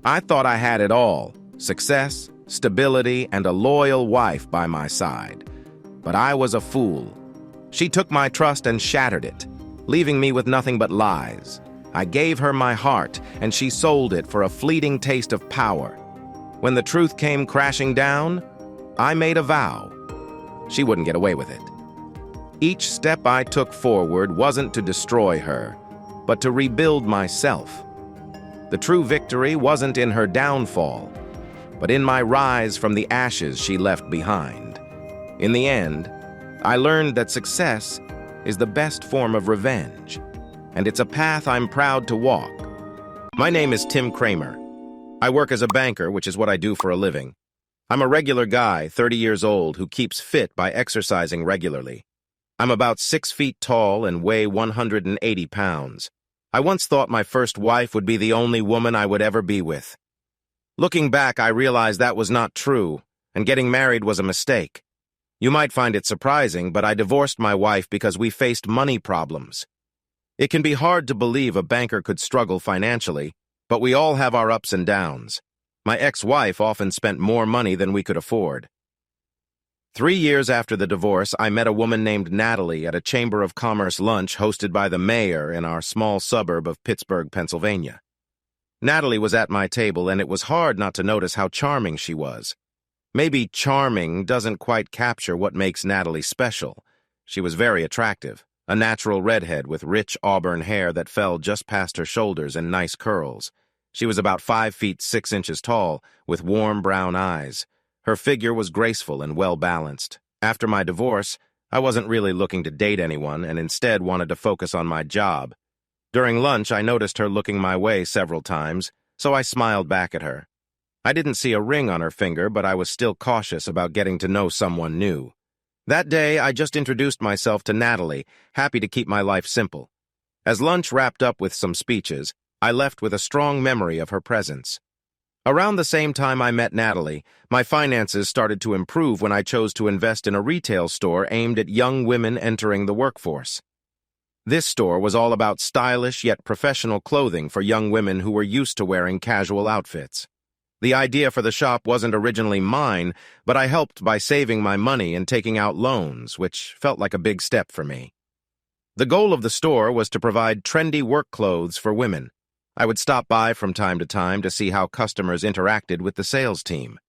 I thought I had it all: success, stability, and a loyal wife by my side. But I was a fool. She took my trust and shattered it, leaving me with nothing but lies. I gave her my heart, and she sold it for a fleeting taste of power. When the truth came crashing down, I made a vow. She wouldn't get away with it. Each step I took forward wasn't to destroy her, but to rebuild myself. The true victory wasn't in her downfall, but in my rise from the ashes she left behind. In the end, I learned that success is the best form of revenge, and it's a path I'm proud to walk. My name is Tim Cramer. I work as a banker, which is what I do for a living. I'm a regular guy, 30 years old, who keeps fit by exercising regularly. I'm about 6 feet tall and weigh 180 pounds. I once thought my first wife would be the only woman I would ever be with. Looking back, I realized that was not true, and getting married was a mistake. You might find it surprising, but I divorced my wife because we faced money problems. It can be hard to believe a banker could struggle financially, but we all have our ups and downs. My ex-wife often spent more money than we could afford. 3 years after the divorce, I met a woman named Natalie at a Chamber of Commerce lunch hosted by the mayor in our small suburb of Pittsburgh, Pennsylvania. Natalie was at my table, and it was hard not to notice how charming she was. Maybe charming doesn't quite capture what makes Natalie special. She was very attractive, a natural redhead with rich auburn hair that fell just past her shoulders and nice curls. She was about 5 feet 6 inches tall, with warm brown eyes. Her figure was graceful and well-balanced. After my divorce, I wasn't really looking to date anyone and instead wanted to focus on my job. During lunch, I noticed her looking my way several times, so I smiled back at her. I didn't see a ring on her finger, but I was still cautious about getting to know someone new. That day, I just introduced myself to Natalie, happy to keep my life simple. As lunch wrapped up with some speeches, I left with a strong memory of her presence. Around the same time I met Natalie, my finances started to improve when I chose to invest in a retail store aimed at young women entering the workforce. This store was all about stylish yet professional clothing for young women who were used to wearing casual outfits. The idea for the shop wasn't originally mine, but I helped by saving my money and taking out loans, which felt like a big step for me. The goal of the store was to provide trendy work clothes for women. I would stop by from time to see how customers interacted with the sales team.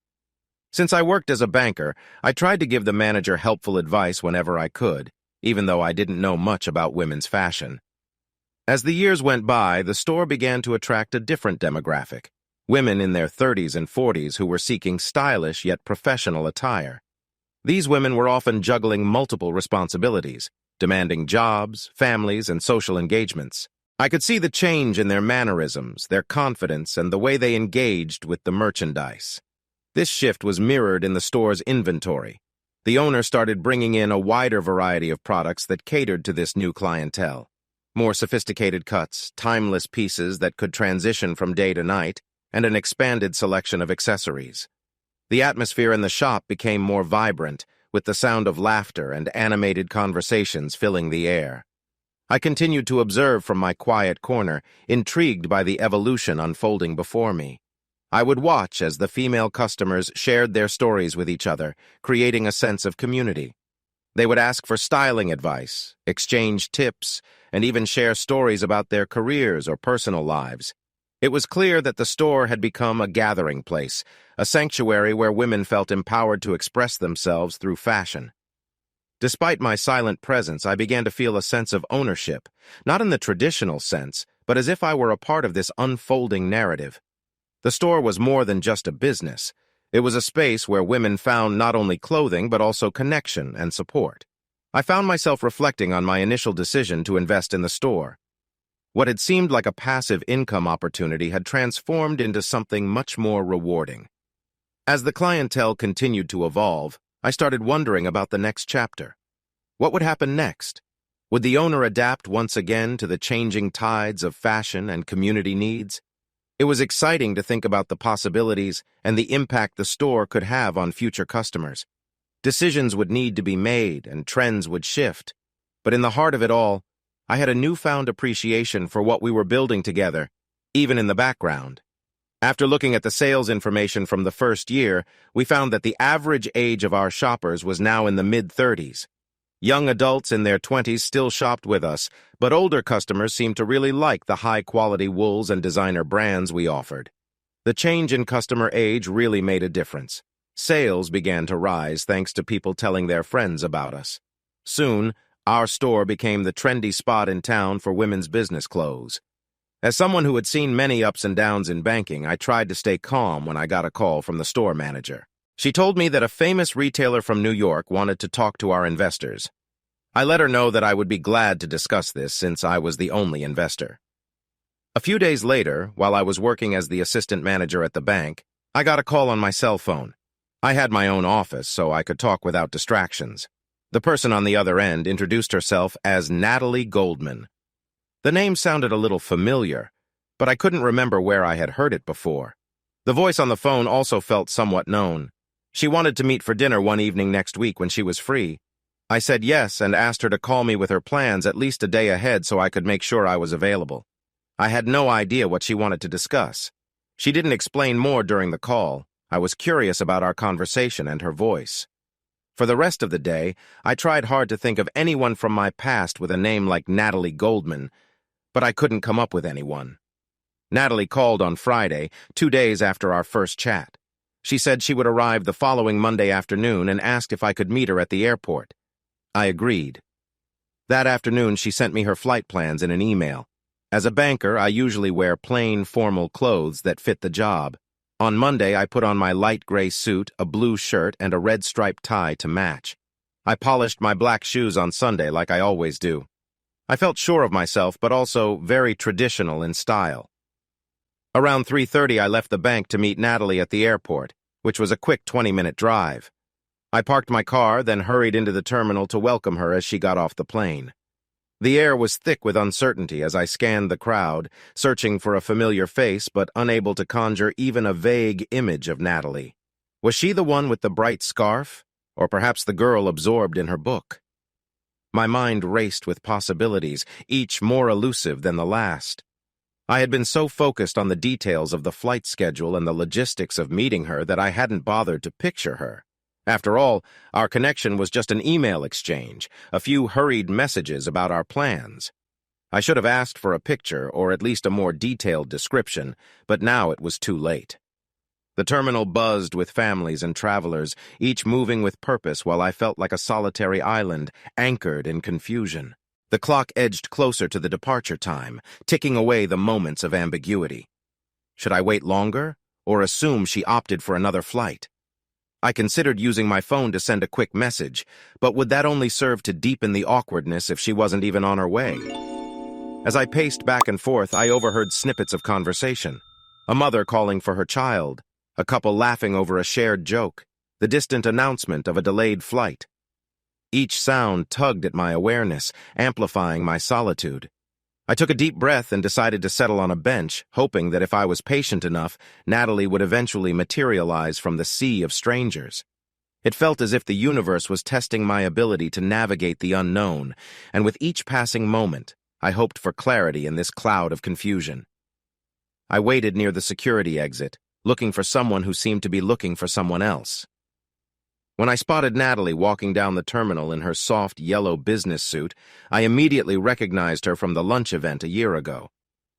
Since I worked as a banker, I tried to give the manager helpful advice whenever I could, even though I didn't know much about women's fashion. As the years went by, the store began to attract a different demographic, women in their 30s and 40s who were seeking stylish yet professional attire. These women were often juggling multiple responsibilities, demanding jobs, families, and social engagements. I could see the change in their mannerisms, their confidence, and the way they engaged with the merchandise. This shift was mirrored in the store's inventory. The owner started bringing in a wider variety of products that catered to this new clientele. More sophisticated cuts, timeless pieces that could transition from day to night, and an expanded selection of accessories. The atmosphere in the shop became more vibrant, with the sound of laughter and animated conversations filling the air. I continued to observe from my quiet corner, intrigued by the evolution unfolding before me. I would watch as the female customers shared their stories with each other, creating a sense of community. They would ask for styling advice, exchange tips, and even share stories about their careers or personal lives. It was clear that the store had become a gathering place, a sanctuary where women felt empowered to express themselves through fashion. Despite my silent presence, I began to feel a sense of ownership, not in the traditional sense, but as if I were a part of this unfolding narrative. The store was more than just a business. It was a space where women found not only clothing, but also connection and support. I found myself reflecting on my initial decision to invest in the store. What had seemed like a passive income opportunity had transformed into something much more rewarding. As the clientele continued to evolve, I started wondering about the next chapter. What would happen next? Would the owner adapt once again to the changing tides of fashion and community needs? It was exciting to think about the possibilities and the impact the store could have on future customers. Decisions would need to be made and trends would shift. But in the heart of it all, I had a newfound appreciation for what we were building together, even in the background. After looking at the sales information from the first year, we found that the average age of our shoppers was now in the mid-30s. Young adults in their 20s still shopped with us, but older customers seemed to really like the high-quality wools and designer brands we offered. The change in customer age really made a difference. Sales began to rise thanks to people telling their friends about us. Soon, our store became the trendy spot in town for women's business clothes. As someone who had seen many ups and downs in banking, I tried to stay calm when I got a call from the store manager. She told me that a famous retailer from New York wanted to talk to our investors. I let her know that I would be glad to discuss this since I was the only investor. A few days later, while I was working as the assistant manager at the bank, I got a call on my cell phone. I had my own office, so I could talk without distractions. The person on the other end introduced herself as Natalie Goldman. The name sounded a little familiar, but I couldn't remember where I had heard it before. The voice on the phone also felt somewhat known. She wanted to meet for dinner one evening next week when she was free. I said yes and asked her to call me with her plans at least a day ahead so I could make sure I was available. I had no idea what she wanted to discuss. She didn't explain more during the call. I was curious about our conversation and her voice. For the rest of the day, I tried hard to think of anyone from my past with a name like Natalie Goldman, but I couldn't come up with anyone. Natalie called on Friday, 2 days after our first chat. She said she would arrive the following Monday afternoon and asked if I could meet her at the airport. I agreed. That afternoon, she sent me her flight plans in an email. As a banker, I usually wear plain, formal clothes that fit the job. On Monday, I put on my light gray suit, a blue shirt, and a red striped tie to match. I polished my black shoes on Sunday like I always do. I felt sure of myself, but also very traditional in style. Around 3:30, I left the bank to meet Natalie at the airport, which was a quick 20-minute drive. I parked my car, then hurried into the terminal to welcome her as she got off the plane. The air was thick with uncertainty as I scanned the crowd, searching for a familiar face but unable to conjure even a vague image of Natalie. Was she the one with the bright scarf, or perhaps the girl absorbed in her book? My mind raced with possibilities, each more elusive than the last. I had been so focused on the details of the flight schedule and the logistics of meeting her that I hadn't bothered to picture her. After all, our connection was just an email exchange, a few hurried messages about our plans. I should have asked for a picture or at least a more detailed description, but now it was too late. The terminal buzzed with families and travelers, each moving with purpose while I felt like a solitary island, anchored in confusion. The clock edged closer to the departure time, ticking away the moments of ambiguity. Should I wait longer, or assume she opted for another flight? I considered using my phone to send a quick message, but would that only serve to deepen the awkwardness if she wasn't even on her way? As I paced back and forth, I overheard snippets of conversation. A mother calling for her child, a couple laughing over a shared joke, the distant announcement of a delayed flight. Each sound tugged at my awareness, amplifying my solitude. I took a deep breath and decided to settle on a bench, hoping that if I was patient enough, Natalie would eventually materialize from the sea of strangers. It felt as if the universe was testing my ability to navigate the unknown, and with each passing moment, I hoped for clarity in this cloud of confusion. I waited near the security exit, looking for someone who seemed to be looking for someone else. When I spotted Natalie walking down the terminal in her soft yellow business suit, I immediately recognized her from the lunch event a year ago.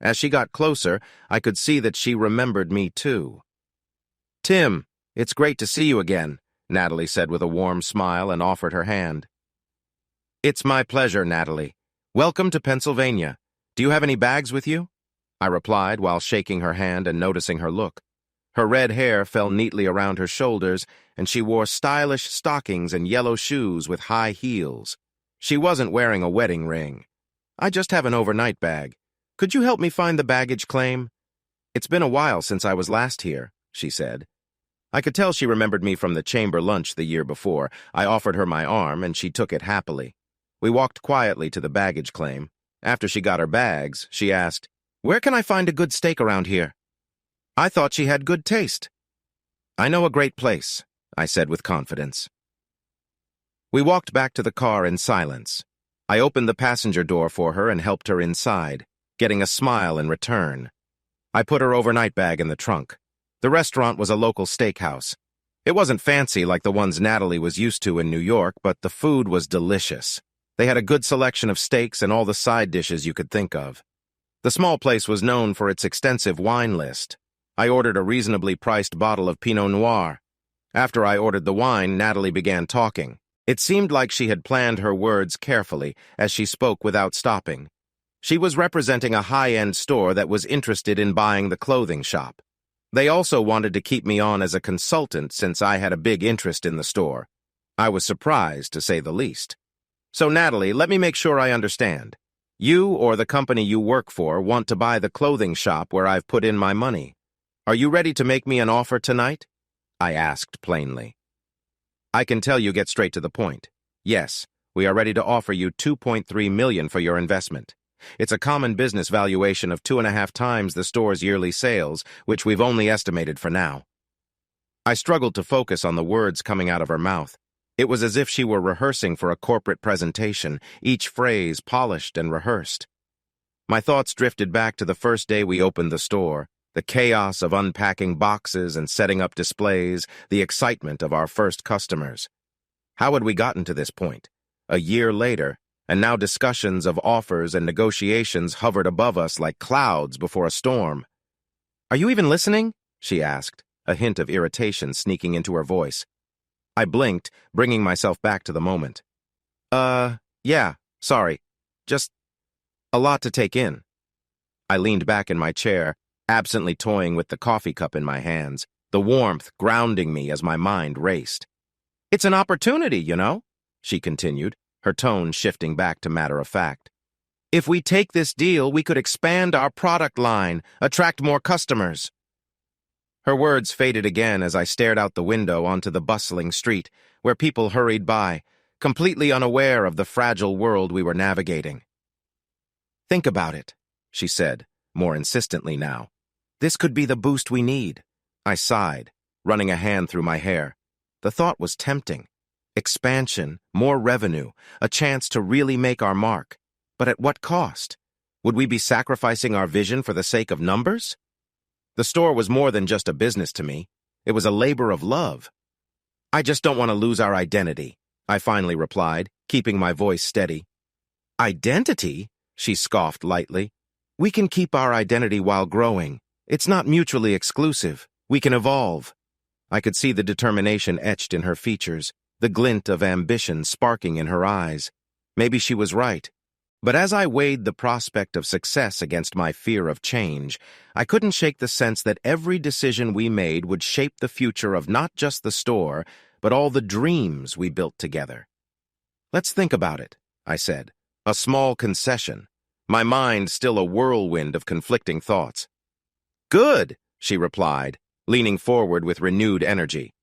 As she got closer, I could see that she remembered me too. "Tim, it's great to see you again," Natalie said with a warm smile and offered her hand. "It's my pleasure, Natalie. Welcome to Pennsylvania. Do you have any bags with you?" I replied while shaking her hand and noticing her look. Her red hair fell neatly around her shoulders, and she wore stylish stockings and yellow shoes with high heels. She wasn't wearing a wedding ring. "I just have an overnight bag. Could you help me find the baggage claim?" "It's been a while since I was last here," she said. I could tell she remembered me from the chamber lunch the year before. I offered her my arm, and she took it happily. We walked quietly to the baggage claim. After she got her bags, she asked, "Where can I find a good steak around here?" I thought she had good taste. "I know a great place," I said with confidence. We walked back to the car in silence. I opened the passenger door for her and helped her inside, getting a smile in return. I put her overnight bag in the trunk. The restaurant was a local steakhouse. It wasn't fancy like the ones Natalie was used to in New York, but the food was delicious. They had a good selection of steaks and all the side dishes you could think of. The small place was known for its extensive wine list. I ordered a reasonably priced bottle of Pinot Noir. After I ordered the wine, Natalie began talking. It seemed like she had planned her words carefully as she spoke without stopping. She was representing a high-end store that was interested in buying the clothing shop. They also wanted to keep me on as a consultant since I had a big interest in the store. I was surprised, to say the least. So, Natalie, let me make sure I understand. You or the company you work for want to buy the clothing shop where I've put in my money. Are you ready to make me an offer tonight? I asked plainly. I can tell you get straight to the point. Yes, we are ready to offer you $2.3 million for your investment. It's a common business valuation of 2.5 times the store's yearly sales, which we've only estimated for now. I struggled to focus on the words coming out of her mouth. It was as if she were rehearsing for a corporate presentation, each phrase polished and rehearsed. My thoughts drifted back to the first day we opened the store, the chaos of unpacking boxes and setting up displays, the excitement of our first customers. How had we gotten to this point? A year later, and now discussions of offers and negotiations hovered above us like clouds before a storm. "Are you even listening?" she asked, a hint of irritation sneaking into her voice. I blinked, bringing myself back to the moment. Yeah, sorry. Just a lot to take in." I leaned back in my chair, absently toying with the coffee cup in my hands, the warmth grounding me as my mind raced. "It's an opportunity, you know," she continued, her tone shifting back to matter of fact. "If we take this deal, we could expand our product line, attract more customers." Her words faded again as I stared out the window onto the bustling street, where people hurried by, completely unaware of the fragile world we were navigating. "Think about it," she said, more insistently now. "This could be the boost we need." I sighed, running a hand through my hair. The thought was tempting. Expansion, more revenue, a chance to really make our mark. But at what cost? Would we be sacrificing our vision for the sake of numbers? The store was more than just a business to me. It was a labor of love. "I just don't want to lose our identity," I finally replied, keeping my voice steady. "Identity?" she scoffed lightly. "We can keep our identity while growing. It's not mutually exclusive. We can evolve." I could see the determination etched in her features, the glint of ambition sparking in her eyes. Maybe she was right. But as I weighed the prospect of success against my fear of change, I couldn't shake the sense that every decision we made would shape the future of not just the store, but all the dreams we built together. "Let's think about it," I said, a small concession, my mind still a whirlwind of conflicting thoughts. "Good," she replied, leaning forward with renewed energy.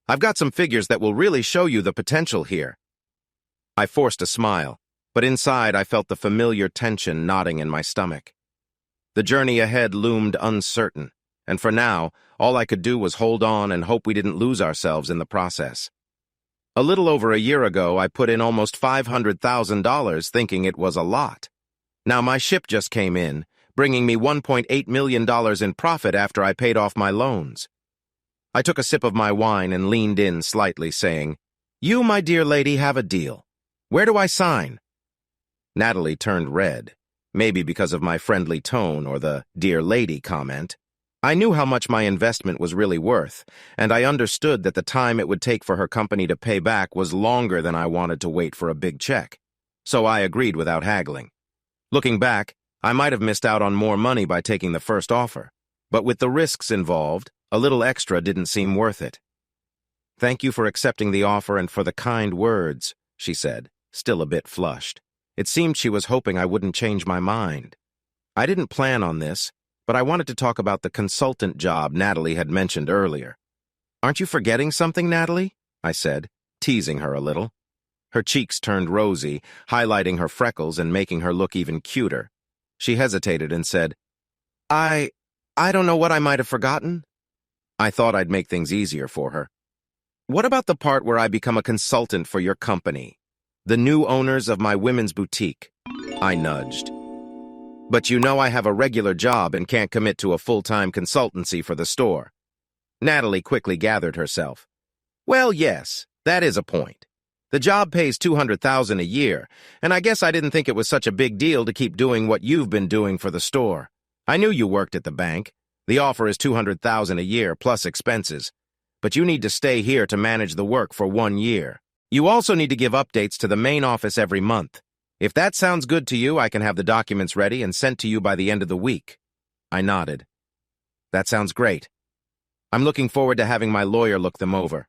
"I've got some figures that will really show you the potential here." I forced a smile, but inside I felt the familiar tension knotting in my stomach. The journey ahead loomed uncertain, and for now, all I could do was hold on and hope we didn't lose ourselves in the process. A little over a year ago, I put in almost $500,000 thinking it was a lot. Now my ship just came in, bringing me $1.8 million in profit after I paid off my loans. I took a sip of my wine and leaned in slightly, saying, "You, my dear lady, have a deal. Where do I sign?" Natalie turned red, maybe because of my friendly tone or the "dear lady" comment. I knew how much my investment was really worth, and I understood that the time it would take for her company to pay back was longer than I wanted to wait for a big check. So I agreed without haggling. Looking back, I might have missed out on more money by taking the first offer, but with the risks involved, a little extra didn't seem worth it. "Thank you for accepting the offer and for the kind words," she said, still a bit flushed. It seemed she was hoping I wouldn't change my mind. I didn't plan on this, but I wanted to talk about the consultant job Natalie had mentioned earlier. "Aren't you forgetting something, Natalie?" I said, teasing her a little. Her cheeks turned rosy, highlighting her freckles and making her look even cuter. She hesitated and said, I don't know what I might have forgotten." I thought I'd make things easier for her. "What about the part where I become a consultant for your company? The new owners of my women's boutique?" I nudged. But you know I have a regular job and can't commit to a full-time consultancy for the store. Natalie quickly gathered herself. Well, yes, that is a point. The job pays $200,000 a year, and I guess I didn't think it was such a big deal to keep doing what you've been doing for the store. I knew you worked at the bank. The offer is $200,000 a year plus expenses. But you need to stay here to manage the work for 1 year. You also need to give updates to the main office every month. If that sounds good to you, I can have the documents ready and sent to you by the end of the week. I nodded. That sounds great. I'm looking forward to having my lawyer look them over.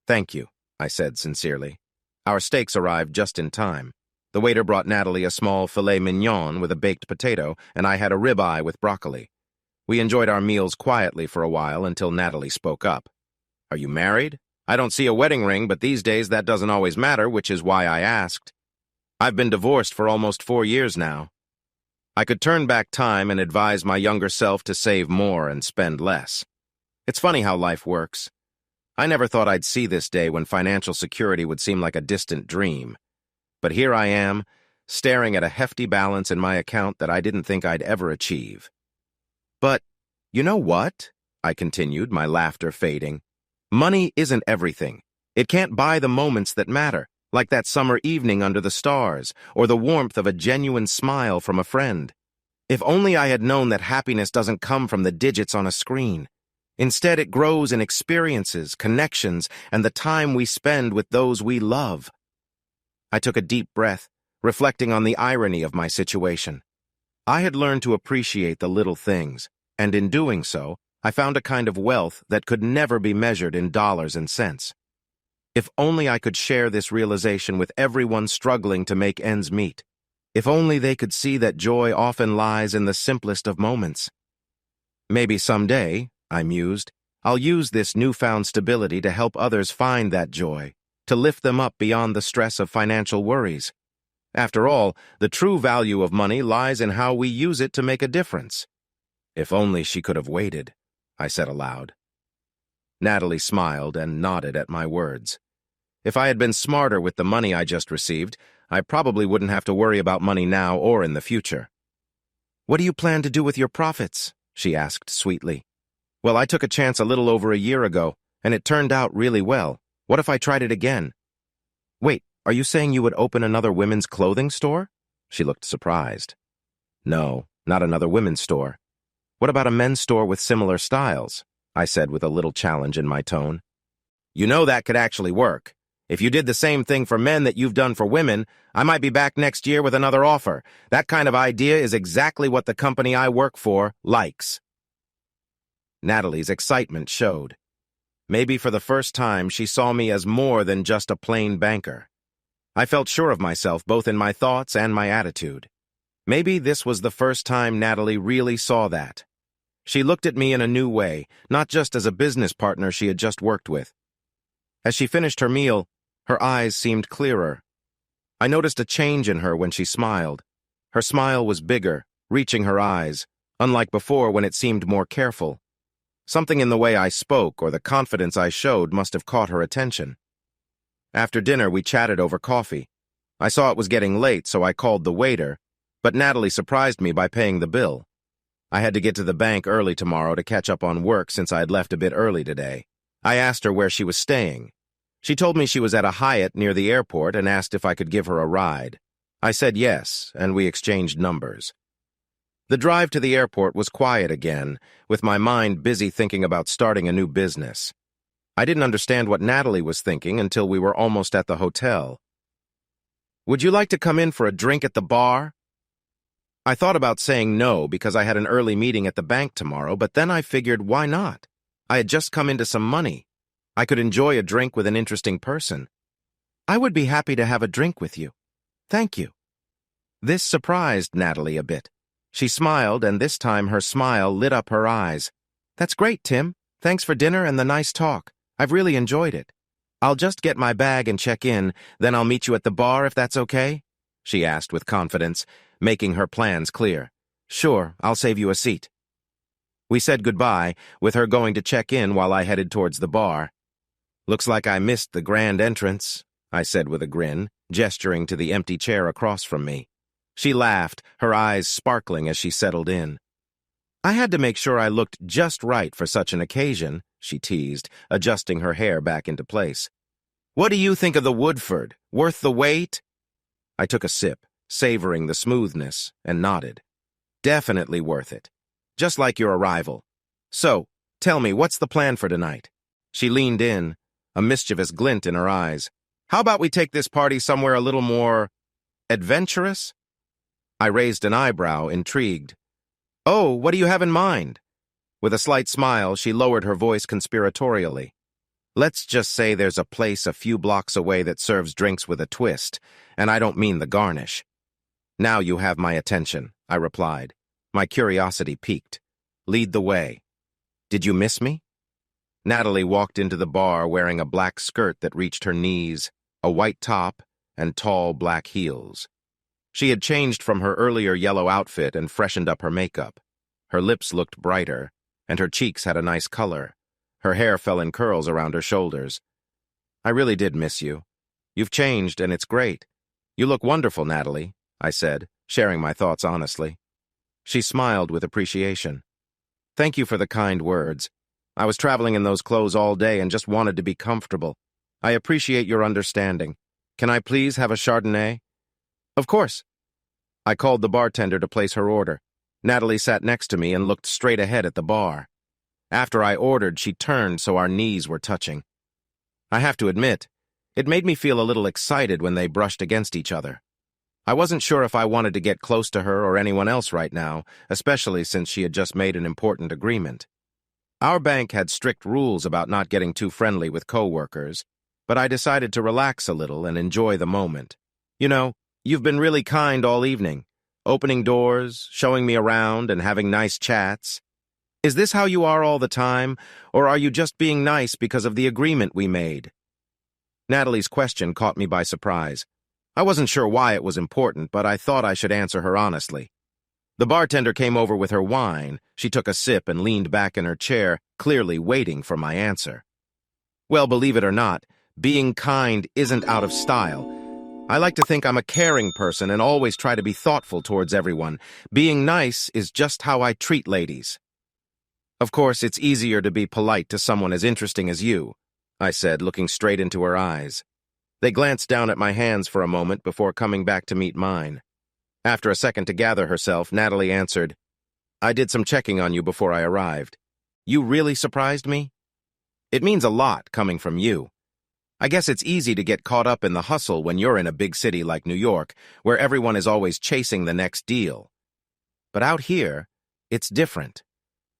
Thank you, I said sincerely. Our steaks arrived just in time. The waiter brought Natalie a small filet mignon with a baked potato, and I had a ribeye with broccoli. We enjoyed our meals quietly for a while until Natalie spoke up. Are you married? I don't see a wedding ring, but these days that doesn't always matter, which is why I asked. I've been divorced for almost 4 years now. I could turn back time and advise my younger self to save more and spend less. It's funny how life works. I never thought I'd see this day when financial security would seem like a distant dream. But here I am, staring at a hefty balance in my account that I didn't think I'd ever achieve. But, you know what? I continued, my laughter fading. Money isn't everything. It can't buy the moments that matter, like that summer evening under the stars, or the warmth of a genuine smile from a friend. If only I had known that happiness doesn't come from the digits on a screen. Instead, it grows in experiences, connections, and the time we spend with those we love. I took a deep breath, reflecting on the irony of my situation. I had learned to appreciate the little things, and in doing so, I found a kind of wealth that could never be measured in dollars and cents. If only I could share this realization with everyone struggling to make ends meet. If only they could see that joy often lies in the simplest of moments. Maybe someday, I mused, I'll use this newfound stability to help others find that joy, to lift them up beyond the stress of financial worries. After all, the true value of money lies in how we use it to make a difference. If only she could have waited, I said aloud. Natalie smiled and nodded at my words. If I had been smarter with the money I just received, I probably wouldn't have to worry about money now or in the future. What do you plan to do with your profits? She asked sweetly. Well, I took a chance a little over a year ago, and it turned out really well. What if I tried it again? Wait, are you saying you would open another women's clothing store? She looked surprised. No, not another women's store. What about a men's store with similar styles? I said with a little challenge in my tone. You know that could actually work. If you did the same thing for men that you've done for women, I might be back next year with another offer. That kind of idea is exactly what the company I work for likes. Natalie's excitement showed. Maybe for the first time she saw me as more than just a plain banker. I felt sure of myself both in my thoughts and my attitude. Maybe this was the first time Natalie really saw that. She looked at me in a new way, not just as a business partner she had just worked with. As she finished her meal, her eyes seemed clearer. I noticed a change in her when she smiled. Her smile was bigger, reaching her eyes, unlike before when it seemed more careful. Something in the way I spoke or the confidence I showed must have caught her attention. After dinner, we chatted over coffee. I saw it was getting late, so I called the waiter, but Natalie surprised me by paying the bill. I had to get to the bank early tomorrow to catch up on work since I had left a bit early today. I asked her where she was staying. She told me she was at a Hyatt near the airport and asked if I could give her a ride. I said yes, and we exchanged numbers. The drive to the airport was quiet again, with my mind busy thinking about starting a new business. I didn't understand what Natalie was thinking until we were almost at the hotel. Would you like to come in for a drink at the bar? I thought about saying no because I had an early meeting at the bank tomorrow, but then I figured why not? I had just come into some money. I could enjoy a drink with an interesting person. I would be happy to have a drink with you. Thank you. This surprised Natalie a bit. She smiled, and this time her smile lit up her eyes. That's great, Tim. Thanks for dinner and the nice talk. I've really enjoyed it. I'll just get my bag and check in, then I'll meet you at the bar if that's okay? She asked with confidence, making her plans clear. Sure, I'll save you a seat. We said goodbye, with her going to check in while I headed towards the bar. Looks like I missed the grand entrance, I said with a grin, gesturing to the empty chair across from me. She laughed, her eyes sparkling as she settled in. I had to make sure I looked just right for such an occasion, she teased, adjusting her hair back into place. What do you think of the Woodford? Worth the wait? I took a sip, savoring the smoothness, and nodded. Definitely worth it. Just like your arrival. So, tell me, what's the plan for tonight? She leaned in, a mischievous glint in her eyes. How about we take this party somewhere a little more adventurous? I raised an eyebrow, intrigued. Oh, what do you have in mind? With a slight smile, she lowered her voice conspiratorially. Let's just say there's a place a few blocks away that serves drinks with a twist, and I don't mean the garnish. Now you have my attention, I replied. My curiosity piqued. Lead the way. Did you miss me? Natalie walked into the bar wearing a black skirt that reached her knees, a white top, and tall black heels. She had changed from her earlier yellow outfit and freshened up her makeup. Her lips looked brighter, and her cheeks had a nice color. Her hair fell in curls around her shoulders. I really did miss you. You've changed, and it's great. You look wonderful, Natalie, I said, sharing my thoughts honestly. She smiled with appreciation. Thank you for the kind words. I was traveling in those clothes all day and just wanted to be comfortable. I appreciate your understanding. Can I please have a Chardonnay? Of course. I called the bartender to place her order. Natalie sat next to me and looked straight ahead at the bar. After I ordered, she turned so our knees were touching. I have to admit, it made me feel a little excited when they brushed against each other. I wasn't sure if I wanted to get close to her or anyone else right now, especially since she had just made an important agreement. Our bank had strict rules about not getting too friendly with coworkers, but I decided to relax a little and enjoy the moment. You know, you've been really kind all evening, opening doors, showing me around, and having nice chats. Is this how you are all the time, or are you just being nice because of the agreement we made? Natalie's question caught me by surprise. I wasn't sure why it was important, but I thought I should answer her honestly. The bartender came over with her wine. She took a sip and leaned back in her chair, clearly waiting for my answer. Well, believe it or not, being kind isn't out of style. I like to think I'm a caring person and always try to be thoughtful towards everyone. Being nice is just how I treat ladies. Of course, it's easier to be polite to someone as interesting as you, I said, looking straight into her eyes. They glanced down at my hands for a moment before coming back to meet mine. After a second to gather herself, Natalie answered, I did some checking on you before I arrived. You really surprised me? It means a lot coming from you. I guess it's easy to get caught up in the hustle when you're in a big city like New York, where everyone is always chasing the next deal. But out here, it's different.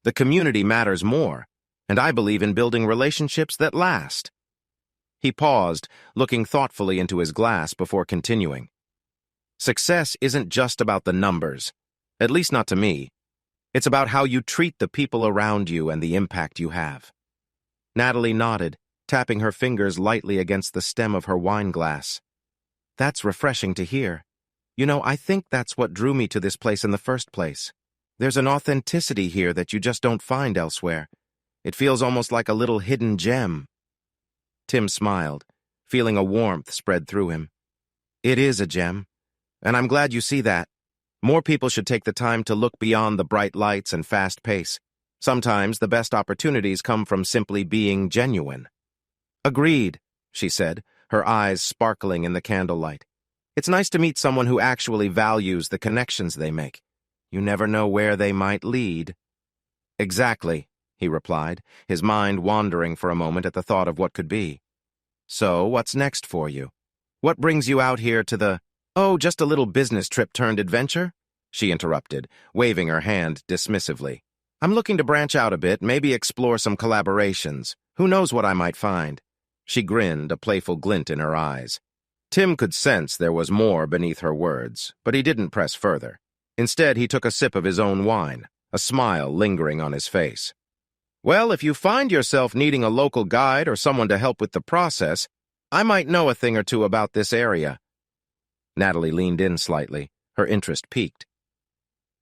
The community matters more, and I believe in building relationships that last. He paused, looking thoughtfully into his glass before continuing. Success isn't just about the numbers, at least not to me. It's about how you treat the people around you and the impact you have. Natalie nodded, tapping her fingers lightly against the stem of her wine glass. That's refreshing to hear. You know, I think that's what drew me to this place in the first place. There's an authenticity here that you just don't find elsewhere. It feels almost like a little hidden gem. Tim smiled, feeling a warmth spread through him. It is a gem, and I'm glad you see that. More people should take the time to look beyond the bright lights and fast pace. Sometimes the best opportunities come from simply being genuine. Agreed, she said, her eyes sparkling in the candlelight. It's nice to meet someone who actually values the connections they make. You never know where they might lead. Exactly, he replied, his mind wandering for a moment at the thought of what could be. So, what's next for you? What brings you out here to the, oh, just a little business trip turned adventure? She interrupted, waving her hand dismissively. I'm looking to branch out a bit, maybe explore some collaborations. Who knows what I might find? She grinned, a playful glint in her eyes. Tim could sense there was more beneath her words, but he didn't press further. Instead, he took a sip of his own wine, a smile lingering on his face. Well, if you find yourself needing a local guide or someone to help with the process, I might know a thing or two about this area. Natalie leaned in slightly, her interest piqued.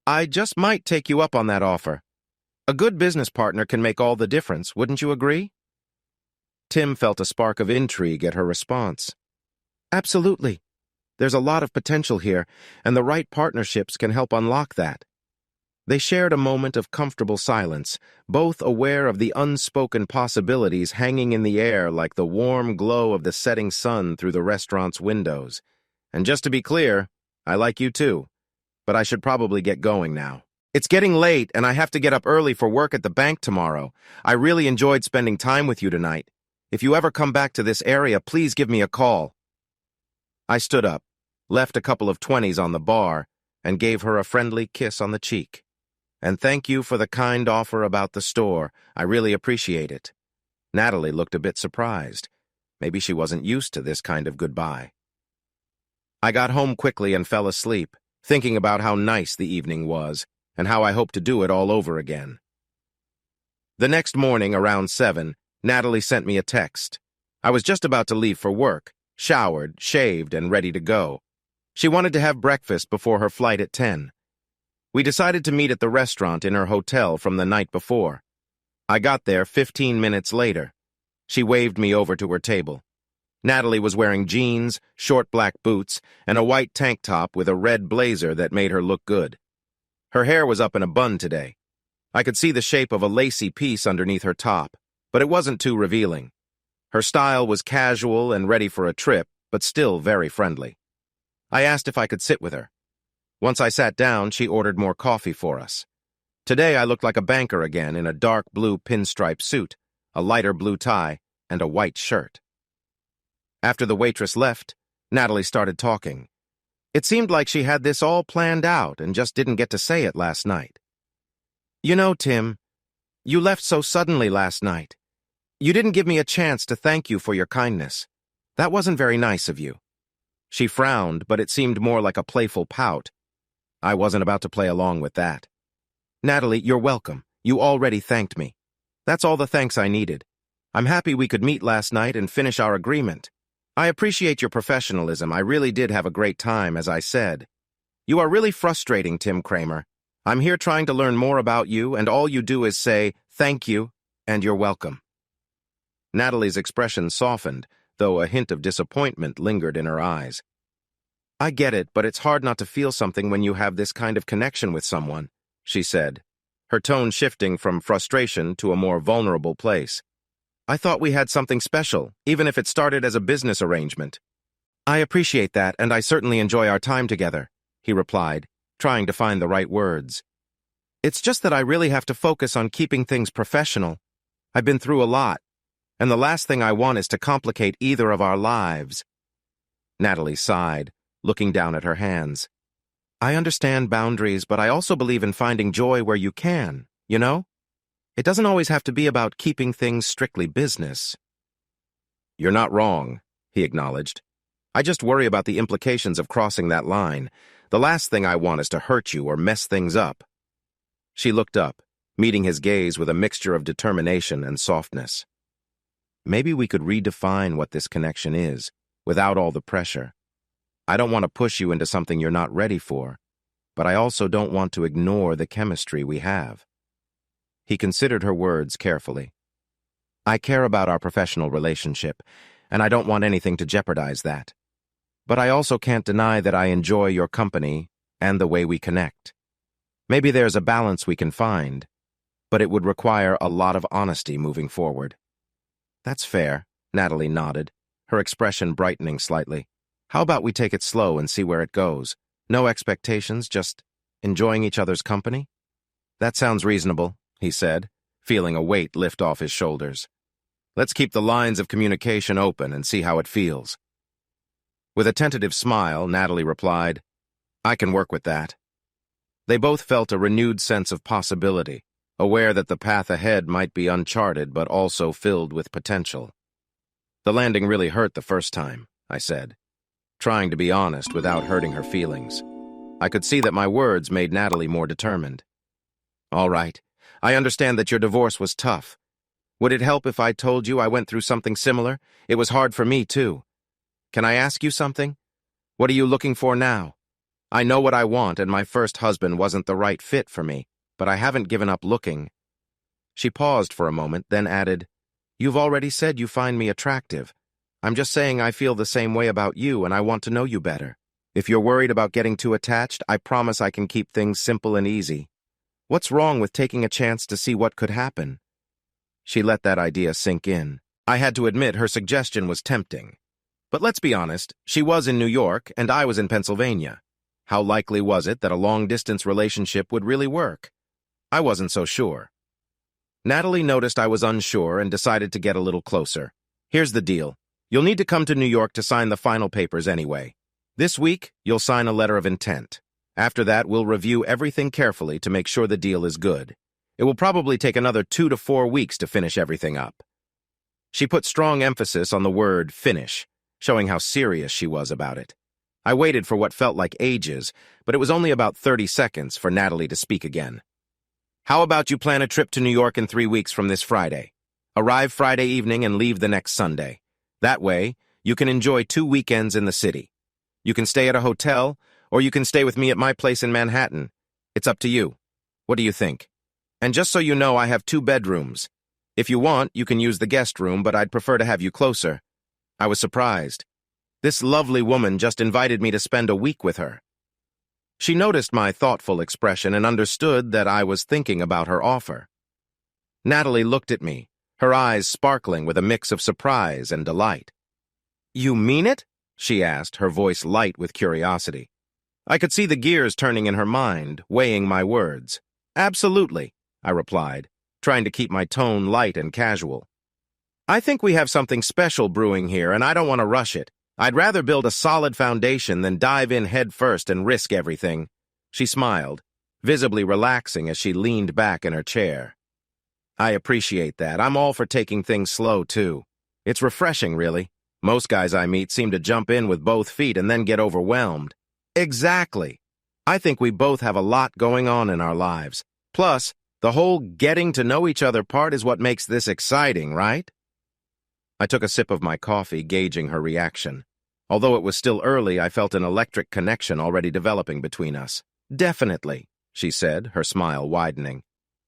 I just might take you up on that offer. A good business partner can make all the difference, wouldn't you agree? Tim felt a spark of intrigue at her response. Absolutely. There's a lot of potential here, and the right partnerships can help unlock that. They shared a moment of comfortable silence, both aware of the unspoken possibilities hanging in the air like the warm glow of the setting sun through the restaurant's windows. And just to be clear, I like you too, but I should probably get going now. It's getting late, and I have to get up early for work at the bank tomorrow. I really enjoyed spending time with you tonight. If you ever come back to this area, please give me a call. I stood up, left a couple of 20s on the bar, and gave her a friendly kiss on the cheek. And thank you for the kind offer about the store. I really appreciate it. Natalie looked a bit surprised. Maybe she wasn't used to this kind of goodbye. I got home quickly and fell asleep, thinking about how nice the evening was, and how I hoped to do it all over again. The next morning, around 7, Natalie sent me a text. I was just about to leave for work, showered, shaved, and ready to go. She wanted to have breakfast before her flight at 10. We decided to meet at the restaurant in her hotel from the night before. I got there 15 minutes later. She waved me over to her table. Natalie was wearing jeans, short black boots, and a white tank top with a red blazer that made her look good. Her hair was up in a bun today. I could see the shape of a lacy piece underneath her top, but it wasn't too revealing. Her style was casual and ready for a trip, but still very friendly. I asked if I could sit with her. Once I sat down, she ordered more coffee for us. Today I looked like a banker again in a dark blue pinstripe suit, a lighter blue tie, and a white shirt. After the waitress left, Natalie started talking. It seemed like she had this all planned out and just didn't get to say it last night. You know, Tim, you left so suddenly last night. You didn't give me a chance to thank you for your kindness. That wasn't very nice of you. She frowned, but it seemed more like a playful pout. I wasn't about to play along with that. Natalie, you're welcome. You already thanked me. That's all the thanks I needed. I'm happy we could meet last night and finish our agreement. I appreciate your professionalism. I really did have a great time, as I said. You are really frustrating, Tim Cramer. I'm here trying to learn more about you, and all you do is say, thank you, and you're welcome. Natalie's expression softened, though a hint of disappointment lingered in her eyes. I get it, but it's hard not to feel something when you have this kind of connection with someone, she said, her tone shifting from frustration to a more vulnerable place. I thought we had something special, even if it started as a business arrangement. I appreciate that, and I certainly enjoy our time together, he replied, trying to find the right words. It's just that I really have to focus on keeping things professional. I've been through a lot, and the last thing I want is to complicate either of our lives. Natalie sighed, looking down at her hands. I understand boundaries, but I also believe in finding joy where you can, you know? It doesn't always have to be about keeping things strictly business. You're not wrong, he acknowledged. I just worry about the implications of crossing that line. The last thing I want is to hurt you or mess things up. She looked up, meeting his gaze with a mixture of determination and softness. Maybe we could redefine what this connection is, without all the pressure. I don't want to push you into something you're not ready for, but I also don't want to ignore the chemistry we have. He considered her words carefully. I care about our professional relationship, and I don't want anything to jeopardize that. But I also can't deny that I enjoy your company and the way we connect. Maybe there's a balance we can find, but it would require a lot of honesty moving forward. That's fair, Natalie nodded, her expression brightening slightly. How about we take it slow and see where it goes? No expectations, just enjoying each other's company? That sounds reasonable, he said, feeling a weight lift off his shoulders. Let's keep the lines of communication open and see how it feels. With a tentative smile, Natalie replied, I can work with that. They both felt a renewed sense of possibility, aware that the path ahead might be uncharted but also filled with potential. The landing really hurt the first time, I said, trying to be honest without hurting her feelings. I could see that my words made Natalie more determined. All right. I understand that your divorce was tough. Would it help if I told you I went through something similar? It was hard for me, too. Can I ask you something? What are you looking for now? I know what I want, and my first husband wasn't the right fit for me, but I haven't given up looking. She paused for a moment, then added, You've already said you find me attractive. I'm just saying I feel the same way about you, and I want to know you better. If you're worried about getting too attached, I promise I can keep things simple and easy. What's wrong with taking a chance to see what could happen? She let that idea sink in. I had to admit her suggestion was tempting. But let's be honest, she was in New York and I was in Pennsylvania. How likely was it that a long-distance relationship would really work? I wasn't so sure. Natalie noticed I was unsure and decided to get a little closer. Here's the deal. You'll need to come to New York to sign the final papers anyway. This week, you'll sign a letter of intent. After that, we'll review everything carefully to make sure the deal is good. It will probably take another 2 to 4 weeks to finish everything up. She put strong emphasis on the word finish, showing how serious she was about it. I waited for what felt like ages, but it was only about 30 seconds for Natalie to speak again. How about you plan a trip to New York in 3 weeks from this Friday? Arrive Friday evening and leave the next Sunday. That way, you can enjoy 2 weekends in the city. You can stay at a hotel, or you can stay with me at my place in Manhattan. It's up to you. What do you think? And just so you know, I have 2 bedrooms. If you want, you can use the guest room, but I'd prefer to have you closer. I was surprised. This lovely woman just invited me to spend a week with her. She noticed my thoughtful expression and understood that I was thinking about her offer. Natalie looked at me, her eyes sparkling with a mix of surprise and delight. You mean it? She asked, her voice light with curiosity. I could see the gears turning in her mind, weighing my words. Absolutely, I replied, trying to keep my tone light and casual. I think we have something special brewing here, and I don't want to rush it. I'd rather build a solid foundation than dive in head first and risk everything. She smiled, visibly relaxing as she leaned back in her chair. I appreciate that. I'm all for taking things slow, too. It's refreshing, really. Most guys I meet seem to jump in with both feet and then get overwhelmed. Exactly. I think we both have a lot going on in our lives. Plus, the whole getting to know each other part is what makes this exciting, right? I took a sip of my coffee, gauging her reaction. Although it was still early, I felt an electric connection already developing between us. Definitely, she said, her smile widening.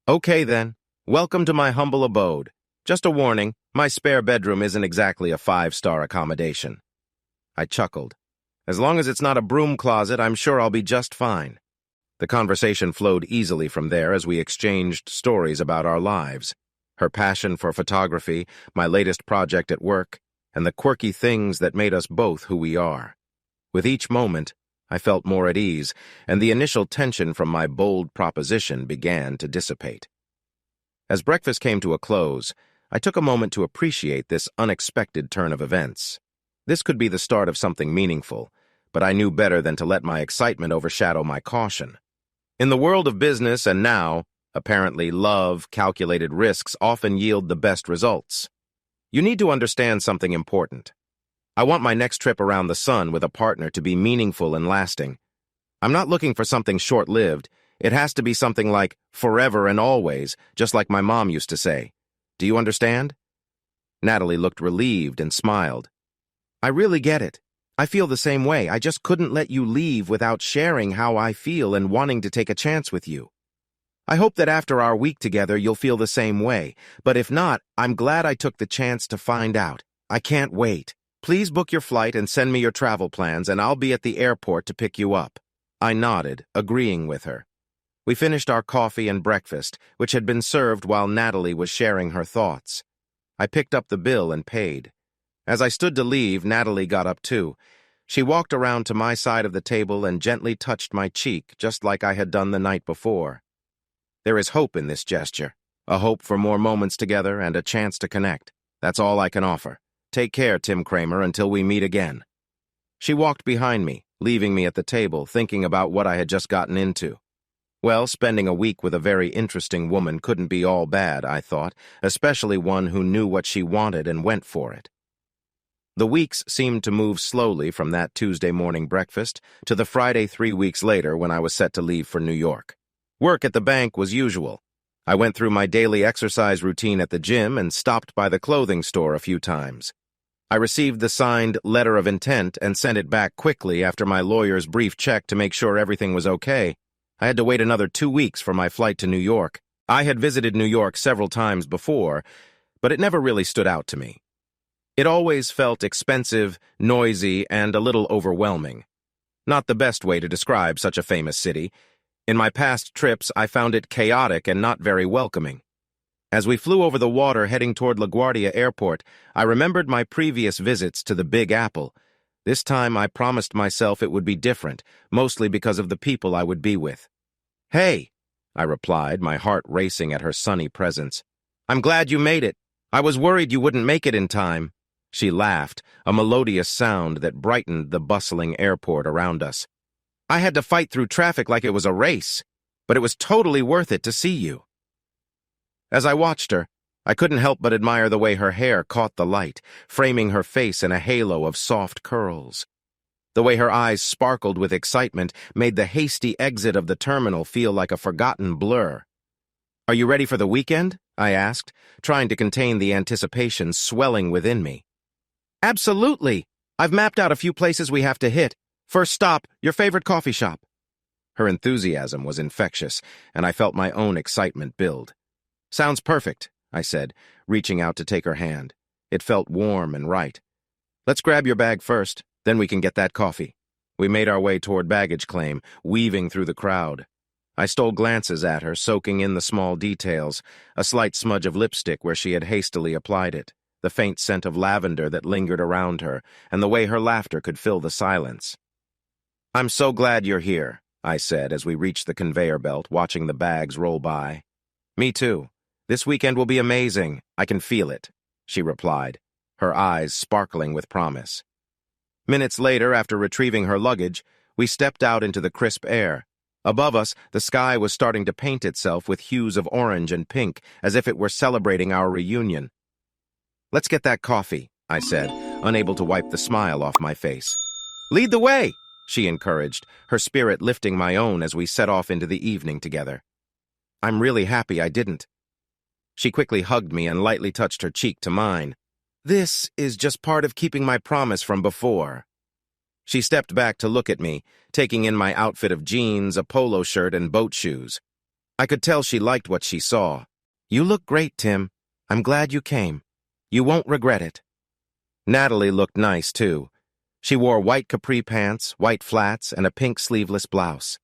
Okay then, welcome to my humble abode. Just a warning, my spare bedroom isn't exactly a 5-star accommodation. I chuckled. As long as it's not a broom closet, I'm sure I'll be just fine. The conversation flowed easily from there as we exchanged stories about our lives. Her passion for photography, my latest project at work, and the quirky things that made us both who we are. With each moment, I felt more at ease, and the initial tension from my bold proposition began to dissipate. As breakfast came to a close, I took a moment to appreciate this unexpected turn of events. This could be the start of something meaningful, but I knew better than to let my excitement overshadow my caution. In the world of business and now, apparently love, calculated risks often yield the best results. You need to understand something important. I want my next trip around the sun with a partner to be meaningful and lasting. I'm not looking for something short-lived. It has to be something like forever and always, just like my mom used to say. Do you understand? Natalie looked relieved and smiled. I really get it. I feel the same way. I just couldn't let you leave without sharing how I feel and wanting to take a chance with you. I hope that after our week together you'll feel the same way, but if not, I'm glad I took the chance to find out. I can't wait. Please book your flight and send me your travel plans, and I'll be at the airport to pick you up. I nodded, agreeing with her. We finished our coffee and breakfast, which had been served while Natalie was sharing her thoughts. I picked up the bill and paid. As I stood to leave, Natalie got up too. She walked around to my side of the table and gently touched my cheek, just like I had done the night before. There is hope in this gesture, a hope for more moments together and a chance to connect. That's all I can offer. Take care, Tim Cramer, until we meet again. She walked behind me, leaving me at the table, thinking about what I had just gotten into. Well, spending a week with a very interesting woman couldn't be all bad, I thought, especially one who knew what she wanted and went for it. The weeks seemed to move slowly from that Tuesday morning breakfast to the Friday 3 weeks later when I was set to leave for New York. Work at the bank was usual. I went through my daily exercise routine at the gym and stopped by the clothing store a few times. I received the signed letter of intent and sent it back quickly after my lawyer's brief check to make sure everything was okay. I had to wait another 2 weeks for my flight to New York. I had visited New York several times before, but it never really stood out to me. It always felt expensive, noisy, and a little overwhelming. Not the best way to describe such a famous city. In my past trips, I found it chaotic and not very welcoming. As we flew over the water heading toward LaGuardia Airport, I remembered my previous visits to the Big Apple. This time I promised myself it would be different, mostly because of the people I would be with. "Hey," I replied, my heart racing at her sunny presence. "I'm glad you made it. I was worried you wouldn't make it in time." She laughed, a melodious sound that brightened the bustling airport around us. "I had to fight through traffic like it was a race, but it was totally worth it to see you." As I watched her, I couldn't help but admire the way her hair caught the light, framing her face in a halo of soft curls. The way her eyes sparkled with excitement made the hasty exit of the terminal feel like a forgotten blur. "Are you ready for the weekend?" I asked, trying to contain the anticipation swelling within me. "Absolutely! I've mapped out a few places we have to hit. First stop, your favorite coffee shop." Her enthusiasm was infectious, and I felt my own excitement build. "Sounds perfect," I said, reaching out to take her hand. It felt warm and right. "Let's grab your bag first, then we can get that coffee." We made our way toward baggage claim, weaving through the crowd. I stole glances at her, soaking in the small details, a slight smudge of lipstick where she had hastily applied it, the faint scent of lavender that lingered around her, and the way her laughter could fill the silence. "I'm so glad you're here," I said as we reached the conveyor belt, watching the bags roll by. "Me too. This weekend will be amazing. I can feel it," she replied, her eyes sparkling with promise. Minutes later, after retrieving her luggage, we stepped out into the crisp air. Above us, the sky was starting to paint itself with hues of orange and pink, as if it were celebrating our reunion. "Let's get that coffee," I said, unable to wipe the smile off my face. "Lead the way," she encouraged, her spirit lifting my own as we set off into the evening together. "I'm really happy I didn't." She quickly hugged me and lightly touched her cheek to mine. "This is just part of keeping my promise from before." She stepped back to look at me, taking in my outfit of jeans, a polo shirt, and boat shoes. I could tell she liked what she saw. "You look great, Tim. I'm glad you came. You won't regret it." Natalie looked nice, too. She wore white capri pants, white flats, and a pink sleeveless blouse.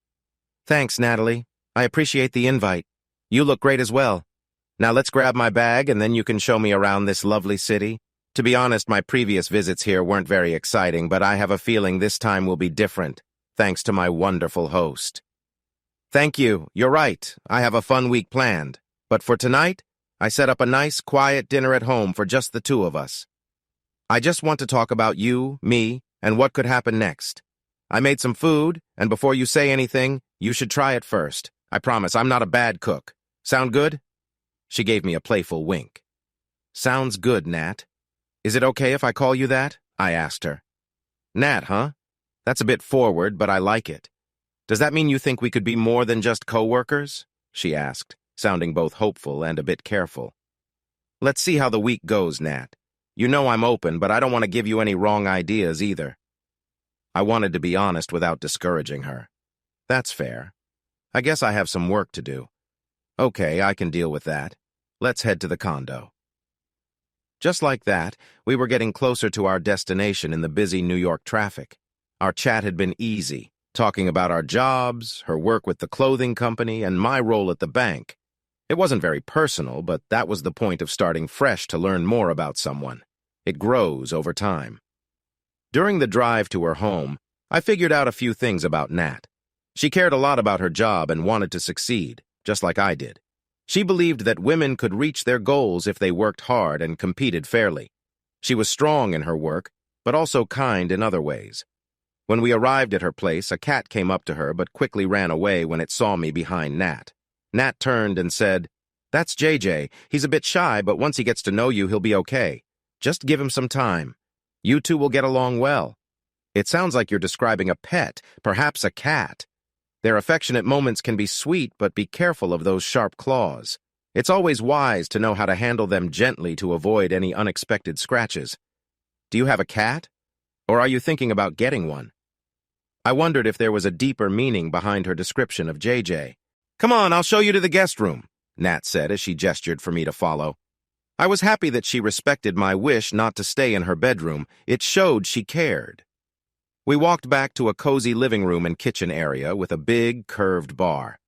"Thanks, Natalie. I appreciate the invite. You look great as well. Now let's grab my bag and then you can show me around this lovely city." To be honest, my previous visits here weren't very exciting, but I have a feeling this time will be different, thanks to my wonderful host. "Thank you. You're right. I have a fun week planned. But for tonight, I set up a nice, quiet dinner at home for just the two of us. I just want to talk about you, me, and what could happen next. I made some food, and before you say anything, you should try it first. I promise I'm not a bad cook. Sound good?" She gave me a playful wink. "Sounds good, Nat. Is it okay if I call you that?" I asked her. "Nat, huh? That's a bit forward, but I like it. Does that mean you think we could be more than just co-workers?" she asked, sounding both hopeful and a bit careful. "Let's see how the week goes, Nat. You know I'm open, but I don't want to give you any wrong ideas either." I wanted to be honest without discouraging her. "That's fair. I guess I have some work to do." "Okay, I can deal with that. Let's head to the condo." Just like that, we were getting closer to our destination in the busy New York traffic. Our chat had been easy, talking about our jobs, her work with the clothing company, and my role at the bank. It wasn't very personal, but that was the point of starting fresh to learn more about someone. It grows over time. During the drive to her home, I figured out a few things about Nat. She cared a lot about her job and wanted to succeed, just like I did. She believed that women could reach their goals if they worked hard and competed fairly. She was strong in her work, but also kind in other ways. When we arrived at her place, a cat came up to her but quickly ran away when it saw me behind Nat. Nat turned and said, "That's JJ. He's a bit shy, but once he gets to know you, he'll be okay. Just give him some time. You two will get along well." "It sounds like you're describing a pet, perhaps a cat. Their affectionate moments can be sweet, but be careful of those sharp claws. It's always wise to know how to handle them gently to avoid any unexpected scratches. Do you have a cat? Or are you thinking about getting one?" I wondered if there was a deeper meaning behind her description of JJ. "Come on, I'll show you to the guest room," Nat said as she gestured for me to follow. I was happy that she respected my wish not to stay in her bedroom. It showed she cared. We walked back to a cozy living room and kitchen area with a big, curved bar.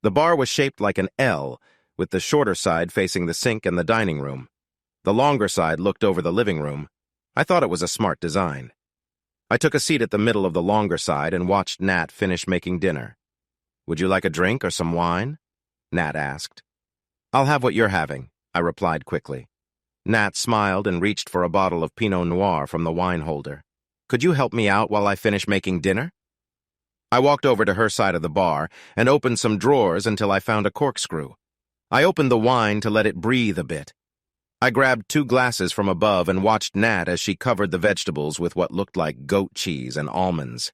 The bar was shaped like an L, with the shorter side facing the sink and the dining room. The longer side looked over the living room. I thought it was a smart design. I took a seat at the middle of the longer side and watched Nat finish making dinner. "Would you like a drink or some wine?" Nat asked. "I'll have what you're having," I replied quickly. Nat smiled and reached for a bottle of Pinot Noir from the wine holder. "Could you help me out while I finish making dinner?" I walked over to her side of the bar and opened some drawers until I found a corkscrew. I opened the wine to let it breathe a bit. I grabbed 2 glasses from above and watched Nat as she covered the vegetables with what looked like goat cheese and almonds.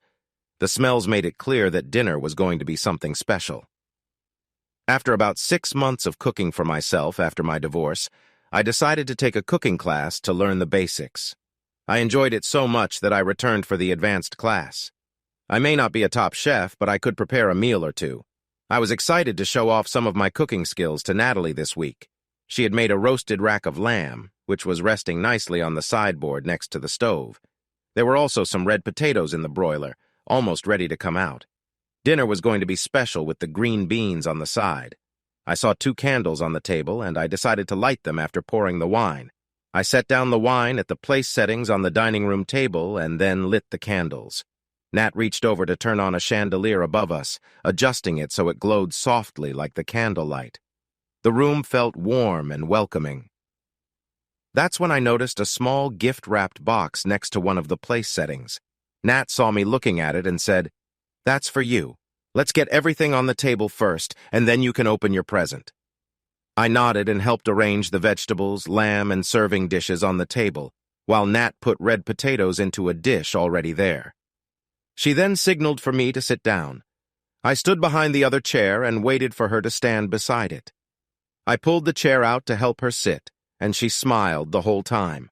The smells made it clear that dinner was going to be something special. After about 6 months of cooking for myself after my divorce, I decided to take a cooking class to learn the basics. I enjoyed it so much that I returned for the advanced class. I may not be a top chef, but I could prepare a meal or two. I was excited to show off some of my cooking skills to Natalie this week. She had made a roasted rack of lamb, which was resting nicely on the sideboard next to the stove. There were also some red potatoes in the broiler, almost ready to come out. Dinner was going to be special with the green beans on the side. I saw 2 candles on the table, and I decided to light them after pouring the wine. I set down the wine at the place settings on the dining room table and then lit the candles. Nat reached over to turn on a chandelier above us, adjusting it so it glowed softly like the candlelight. The room felt warm and welcoming. That's when I noticed a small gift-wrapped box next to one of the place settings. Nat saw me looking at it and said, "That's for you. Let's get everything on the table first, and then you can open your present." I nodded and helped arrange the vegetables, lamb, and serving dishes on the table, while Nat put red potatoes into a dish already there. She then signaled for me to sit down. I stood behind the other chair and waited for her to stand beside it. I pulled the chair out to help her sit, and she smiled the whole time.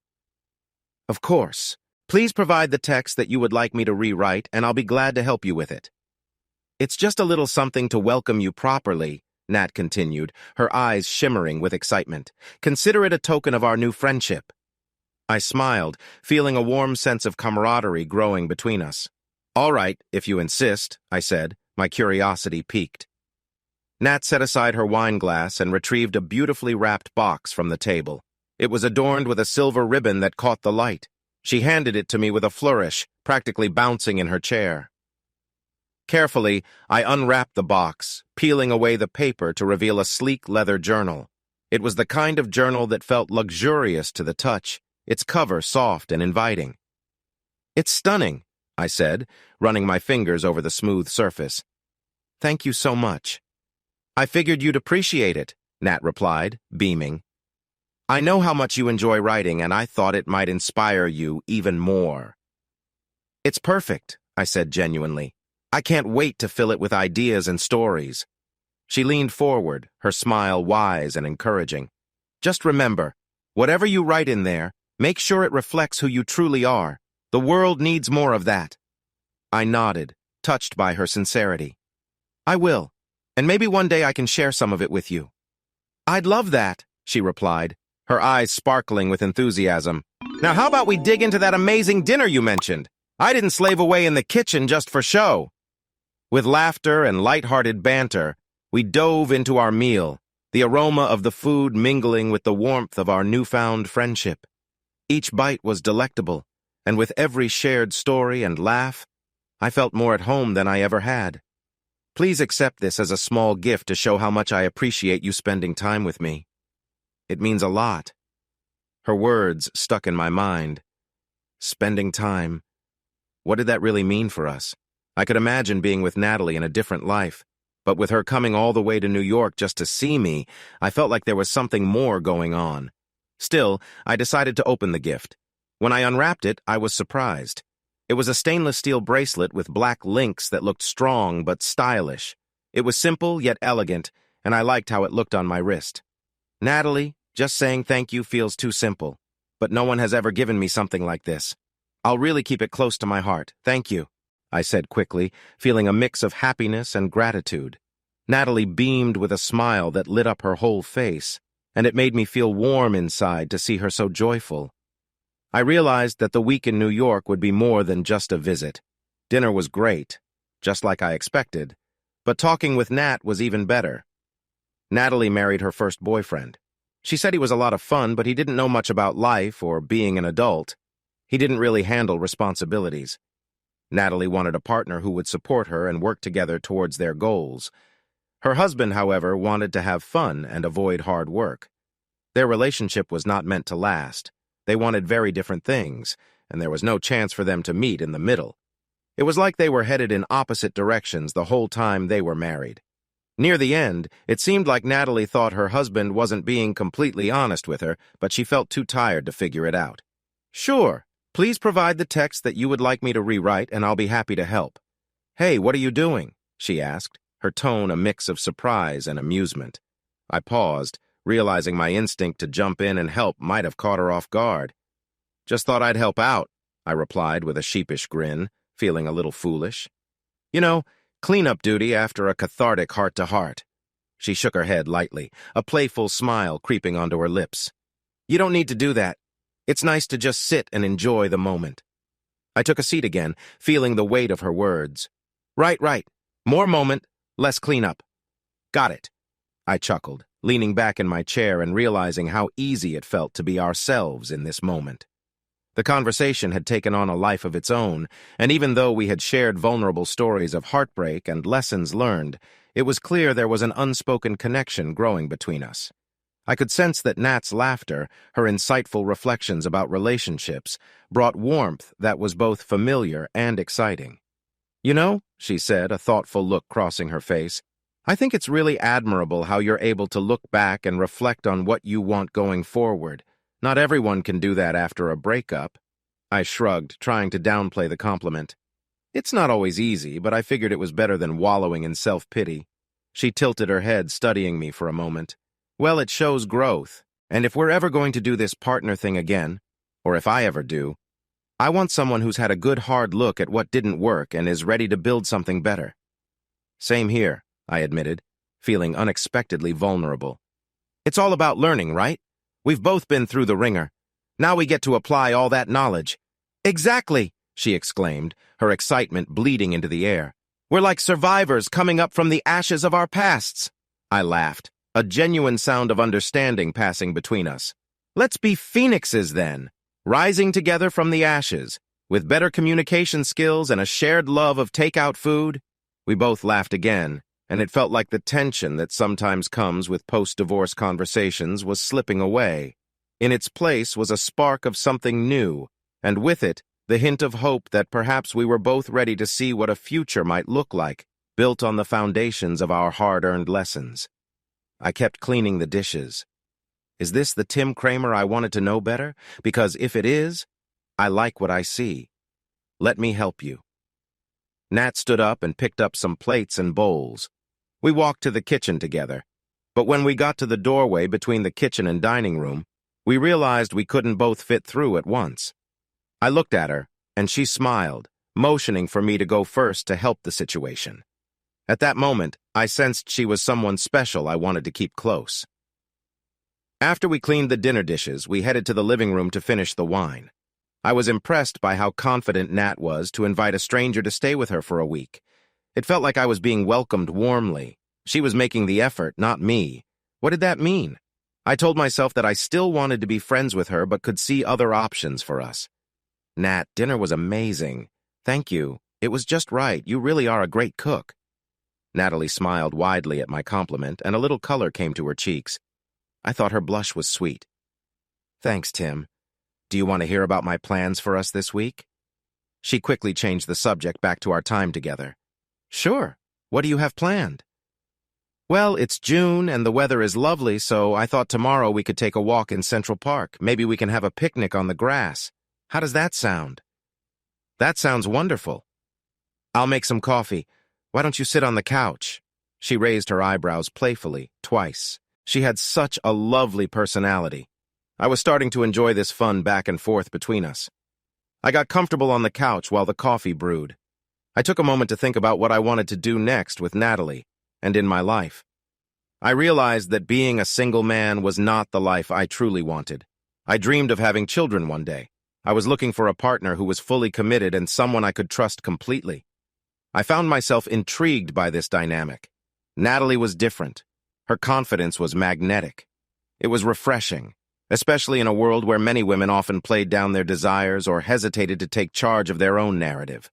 "Of course. Please provide the text that you would like me to rewrite, and I'll be glad to help you with it." "It's just a little something to welcome you properly," Nat continued, her eyes shimmering with excitement. "Consider it a token of our new friendship." I smiled, feeling a warm sense of camaraderie growing between us. "All right, if you insist," I said, my curiosity piqued. Nat set aside her wine glass and retrieved a beautifully wrapped box from the table. It was adorned with a silver ribbon that caught the light. She handed it to me with a flourish, practically bouncing in her chair. Carefully, I unwrapped the box, peeling away the paper to reveal a sleek leather journal. It was the kind of journal that felt luxurious to the touch, its cover soft and inviting. "It's stunning," I said, running my fingers over the smooth surface. "Thank you so much." "I figured you'd appreciate it," Nat replied, beaming. "I know how much you enjoy writing, and I thought it might inspire you even more." "It's perfect," I said genuinely. "I can't wait to fill it with ideas and stories." She leaned forward, her smile wise and encouraging. "Just remember, whatever you write in there, make sure it reflects who you truly are. The world needs more of that." I nodded, touched by her sincerity. "I will, and maybe one day I can share some of it with you." "I'd love that," she replied, her eyes sparkling with enthusiasm. "Now how about we dig into that amazing dinner you mentioned? I didn't slave away in the kitchen just for show." With laughter and light-hearted banter, we dove into our meal, the aroma of the food mingling with the warmth of our newfound friendship. Each bite was delectable, and with every shared story and laugh, I felt more at home than I ever had. Please accept this as a small gift to show how much I appreciate you spending time with me. It means a lot. Her words stuck in my mind. Spending time. What did that really mean for us? I could imagine being with Natalie in a different life, but with her coming all the way to New York just to see me, I felt like there was something more going on. Still, I decided to open the gift. When I unwrapped it, I was surprised. It was a stainless steel bracelet with black links that looked strong but stylish. It was simple yet elegant, and I liked how it looked on my wrist. "Natalie, just saying thank you feels too simple, but no one has ever given me something like this. I'll really keep it close to my heart. Thank you," I said quickly, feeling a mix of happiness and gratitude. Natalie beamed with a smile that lit up her whole face, and it made me feel warm inside to see her so joyful. I realized that the week in New York would be more than just a visit. Dinner was great, just like I expected, but talking with Nat was even better. Natalie married her first boyfriend. She said he was a lot of fun, but he didn't know much about life or being an adult. He didn't really handle responsibilities. Natalie wanted a partner who would support her and work together towards their goals. Her husband, however, wanted to have fun and avoid hard work. Their relationship was not meant to last. They wanted very different things, and there was no chance for them to meet in the middle. It was like they were headed in opposite directions the whole time they were married. Near the end, it seemed like Natalie thought her husband wasn't being completely honest with her, but she felt too tired to figure it out. "Sure, please provide the text that you would like me to rewrite, and I'll be happy to help." "Hey, what are you doing?" she asked, her tone a mix of surprise and amusement. I paused, realizing my instinct to jump in and help might have caught her off guard. "Just thought I'd help out," I replied with a sheepish grin, feeling a little foolish. "You know, cleanup duty after a cathartic heart-to-heart." She shook her head lightly, a playful smile creeping onto her lips. "You don't need to do that. It's nice to just sit and enjoy the moment." I took a seat again, feeling the weight of her words. Right. More moment, less cleanup." "Got it." I chuckled, leaning back in my chair and realizing how easy it felt to be ourselves in this moment. The conversation had taken on a life of its own, and even though we had shared vulnerable stories of heartbreak and lessons learned, it was clear there was an unspoken connection growing between us. I could sense that Nat's laughter, her insightful reflections about relationships, brought warmth that was both familiar and exciting. "You know," she said, a thoughtful look crossing her face, "I think it's really admirable how you're able to look back and reflect on what you want going forward. Not everyone can do that after a breakup." I shrugged, trying to downplay the compliment. "It's not always easy, but I figured it was better than wallowing in self-pity." She tilted her head, studying me for a moment. "Well, it shows growth, and if we're ever going to do this partner thing again, or if I ever do, I want someone who's had a good hard look at what didn't work and is ready to build something better." "Same here," I admitted, feeling unexpectedly vulnerable. "It's all about learning, right? We've both been through the ringer. Now we get to apply all that knowledge." "Exactly," she exclaimed, her excitement bleeding into the air. "We're like survivors coming up from the ashes of our pasts." I laughed, a genuine sound of understanding passing between us. "Let's be phoenixes then, rising together from the ashes, with better communication skills and a shared love of takeout food." We both laughed again, and it felt like the tension that sometimes comes with post-divorce conversations was slipping away. In its place was a spark of something new, and with it, the hint of hope that perhaps we were both ready to see what a future might look like, built on the foundations of our hard-earned lessons. I kept cleaning the dishes. Is this the Tim Cramer I wanted to know better? Because if it is, I like what I see. Let me help you. Nat stood up and picked up some plates and bowls. We walked to the kitchen together, but when we got to the doorway between the kitchen and dining room, we realized we couldn't both fit through at once. I looked at her, and she smiled, motioning for me to go first to help the situation. At that moment, I sensed she was someone special I wanted to keep close. After we cleaned the dinner dishes, we headed to the living room to finish the wine. I was impressed by how confident Nat was to invite a stranger to stay with her for a week. It felt like I was being welcomed warmly. She was making the effort, not me. What did that mean? I told myself that I still wanted to be friends with her but could see other options for us. "Nat, dinner was amazing. Thank you. It was just right. You really are a great cook." Natalie smiled widely at my compliment, and a little color came to her cheeks. I thought her blush was sweet. "Thanks, Tim. Do you want to hear about my plans for us this week?" She quickly changed the subject back to our time together. "Sure. What do you have planned?" "Well, it's June and the weather is lovely, so I thought tomorrow we could take a walk in Central Park. Maybe we can have a picnic on the grass. How does that sound?" "That sounds wonderful." "I'll make some coffee. Why don't you sit on the couch?" She raised her eyebrows playfully, twice. She had such a lovely personality. I was starting to enjoy this fun back and forth between us. I got comfortable on the couch while the coffee brewed. I took a moment to think about what I wanted to do next with Natalie and in my life. I realized that being a single man was not the life I truly wanted. I dreamed of having children one day, I was looking for a partner who was fully committed and someone I could trust completely. I found myself intrigued by this dynamic. Natalie was different. Her confidence was magnetic. It was refreshing, especially in a world where many women often played down their desires or hesitated to take charge of their own narrative.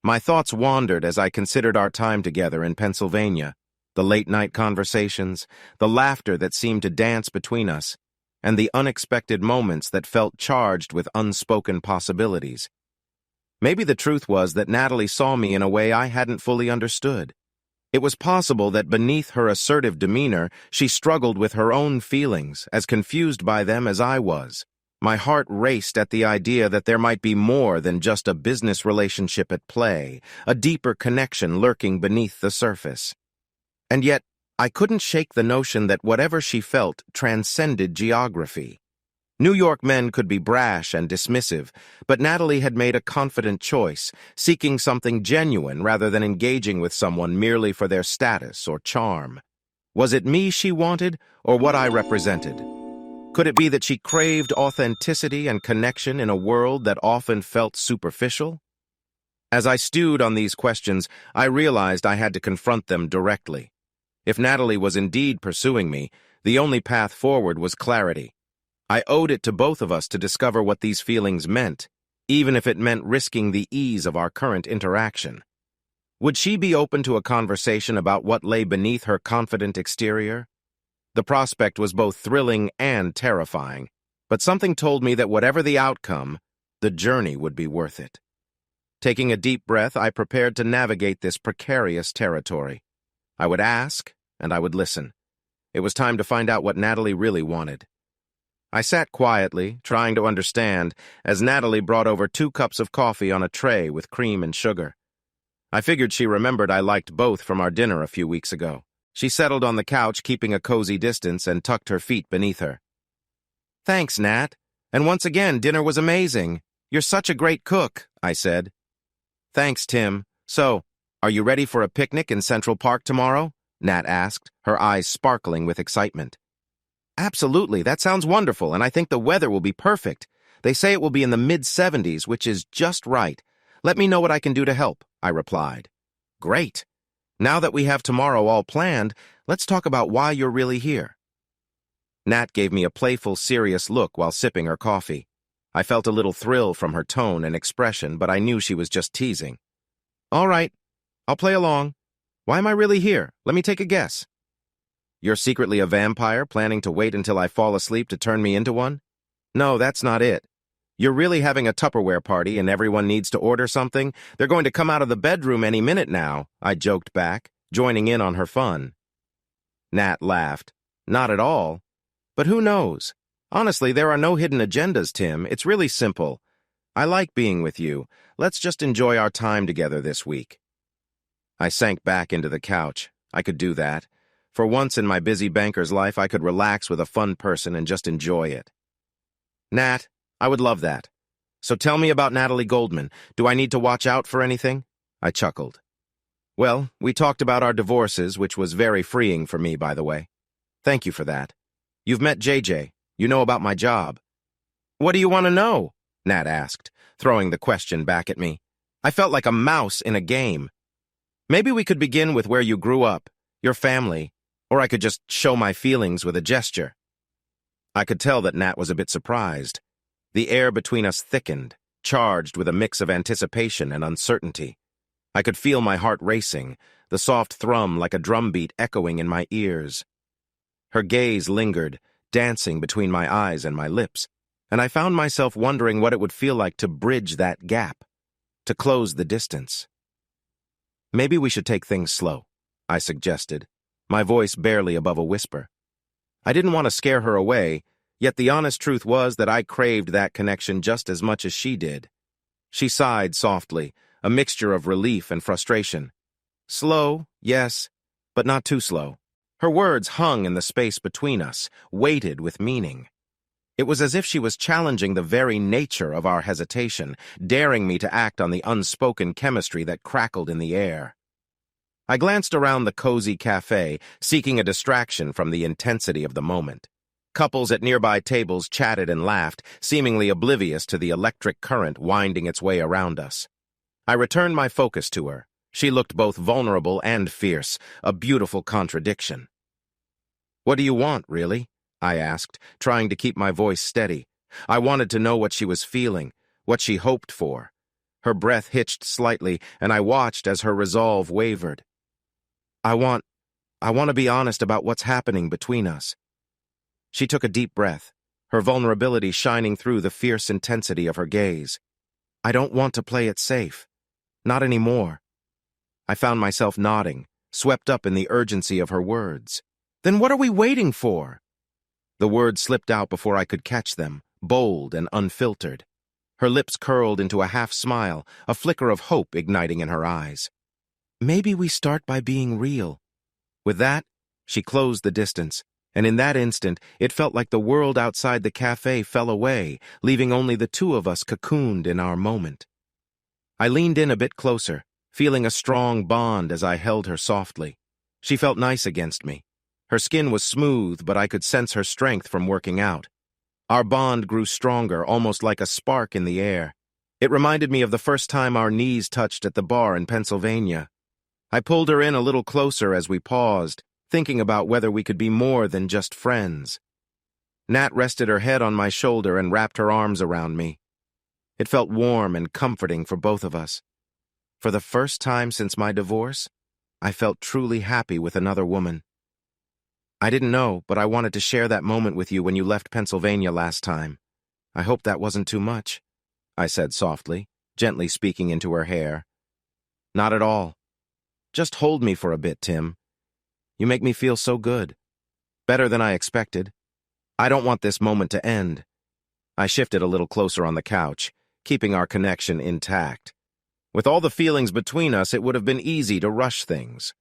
My thoughts wandered as I considered our time together in Pennsylvania, the late-night conversations, the laughter that seemed to dance between us, and the unexpected moments that felt charged with unspoken possibilities. Maybe the truth was that Natalie saw me in a way I hadn't fully understood. It was possible that beneath her assertive demeanor, she struggled with her own feelings, as confused by them as I was. My heart raced at the idea that there might be more than just a business relationship at play, a deeper connection lurking beneath the surface. And yet, I couldn't shake the notion that whatever she felt transcended geography. New York men could be brash and dismissive, but Natalie had made a confident choice, seeking something genuine rather than engaging with someone merely for their status or charm. Was it me she wanted, or what I represented? Could it be that she craved authenticity and connection in a world that often felt superficial? As I stewed on these questions, I realized I had to confront them directly. If Natalie was indeed pursuing me, the only path forward was clarity. I owed it to both of us to discover what these feelings meant, even if it meant risking the ease of our current interaction. Would she be open to a conversation about what lay beneath her confident exterior? The prospect was both thrilling and terrifying, but something told me that whatever the outcome, the journey would be worth it. Taking a deep breath, I prepared to navigate this precarious territory. I would ask, and I would listen. It was time to find out what Natalie really wanted. I sat quietly, trying to understand, as Natalie brought over 2 cups of coffee on a tray with cream and sugar. I figured she remembered I liked both from our dinner a few weeks ago. She settled on the couch, keeping a cozy distance, and tucked her feet beneath her. "Thanks, Nat. And once again, dinner was amazing. You're such a great cook," I said. "Thanks, Tim. So, are you ready for a picnic in Central Park tomorrow?" Nat asked, her eyes sparkling with excitement. "Absolutely, that sounds wonderful, and I think the weather will be perfect. They say it will be in the mid-70s, which is just right. Let me know what I can do to help," I replied. "Great. Now that we have tomorrow all planned, let's talk about why you're really here." Nat gave me a playful, serious look while sipping her coffee. I felt a little thrill from her tone and expression, but I knew she was just teasing. "All right, I'll play along. Why am I really here? Let me take a guess." "You're secretly a vampire, planning to wait until I fall asleep to turn me into one?" "No, that's not it. You're really having a Tupperware party and everyone needs to order something? They're going to come out of the bedroom any minute now," I joked back, joining in on her fun. Nat laughed. "Not at all. But who knows? Honestly, there are no hidden agendas, Tim. It's really simple. I like being with you. Let's just enjoy our time together this week." I sank back into the couch. I could do that. For once in my busy banker's life, I could relax with a fun person and just enjoy it. "Nat, I would love that. So tell me about Natalie Goldman. Do I need to watch out for anything?" I chuckled. "Well, we talked about our divorces, which was very freeing for me, by the way. Thank you for that. You've met JJ. You know about my job." "What do you want to know?" Nat asked, throwing the question back at me. I felt like a mouse in a game. "Maybe we could begin with where you grew up, your family, or I could just show my feelings with a gesture." I could tell that Nat was a bit surprised. The air between us thickened, charged with a mix of anticipation and uncertainty. I could feel my heart racing, the soft thrum like a drumbeat echoing in my ears. Her gaze lingered, dancing between my eyes and my lips, and I found myself wondering what it would feel like to bridge that gap, to close the distance. "Maybe we should take things slow," I suggested, my voice barely above a whisper. I didn't want to scare her away, yet the honest truth was that I craved that connection just as much as she did. She sighed softly, a mixture of relief and frustration. Slow, yes, but not too slow. Her words hung in the space between us, weighted with meaning. It was as if she was challenging the very nature of our hesitation, daring me to act on the unspoken chemistry that crackled in the air. I glanced around the cozy cafe, seeking a distraction from the intensity of the moment. Couples at nearby tables chatted and laughed, seemingly oblivious to the electric current winding its way around us. I returned my focus to her. She looked both vulnerable and fierce, a beautiful contradiction. "What do you want, really?" I asked, trying to keep my voice steady. I wanted to know what she was feeling, what she hoped for. Her breath hitched slightly, and I watched as her resolve wavered. I want to be honest about what's happening between us." She took a deep breath, her vulnerability shining through the fierce intensity of her gaze. "I don't want to play it safe. Not anymore." I found myself nodding, swept up in the urgency of her words. "Then what are we waiting for?" The words slipped out before I could catch them, bold and unfiltered. Her lips curled into a half-smile, a flicker of hope igniting in her eyes. "Maybe we start by being real." With that, she closed the distance, and in that instant, it felt like the world outside the cafe fell away, leaving only the two of us cocooned in our moment. I leaned in a bit closer, feeling a strong bond as I held her softly. She felt nice against me. Her skin was smooth, but I could sense her strength from working out. Our bond grew stronger, almost like a spark in the air. It reminded me of the first time our knees touched at the bar in Pennsylvania. I pulled her in a little closer as we paused, thinking about whether we could be more than just friends. Nat rested her head on my shoulder and wrapped her arms around me. It felt warm and comforting for both of us. For the first time since my divorce, I felt truly happy with another woman. "I didn't know, but I wanted to share that moment with you when you left Pennsylvania last time. I hope that wasn't too much," I said softly, gently speaking into her hair. "Not at all. Just hold me for a bit, Tim. You make me feel so good. Better than I expected. I don't want this moment to end." I shifted a little closer on the couch, keeping our connection intact. With all the feelings between us, it would have been easy to rush things.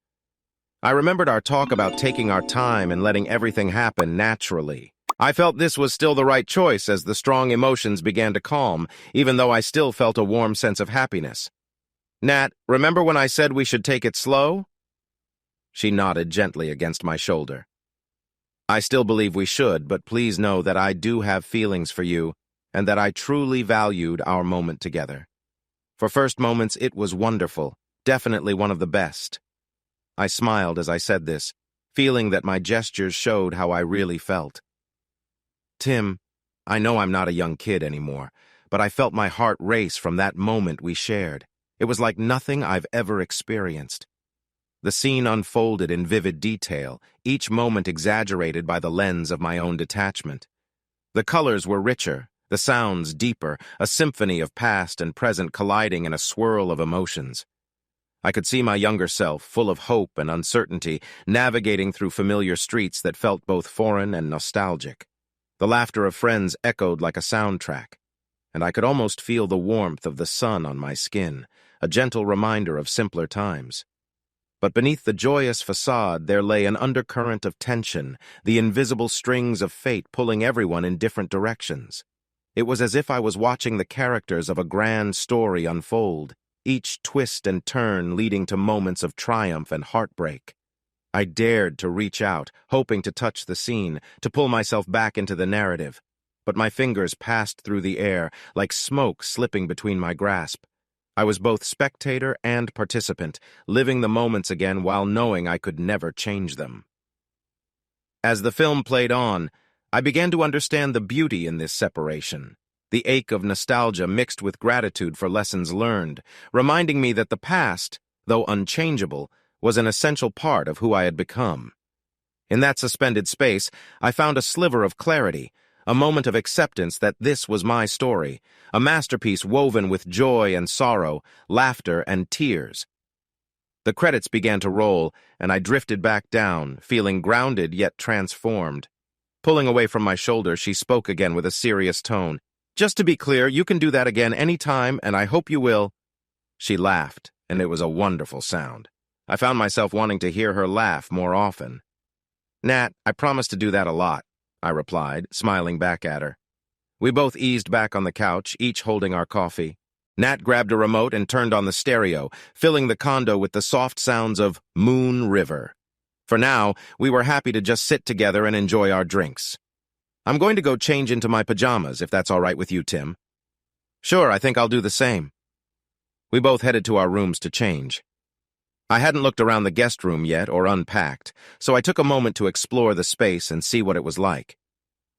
I remembered our talk about taking our time and letting everything happen naturally. I felt this was still the right choice as the strong emotions began to calm, even though I still felt a warm sense of happiness. "Nat, remember when I said we should take it slow?" She nodded gently against my shoulder. "I still believe we should, but please know that I do have feelings for you and that I truly valued our moment together. For first moments, it was wonderful, definitely one of the best." I smiled as I said this, feeling that my gestures showed how I really felt. "Tim, I know I'm not a young kid anymore, but I felt my heart race from that moment we shared. It was like nothing I've ever experienced." The scene unfolded in vivid detail, each moment exaggerated by the lens of my own detachment. The colors were richer, the sounds deeper, a symphony of past and present colliding in a swirl of emotions. I could see my younger self, full of hope and uncertainty, navigating through familiar streets that felt both foreign and nostalgic. The laughter of friends echoed like a soundtrack, and I could almost feel the warmth of the sun on my skin, a gentle reminder of simpler times. But beneath the joyous facade there lay an undercurrent of tension, the invisible strings of fate pulling everyone in different directions. It was as if I was watching the characters of a grand story unfold, each twist and turn leading to moments of triumph and heartbreak. I dared to reach out, hoping to touch the scene, to pull myself back into the narrative. But my fingers passed through the air, like smoke slipping between my grasp. I was both spectator and participant, living the moments again while knowing I could never change them. As the film played on, I began to understand the beauty in this separation. The ache of nostalgia mixed with gratitude for lessons learned, reminding me that the past, though unchangeable, was an essential part of who I had become. In that suspended space, I found a sliver of clarity, a moment of acceptance that this was my story, a masterpiece woven with joy and sorrow, laughter and tears. The credits began to roll, and I drifted back down, feeling grounded yet transformed. Pulling away from my shoulder, she spoke again with a serious tone. "Just to be clear, you can do that again any time, and I hope you will." She laughed, and it was a wonderful sound. I found myself wanting to hear her laugh more often. "Nat, I promise to do that a lot," I replied, smiling back at her. We both eased back on the couch, each holding our coffee. Nat grabbed a remote and turned on the stereo, filling the condo with the soft sounds of Moon River. For now, we were happy to just sit together and enjoy our drinks. I'm going to go change into my pajamas, if that's all right with you, Tim. Sure, I think I'll do the same. We both headed to our rooms to change. I hadn't looked around the guest room yet or unpacked, so I took a moment to explore the space and see what it was like.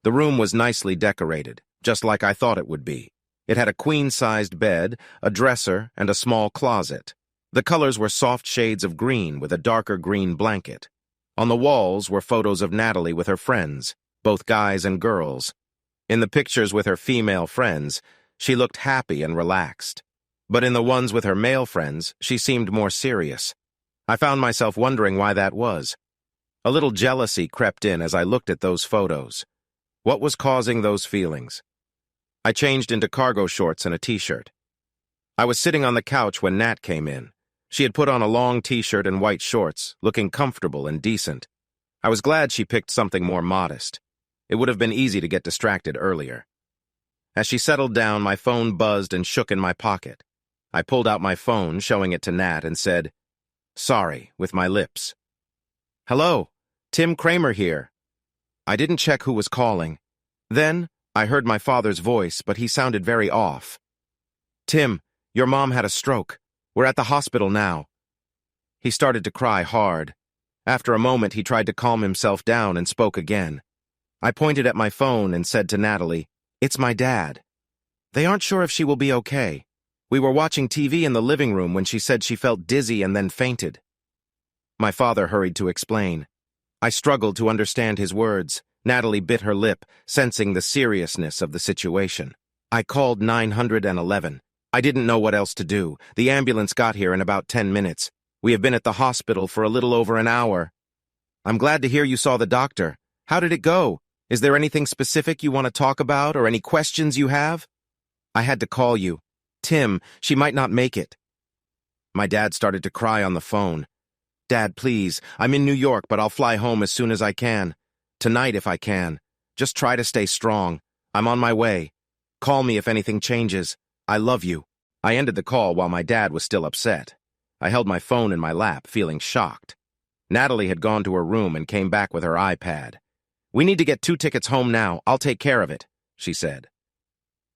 The room was nicely decorated, just like I thought it would be. It had a queen-sized bed, a dresser, and a small closet. The colors were soft shades of green with a darker green blanket. On the walls were photos of Natalie with her friends, both guys and girls. In the pictures with her female friends, she looked happy and relaxed. But in the ones with her male friends, she seemed more serious. I found myself wondering why that was. A little jealousy crept in as I looked at those photos. What was causing those feelings? I changed into cargo shorts and a t-shirt. I was sitting on the couch when Nat came in. She had put on a long t-shirt and white shorts, looking comfortable and decent. I was glad she picked something more modest. It would have been easy to get distracted earlier. As she settled down, my phone buzzed and shook in my pocket. I pulled out my phone, showing it to Nat, and said, "Sorry," with my lips. "Hello, Tim Cramer here." I didn't check who was calling. Then, I heard my father's voice, but he sounded very off. "Tim, your mom had a stroke. We're at the hospital now." He started to cry hard. After a moment, he tried to calm himself down and spoke again. I pointed at my phone and said to Natalie, "It's my dad. They aren't sure if she will be okay. We were watching TV in the living room when she said she felt dizzy and then fainted." My father hurried to explain. I struggled to understand his words. Natalie bit her lip, sensing the seriousness of the situation. I called 911. I didn't know what else to do. The ambulance got here in about 10 minutes. We have been at the hospital for a little over an hour. "I'm glad to hear you saw the doctor. How did it go? Is there anything specific you want to talk about or any questions you have?" "I had to call you. Tim, she might not make it." My dad started to cry on the phone. "Dad, please, I'm in New York, but I'll fly home as soon as I can. Tonight if I can. Just try to stay strong. I'm on my way. Call me if anything changes. I love you." I ended the call while my dad was still upset. I held my phone in my lap, feeling shocked. Natalie had gone to her room and came back with her iPad. "We need to get 2 tickets home now. I'll take care of it," she said.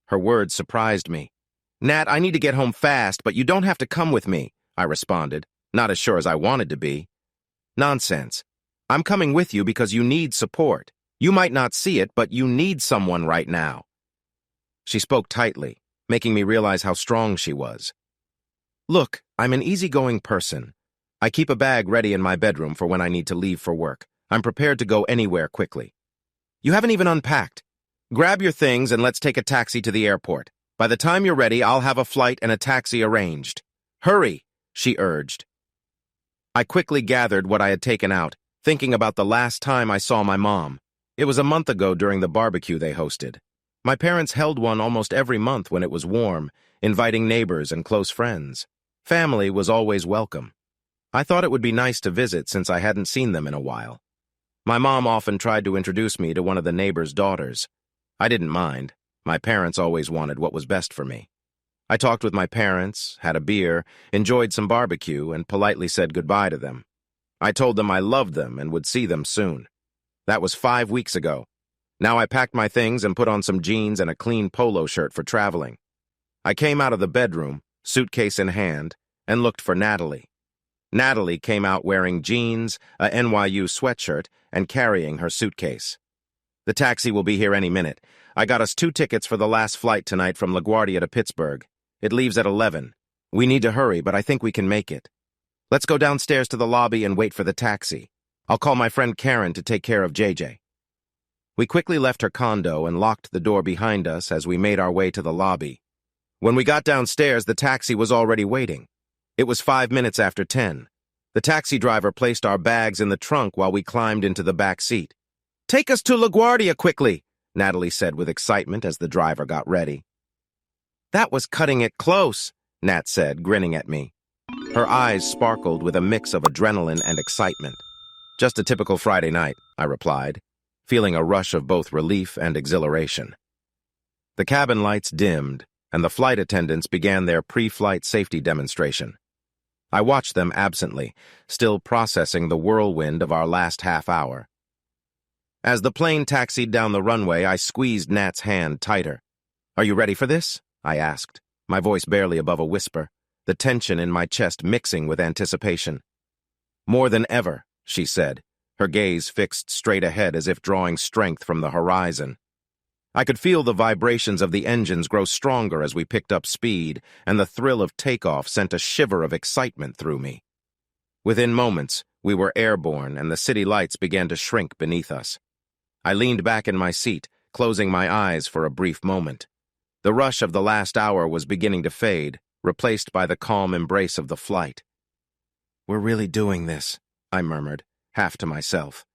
Her words surprised me. "Nat, I need to get home fast, but you don't have to come with me," I responded, not as sure as I wanted to be. "Nonsense. I'm coming with you because you need support. You might not see it, but you need someone right now." She spoke tightly, making me realize how strong she was. "Look, I'm an easygoing person. I keep a bag ready in my bedroom for when I need to leave for work. I'm prepared to go anywhere quickly. You haven't even unpacked. Grab your things and let's take a taxi to the airport. By the time you're ready, I'll have a flight and a taxi arranged. Hurry," she urged. I quickly gathered what I had taken out, thinking about the last time I saw my mom. It was a month ago during the barbecue they hosted. My parents held one almost every month when it was warm, inviting neighbors and close friends. Family was always welcome. I thought it would be nice to visit since I hadn't seen them in a while. My mom often tried to introduce me to one of the neighbors' daughters. I didn't mind. My parents always wanted what was best for me. I talked with my parents, had a beer, enjoyed some barbecue, and politely said goodbye to them. I told them I loved them and would see them soon. That was 5 weeks ago. Now I packed my things and put on some jeans and a clean polo shirt for traveling. I came out of the bedroom, suitcase in hand, and looked for Natalie. Natalie came out wearing jeans, a NYU sweatshirt, and carrying her suitcase. "The taxi will be here any minute. I got us 2 tickets for the last flight tonight from LaGuardia to Pittsburgh. It leaves at 11. We need to hurry, but I think we can make it. Let's go downstairs to the lobby and wait for the taxi. I'll call my friend Karen to take care of JJ." We quickly left her condo and locked the door behind us as we made our way to the lobby. When we got downstairs, the taxi was already waiting. It was 5 minutes after 10. The taxi driver placed our bags in the trunk while we climbed into the back seat. "Take us to LaGuardia quickly," Natalie said with excitement as the driver got ready. "That was cutting it close," Nat said, grinning at me. Her eyes sparkled with a mix of adrenaline and excitement. "Just a typical Friday night," I replied, feeling a rush of both relief and exhilaration. The cabin lights dimmed, and the flight attendants began their pre-flight safety demonstration. I watched them absently, still processing the whirlwind of our last half hour. As the plane taxied down the runway, I squeezed Nat's hand tighter. "Are you ready for this?" I asked, my voice barely above a whisper, the tension in my chest mixing with anticipation. "More than ever," she said, her gaze fixed straight ahead as if drawing strength from the horizon. I could feel the vibrations of the engines grow stronger as we picked up speed, and the thrill of takeoff sent a shiver of excitement through me. Within moments, we were airborne, and the city lights began to shrink beneath us. I leaned back in my seat, closing my eyes for a brief moment. The rush of the last hour was beginning to fade, replaced by the calm embrace of the flight. "We're really doing this," I murmured, half to myself.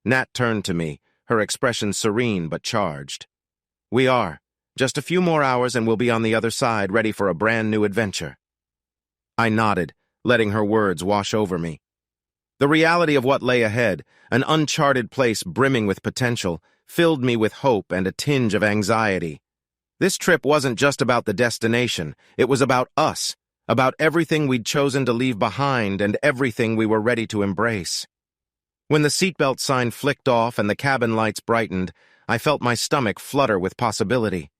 Nat turned to me, her expression serene but charged. "We are. Just a few more hours and we'll be on the other side, ready for a brand new adventure." I nodded, letting her words wash over me. The reality of what lay ahead, an uncharted place brimming with potential, filled me with hope and a tinge of anxiety. This trip wasn't just about the destination, it was about us, about everything we'd chosen to leave behind and everything we were ready to embrace. When the seatbelt sign flicked off and the cabin lights brightened, I felt my stomach flutter with possibility.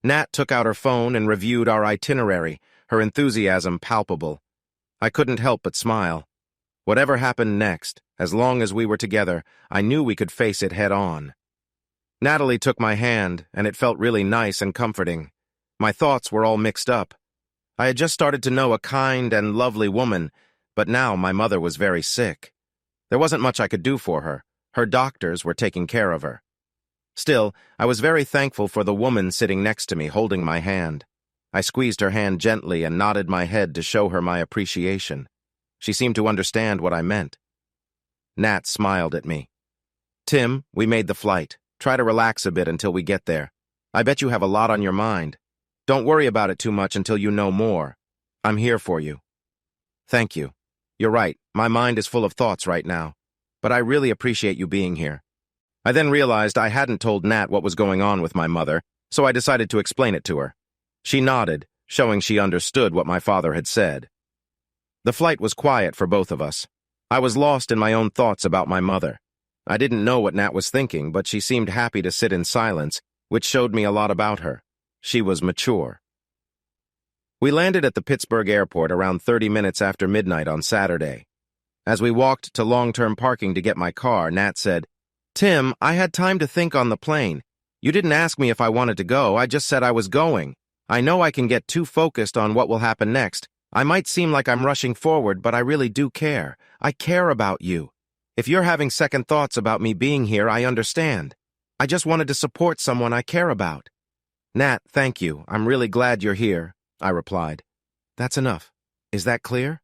Nat took out her phone and reviewed our itinerary, her enthusiasm palpable. I couldn't help but smile. Whatever happened next, as long as we were together, I knew we could face it head on. Natalie took my hand, and it felt really nice and comforting. My thoughts were all mixed up. I had just started to know a kind and lovely woman, but now my mother was very sick. There wasn't much I could do for her. Her doctors were taking care of her. Still, I was very thankful for the woman sitting next to me, holding my hand. I squeezed her hand gently and nodded my head to show her my appreciation. She seemed to understand what I meant. Nat smiled at me. "Tim, we made the flight. Try to relax a bit until we get there. I bet you have a lot on your mind. Don't worry about it too much until you know more. I'm here for you." "Thank you. You're right, my mind is full of thoughts right now, but I really appreciate you being here." I then realized I hadn't told Nat what was going on with my mother, so I decided to explain it to her. She nodded, showing she understood what my father had said. The flight was quiet for both of us. I was lost in my own thoughts about my mother. I didn't know what Nat was thinking, but she seemed happy to sit in silence, which showed me a lot about her. She was mature. We landed at the Pittsburgh airport around 30 minutes after midnight on Saturday. As we walked to long-term parking to get my car, Nat said, "Tim, I had time to think on the plane. You didn't ask me if I wanted to go, I just said I was going. I know I can get too focused on what will happen next. I might seem like I'm rushing forward, but I really do care. I care about you. If you're having second thoughts about me being here, I understand. I just wanted to support someone I care about." "Nat, thank you. I'm really glad you're here," I replied. "That's enough. Is that clear?"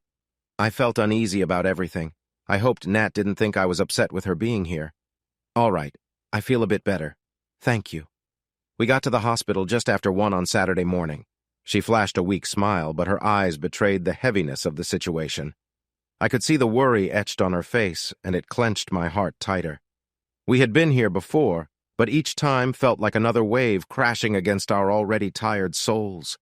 I felt uneasy about everything. I hoped Nat didn't think I was upset with her being here. "All right. I feel a bit better. Thank you." We got to the hospital just after 1 on Saturday morning. She flashed a weak smile, but her eyes betrayed the heaviness of the situation. I could see the worry etched on her face, and it clenched my heart tighter. We had been here before, but each time felt like another wave crashing against our already tired souls.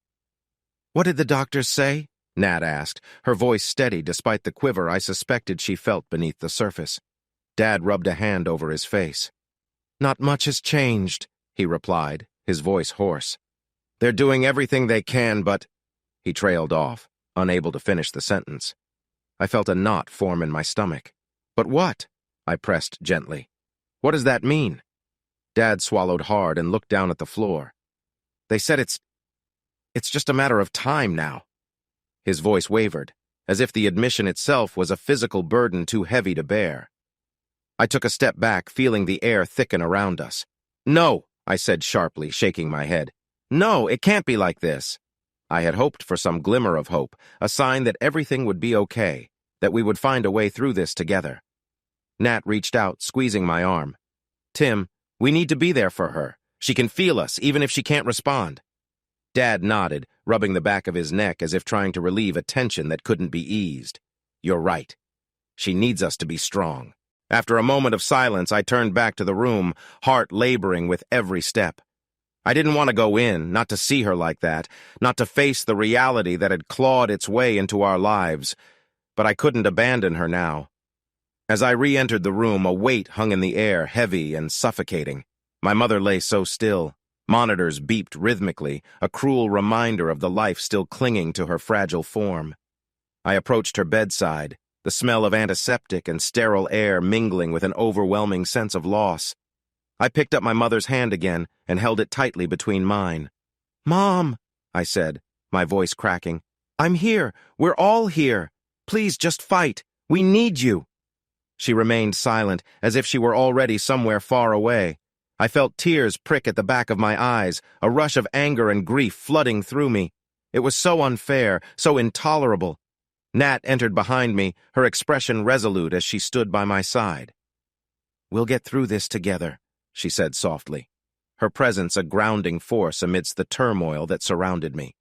"What did the doctors say?" Nat asked, her voice steady despite the quiver I suspected she felt beneath the surface. Dad rubbed a hand over his face. "Not much has changed," he replied, his voice hoarse. "They're doing everything they can, but—" He trailed off, unable to finish the sentence. I felt a knot form in my stomach. "But what?" I pressed gently. "What does that mean?" Dad swallowed hard and looked down at the floor. "They said it's just a matter of time now." His voice wavered, as if the admission itself was a physical burden too heavy to bear. I took a step back, feeling the air thicken around us. "No," I said sharply, shaking my head. "No, it can't be like this." I had hoped for some glimmer of hope, a sign that everything would be okay, that we would find a way through this together. Nat reached out, squeezing my arm. "Tim, we need to be there for her. She can feel us, even if she can't respond." Dad nodded, rubbing the back of his neck as if trying to relieve a tension that couldn't be eased. "You're right. She needs us to be strong." After a moment of silence, I turned back to the room, heart laboring with every step. I didn't want to go in, not to see her like that, not to face the reality that had clawed its way into our lives, but I couldn't abandon her now. As I re-entered the room, a weight hung in the air, heavy and suffocating. My mother lay so still. Monitors beeped rhythmically, a cruel reminder of the life still clinging to her fragile form. I approached her bedside, the smell of antiseptic and sterile air mingling with an overwhelming sense of loss. I picked up my mother's hand again and held it tightly between mine. "Mom," I said, my voice cracking. "I'm here. We're all here. Please just fight. We need you." She remained silent, as if she were already somewhere far away. I felt tears prick at the back of my eyes, a rush of anger and grief flooding through me. It was so unfair, so intolerable. Nat entered behind me, her expression resolute as she stood by my side. "We'll get through this together," she said softly, her presence a grounding force amidst the turmoil that surrounded me.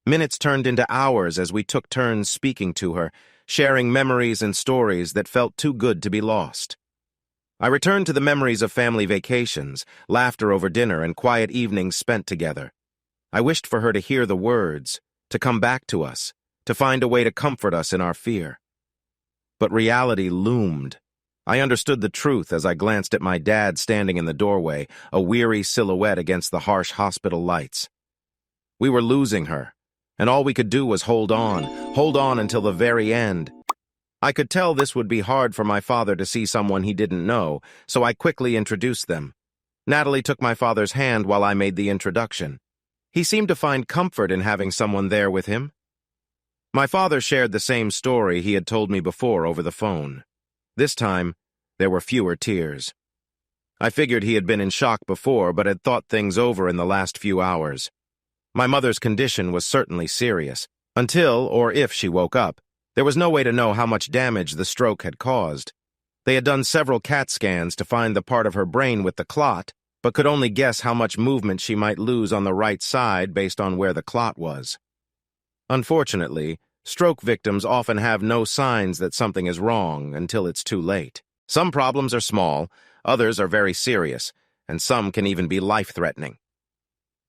Minutes turned into hours as we took turns speaking to her, sharing memories and stories that felt too good to be lost. I returned to the memories of family vacations, laughter over dinner, and quiet evenings spent together. I wished for her to hear the words, to come back to us, to find a way to comfort us in our fear. But reality loomed. I understood the truth as I glanced at my dad standing in the doorway, a weary silhouette against the harsh hospital lights. We were losing her, and all we could do was hold on until the very end. I could tell this would be hard for my father to see someone he didn't know, so I quickly introduced them. Natalie took my father's hand while I made the introduction. He seemed to find comfort in having someone there with him. My father shared the same story he had told me before over the phone. This time, there were fewer tears. I figured he had been in shock before, but had thought things over in the last few hours. My mother's condition was certainly serious. Until, or if she woke up, there was no way to know how much damage the stroke had caused. They had done several CAT scans to find the part of her brain with the clot, but could only guess how much movement she might lose on the right side based on where the clot was. Unfortunately, stroke victims often have no signs that something is wrong until it's too late. Some problems are small, others are very serious, and some can even be life-threatening.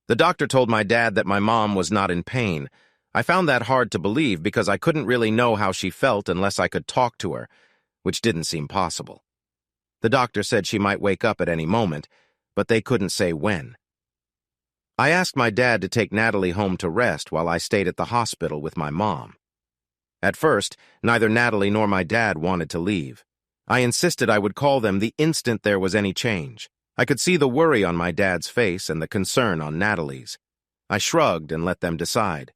The doctor told my dad that my mom was not in pain. I found that hard to believe because I couldn't really know how she felt unless I could talk to her, which didn't seem possible. The doctor said she might wake up at any moment, but they couldn't say when. I asked my dad to take Natalie home to rest while I stayed at the hospital with my mom. At first, neither Natalie nor my dad wanted to leave. I insisted I would call them the instant there was any change. I could see the worry on my dad's face and the concern on Natalie's. I shrugged and let them decide.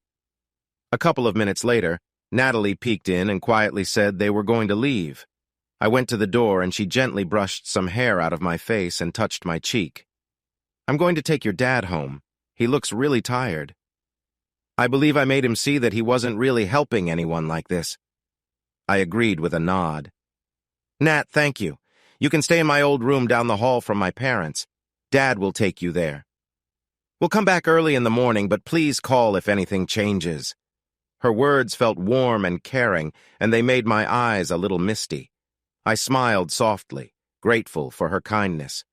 A couple of minutes later, Natalie peeked in and quietly said they were going to leave. I went to the door and she gently brushed some hair out of my face and touched my cheek. "I'm going to take your dad home. He looks really tired." I believe I made him see that he wasn't really helping anyone like this. I agreed with a nod. "Nat, thank you. You can stay in my old room down the hall from my parents. Dad will take you there. We'll come back early in the morning, but please call if anything changes." Her words felt warm and caring, and they made my eyes a little misty. I smiled softly, grateful for her kindness.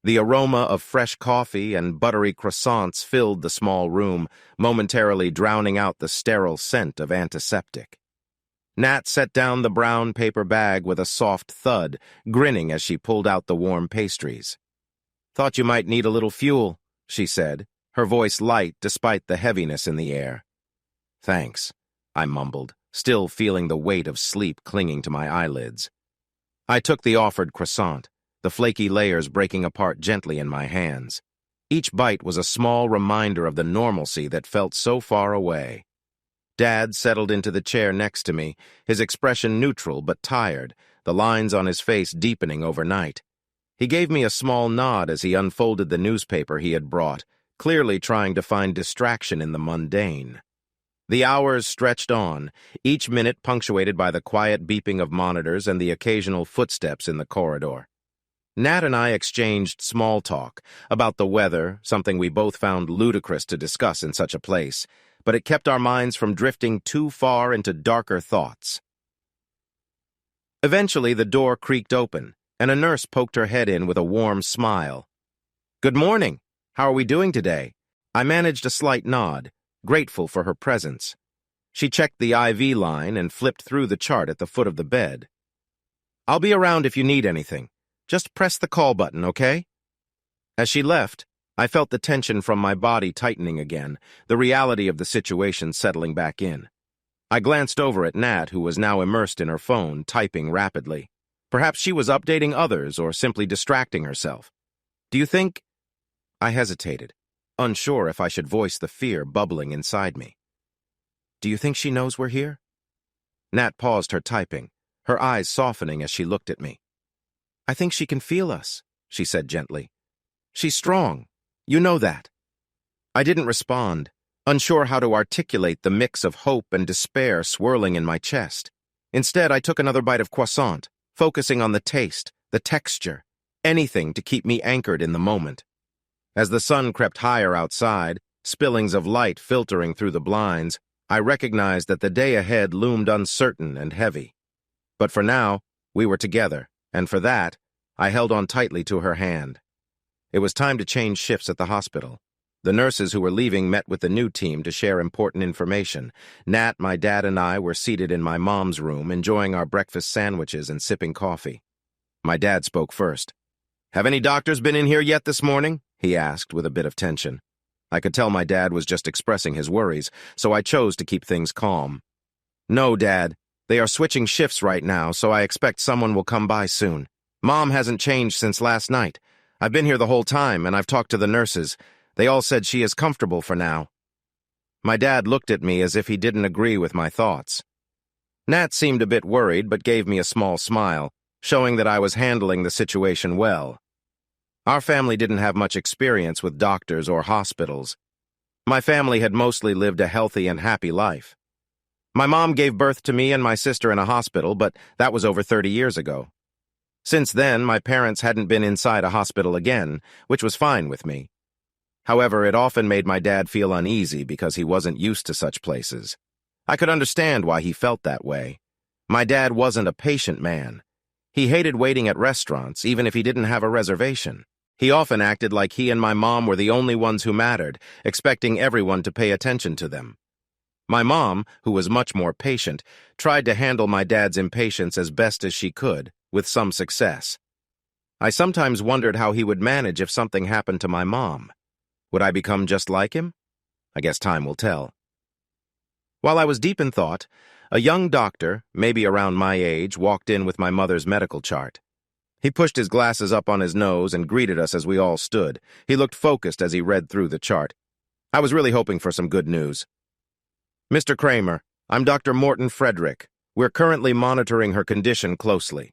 The aroma of fresh coffee and buttery croissants filled the small room, momentarily drowning out the sterile scent of antiseptic. Nat set down the brown paper bag with a soft thud, grinning as she pulled out the warm pastries. "Thought you might need a little fuel," she said, her voice light despite the heaviness in the air. "Thanks," I mumbled, still feeling the weight of sleep clinging to my eyelids. I took the offered croissant, the flaky layers breaking apart gently in my hands. Each bite was a small reminder of the normalcy that felt so far away. Dad settled into the chair next to me, his expression neutral but tired, the lines on his face deepening overnight. He gave me a small nod as he unfolded the newspaper he had brought, clearly trying to find distraction in the mundane. The hours stretched on, each minute punctuated by the quiet beeping of monitors and the occasional footsteps in the corridor. Nat and I exchanged small talk about the weather, something we both found ludicrous to discuss in such a place, but it kept our minds from drifting too far into darker thoughts. Eventually, the door creaked open, and a nurse poked her head in with a warm smile. "Good morning. How are we doing today?" I managed a slight nod, grateful for her presence. She checked the IV line and flipped through the chart at the foot of the bed. I'll be around if you need anything. Just press the call button, okay? As she left, I felt the tension from my body tightening again, the reality of the situation settling back in. I glanced over at Nat, who was now immersed in her phone, typing rapidly. Perhaps she was updating others or simply distracting herself. Do you think... I hesitated, unsure if I should voice the fear bubbling inside me. Do you think she knows we're here? Nat paused her typing, her eyes softening as she looked at me. I think she can feel us, she said gently. She's strong. You know that. I didn't respond, unsure how to articulate the mix of hope and despair swirling in my chest. Instead, I took another bite of croissant, focusing on the taste, the texture, anything to keep me anchored in the moment. As the sun crept higher outside, spillings of light filtering through the blinds, I recognized that the day ahead loomed uncertain and heavy. But for now, we were together, and for that, I held on tightly to her hand. It was time to change shifts at the hospital. The nurses who were leaving met with the new team to share important information. Nat, my dad, and I were seated in my mom's room, enjoying our breakfast sandwiches and sipping coffee. My dad spoke first. "Have any doctors been in here yet this morning?" he asked with a bit of tension. I could tell my dad was just expressing his worries, so I chose to keep things calm. "No, Dad. They are switching shifts right now, so I expect someone will come by soon. Mom hasn't changed since last night. I've been here the whole time, and I've talked to the nurses. They all said she is comfortable for now." My dad looked at me as if he didn't agree with my thoughts. Nat seemed a bit worried, but gave me a small smile, showing that I was handling the situation well. Our family didn't have much experience with doctors or hospitals. My family had mostly lived a healthy and happy life. My mom gave birth to me and my sister in a hospital, but that was over 30 years ago. Since then, my parents hadn't been inside a hospital again, which was fine with me. However, it often made my dad feel uneasy because he wasn't used to such places. I could understand why he felt that way. My dad wasn't a patient man. He hated waiting at restaurants, even if he didn't have a reservation. He often acted like he and my mom were the only ones who mattered, expecting everyone to pay attention to them. My mom, who was much more patient, tried to handle my dad's impatience as best as she could, with some success. I sometimes wondered how he would manage if something happened to my mom. Would I become just like him? I guess time will tell. While I was deep in thought, a young doctor, maybe around my age, walked in with my mother's medical chart. He pushed his glasses up on his nose and greeted us as we all stood. He looked focused as he read through the chart. I was really hoping for some good news. "Mr. Cramer, I'm Dr. Morton Frederick. We're currently monitoring her condition closely.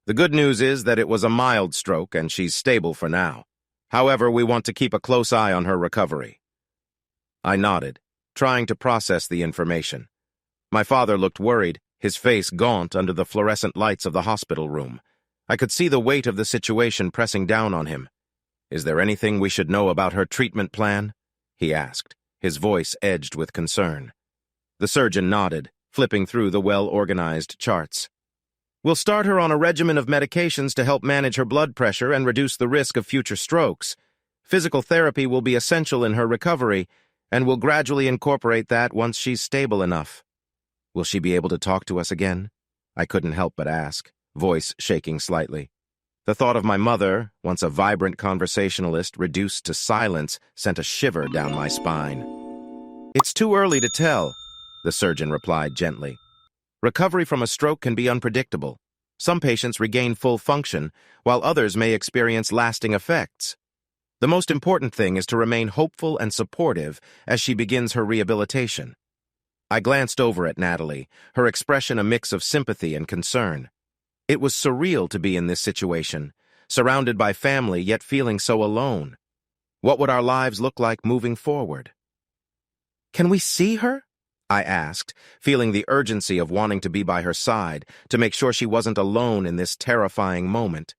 The good news is that it was a mild stroke and she's stable for now. However, we want to keep a close eye on her recovery." I nodded, trying to process the information. My father looked worried, his face gaunt under the fluorescent lights of the hospital room. I could see the weight of the situation pressing down on him. "Is there anything we should know about her treatment plan?" he asked, his voice edged with concern. The surgeon nodded, flipping through the well-organized charts. "We'll start her on a regimen of medications to help manage her blood pressure and reduce the risk of future strokes. Physical therapy will be essential in her recovery, and we'll gradually incorporate that once she's stable enough." "Will she be able to talk to us again?" I couldn't help but ask, voice shaking slightly. The thought of my mother, once a vibrant conversationalist, reduced to silence, sent a shiver down my spine. "It's too early to tell," the surgeon replied gently. "Recovery from a stroke can be unpredictable. Some patients regain full function, while others may experience lasting effects. The most important thing is to remain hopeful and supportive as she begins her rehabilitation." I glanced over at Natalie, her expression a mix of sympathy and concern. It was surreal to be in this situation, surrounded by family yet feeling so alone. What would our lives look like moving forward? "Can we see her?" I asked, feeling the urgency of wanting to be by her side, to make sure she wasn't alone in this terrifying moment.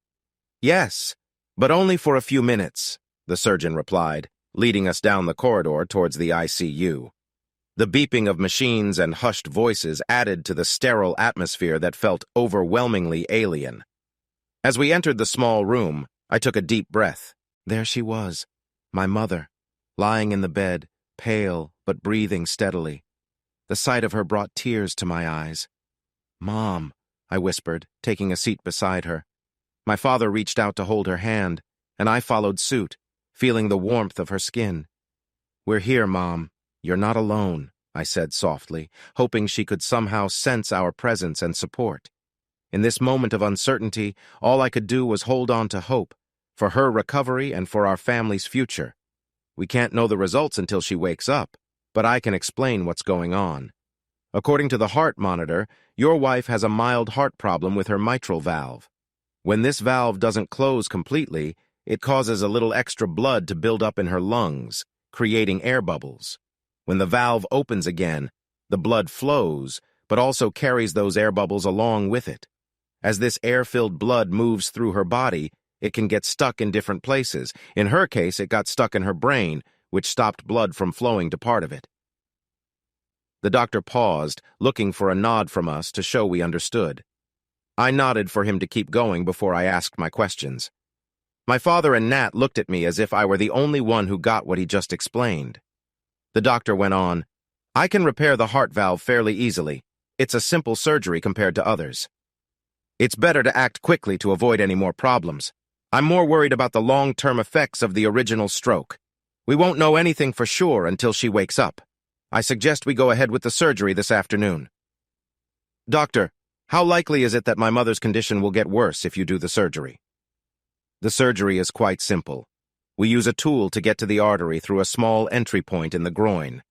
"Yes, but only for a few minutes," the surgeon replied, leading us down the corridor towards the ICU. The beeping of machines and hushed voices added to the sterile atmosphere that felt overwhelmingly alien. As we entered the small room, I took a deep breath. There she was, my mother, lying in the bed, pale but breathing steadily. The sight of her brought tears to my eyes. "Mom," I whispered, taking a seat beside her. My father reached out to hold her hand, and I followed suit, feeling the warmth of her skin. "We're here, Mom. You're not alone," I said softly, hoping she could somehow sense our presence and support. In this moment of uncertainty, all I could do was hold on to hope, for her recovery and for our family's future. We can't know the results until she wakes up, but I can explain what's going on. According to the heart monitor, your wife has a mild heart problem with her mitral valve. When this valve doesn't close completely, it causes a little extra blood to build up in her lungs, creating air bubbles. When the valve opens again, the blood flows, but also carries those air bubbles along with it. As this air-filled blood moves through her body, it can get stuck in different places. In her case, it got stuck in her brain, which stopped blood from flowing to part of it. The doctor paused, looking for a nod from us to show we understood. I nodded for him to keep going before I asked my questions. My father and Nat looked at me as if I were the only one who got what he just explained. The doctor went on, "I can repair the heart valve fairly easily. It's a simple surgery compared to others. It's better to act quickly to avoid any more problems. I'm more worried about the long-term effects of the original stroke. We won't know anything for sure until she wakes up. I suggest we go ahead with the surgery this afternoon." "Doctor, how likely is it that my mother's condition will get worse if you do the surgery?" "The surgery is quite simple. We use a tool to get to the artery through a small entry point in the groin.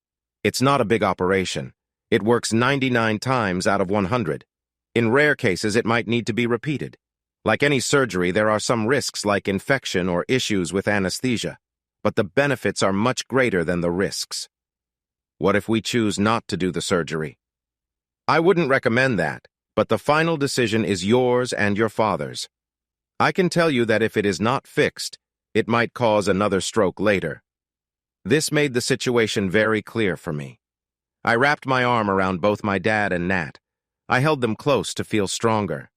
It's not a big operation. It works 99 times out of 100. In rare cases, it might need to be repeated. Like any surgery, there are some risks like infection or issues with anesthesia, but the benefits are much greater than the risks." "What if we choose not to do the surgery?" "I wouldn't recommend that, but the final decision is yours and your father's. I can tell you that if it is not fixed, it might cause another stroke later." This made the situation very clear for me. I wrapped my arm around both my dad and Nat. I held them close to feel stronger.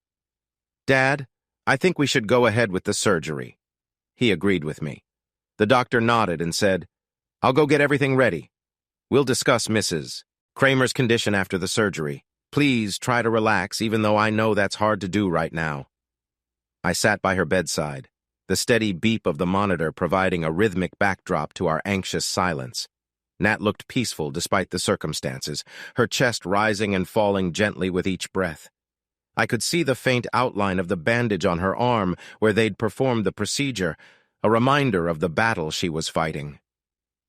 "Dad, I think we should go ahead with the surgery." He agreed with me. The doctor nodded and said, "I'll go get everything ready. We'll discuss Mrs. Cramer's condition after the surgery. Please try to relax, even though I know that's hard to do right now." I sat by her bedside, the steady beep of the monitor providing a rhythmic backdrop to our anxious silence. Nat looked peaceful despite the circumstances, her chest rising and falling gently with each breath. I could see the faint outline of the bandage on her arm where they'd performed the procedure, a reminder of the battle she was fighting.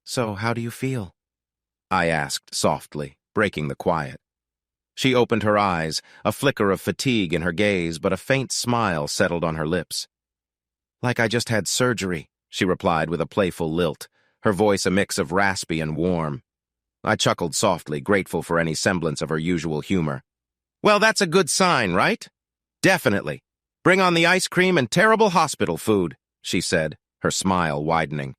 "So, how do you feel?" I asked softly, breaking the quiet. She opened her eyes, a flicker of fatigue in her gaze, but a faint smile settled on her lips. "Like I just had surgery," she replied with a playful lilt, her voice a mix of raspy and warm. I chuckled softly, grateful for any semblance of her usual humor. "Well, that's a good sign, right?" "Definitely. Bring on the ice cream and terrible hospital food," she said, her smile widening.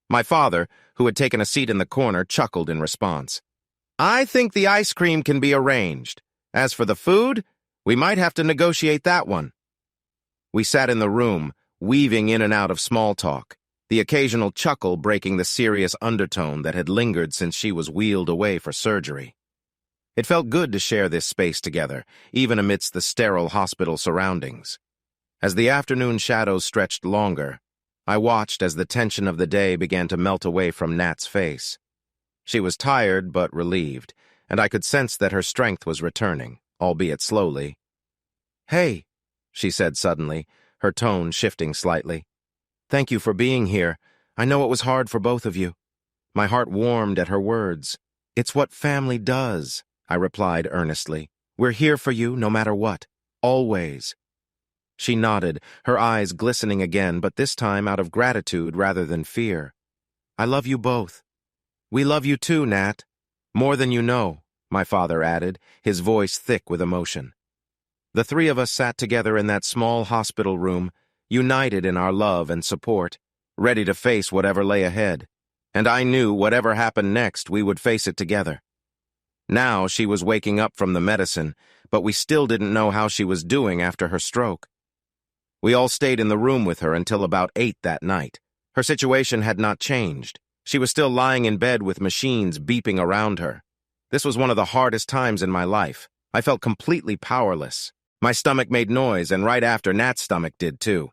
My father, who had taken a seat in the corner, chuckled in response. "I think the ice cream can be arranged. As for the food, we might have to negotiate that one." We sat in the room, weaving in and out of small talk, the occasional chuckle breaking the serious undertone that had lingered since she was wheeled away for surgery. It felt good to share this space together, even amidst the sterile hospital surroundings. As the afternoon shadows stretched longer, I watched as the tension of the day began to melt away from Nat's face. She was tired but relieved, and I could sense that her strength was returning, albeit slowly. "Hey," she said suddenly, her tone shifting slightly. "Thank you for being here. I know it was hard for both of you." My heart warmed at her words. "It's what family does," I replied earnestly. "We're here for you no matter what. Always." She nodded, her eyes glistening again, but this time out of gratitude rather than fear. "I love you both." "We love you too, Nat. More than you know," my father added, his voice thick with emotion. The three of us sat together in that small hospital room, united in our love and support, ready to face whatever lay ahead. And I knew whatever happened next, we would face it together. Now she was waking up from the medicine, but we still didn't know how she was doing after her stroke. We all stayed in the room with her until about 8 that night. Her situation had not changed. She was still lying in bed with machines beeping around her. This was one of the hardest times in my life. I felt completely powerless. My stomach made noise, and right after, Nat's stomach did too.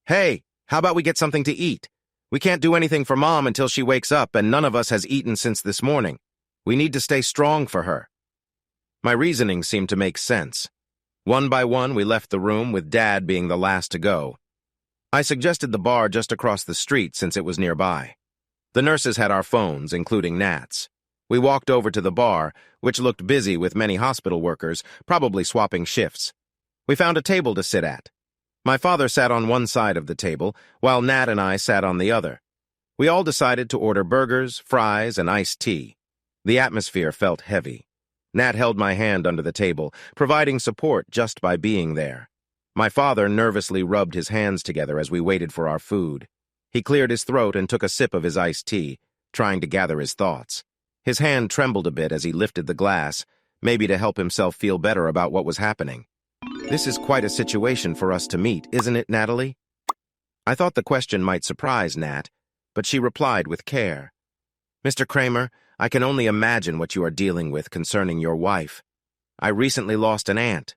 "Hey, how about we get something to eat? We can't do anything for Mom until she wakes up, and none of us has eaten since this morning. We need to stay strong for her." My reasoning seemed to make sense. One by one, we left the room, with Dad being the last to go. I suggested the bar just across the street since it was nearby. The nurses had our phones, including Nat's. We walked over to the bar, which looked busy with many hospital workers, probably swapping shifts. We found a table to sit at. My father sat on one side of the table, while Nat and I sat on the other. We all decided to order burgers, fries, and iced tea. The atmosphere felt heavy. Nat held my hand under the table, providing support just by being there. My father nervously rubbed his hands together as we waited for our food. He cleared his throat and took a sip of his iced tea, trying to gather his thoughts. His hand trembled a bit as he lifted the glass, maybe to help himself feel better about what was happening. "This is quite a situation for us to meet, isn't it, Natalie?" I thought the question might surprise Nat, but she replied with care. "Mr. Cramer, I can only imagine what you are dealing with concerning your wife. I recently lost an aunt.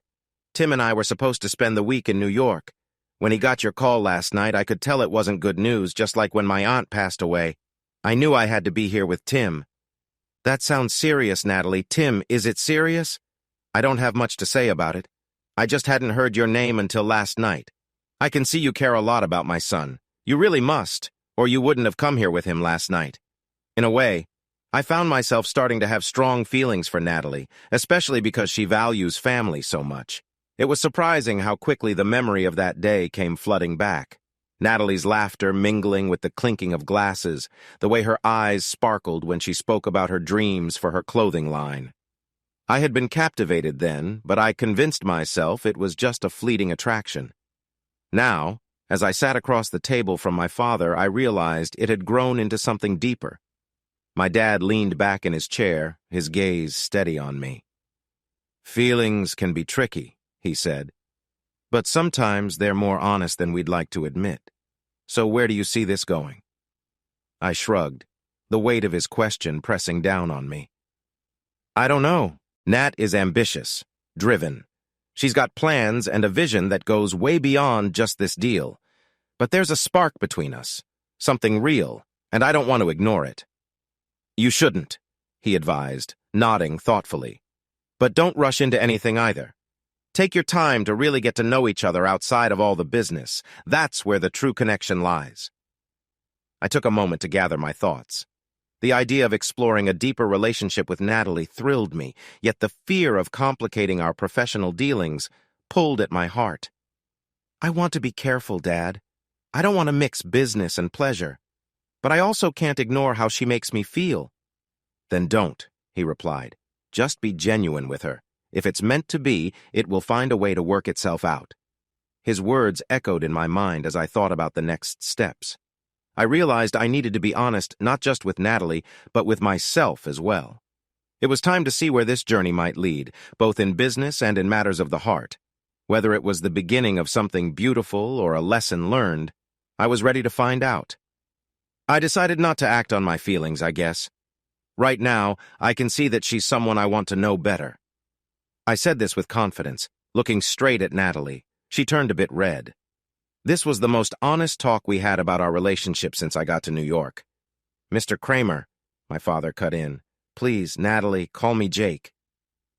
Tim and I were supposed to spend the week in New York. When he got your call last night, I could tell it wasn't good news, just like when my aunt passed away. I knew I had to be here with Tim." "That sounds serious, Natalie. Tim, is it serious?" "I don't have much to say about it. I just hadn't heard your name until last night. I can see you care a lot about my son. You really must, or you wouldn't have come here with him last night." In a way, I found myself starting to have strong feelings for Natalie, especially because she values family so much. It was surprising how quickly the memory of that day came flooding back. Natalie's laughter mingling with the clinking of glasses, the way her eyes sparkled when she spoke about her dreams for her clothing line. I had been captivated then, but I convinced myself it was just a fleeting attraction. Now, as I sat across the table from my father, I realized it had grown into something deeper. My dad leaned back in his chair, his gaze steady on me. "Feelings can be tricky," he said, "but sometimes they're more honest than we'd like to admit. So where do you see this going?" I shrugged, the weight of his question pressing down on me. "I don't know. Nat is ambitious, driven. She's got plans and a vision that goes way beyond just this deal. But there's a spark between us, something real, and I don't want to ignore it." "You shouldn't," he advised, nodding thoughtfully. "But don't rush into anything either. Take your time to really get to know each other outside of all the business. That's where the true connection lies." I took a moment to gather my thoughts. The idea of exploring a deeper relationship with Natalie thrilled me, yet the fear of complicating our professional dealings pulled at my heart. "I want to be careful, Dad. I don't want to mix business and pleasure. But I also can't ignore how she makes me feel." "Then don't," he replied. "Just be genuine with her. If it's meant to be, it will find a way to work itself out." His words echoed in my mind as I thought about the next steps. I realized I needed to be honest not just with Natalie, but with myself as well. It was time to see where this journey might lead, both in business and in matters of the heart. Whether it was the beginning of something beautiful or a lesson learned, I was ready to find out. I decided not to act on my feelings, I guess. Right now, I can see that she's someone I want to know better. I said this with confidence, looking straight at Natalie. She turned a bit red. This was the most honest talk we had about our relationship since I got to New York. "Mr. Cramer," my father cut in, "please, Natalie, call me Jake.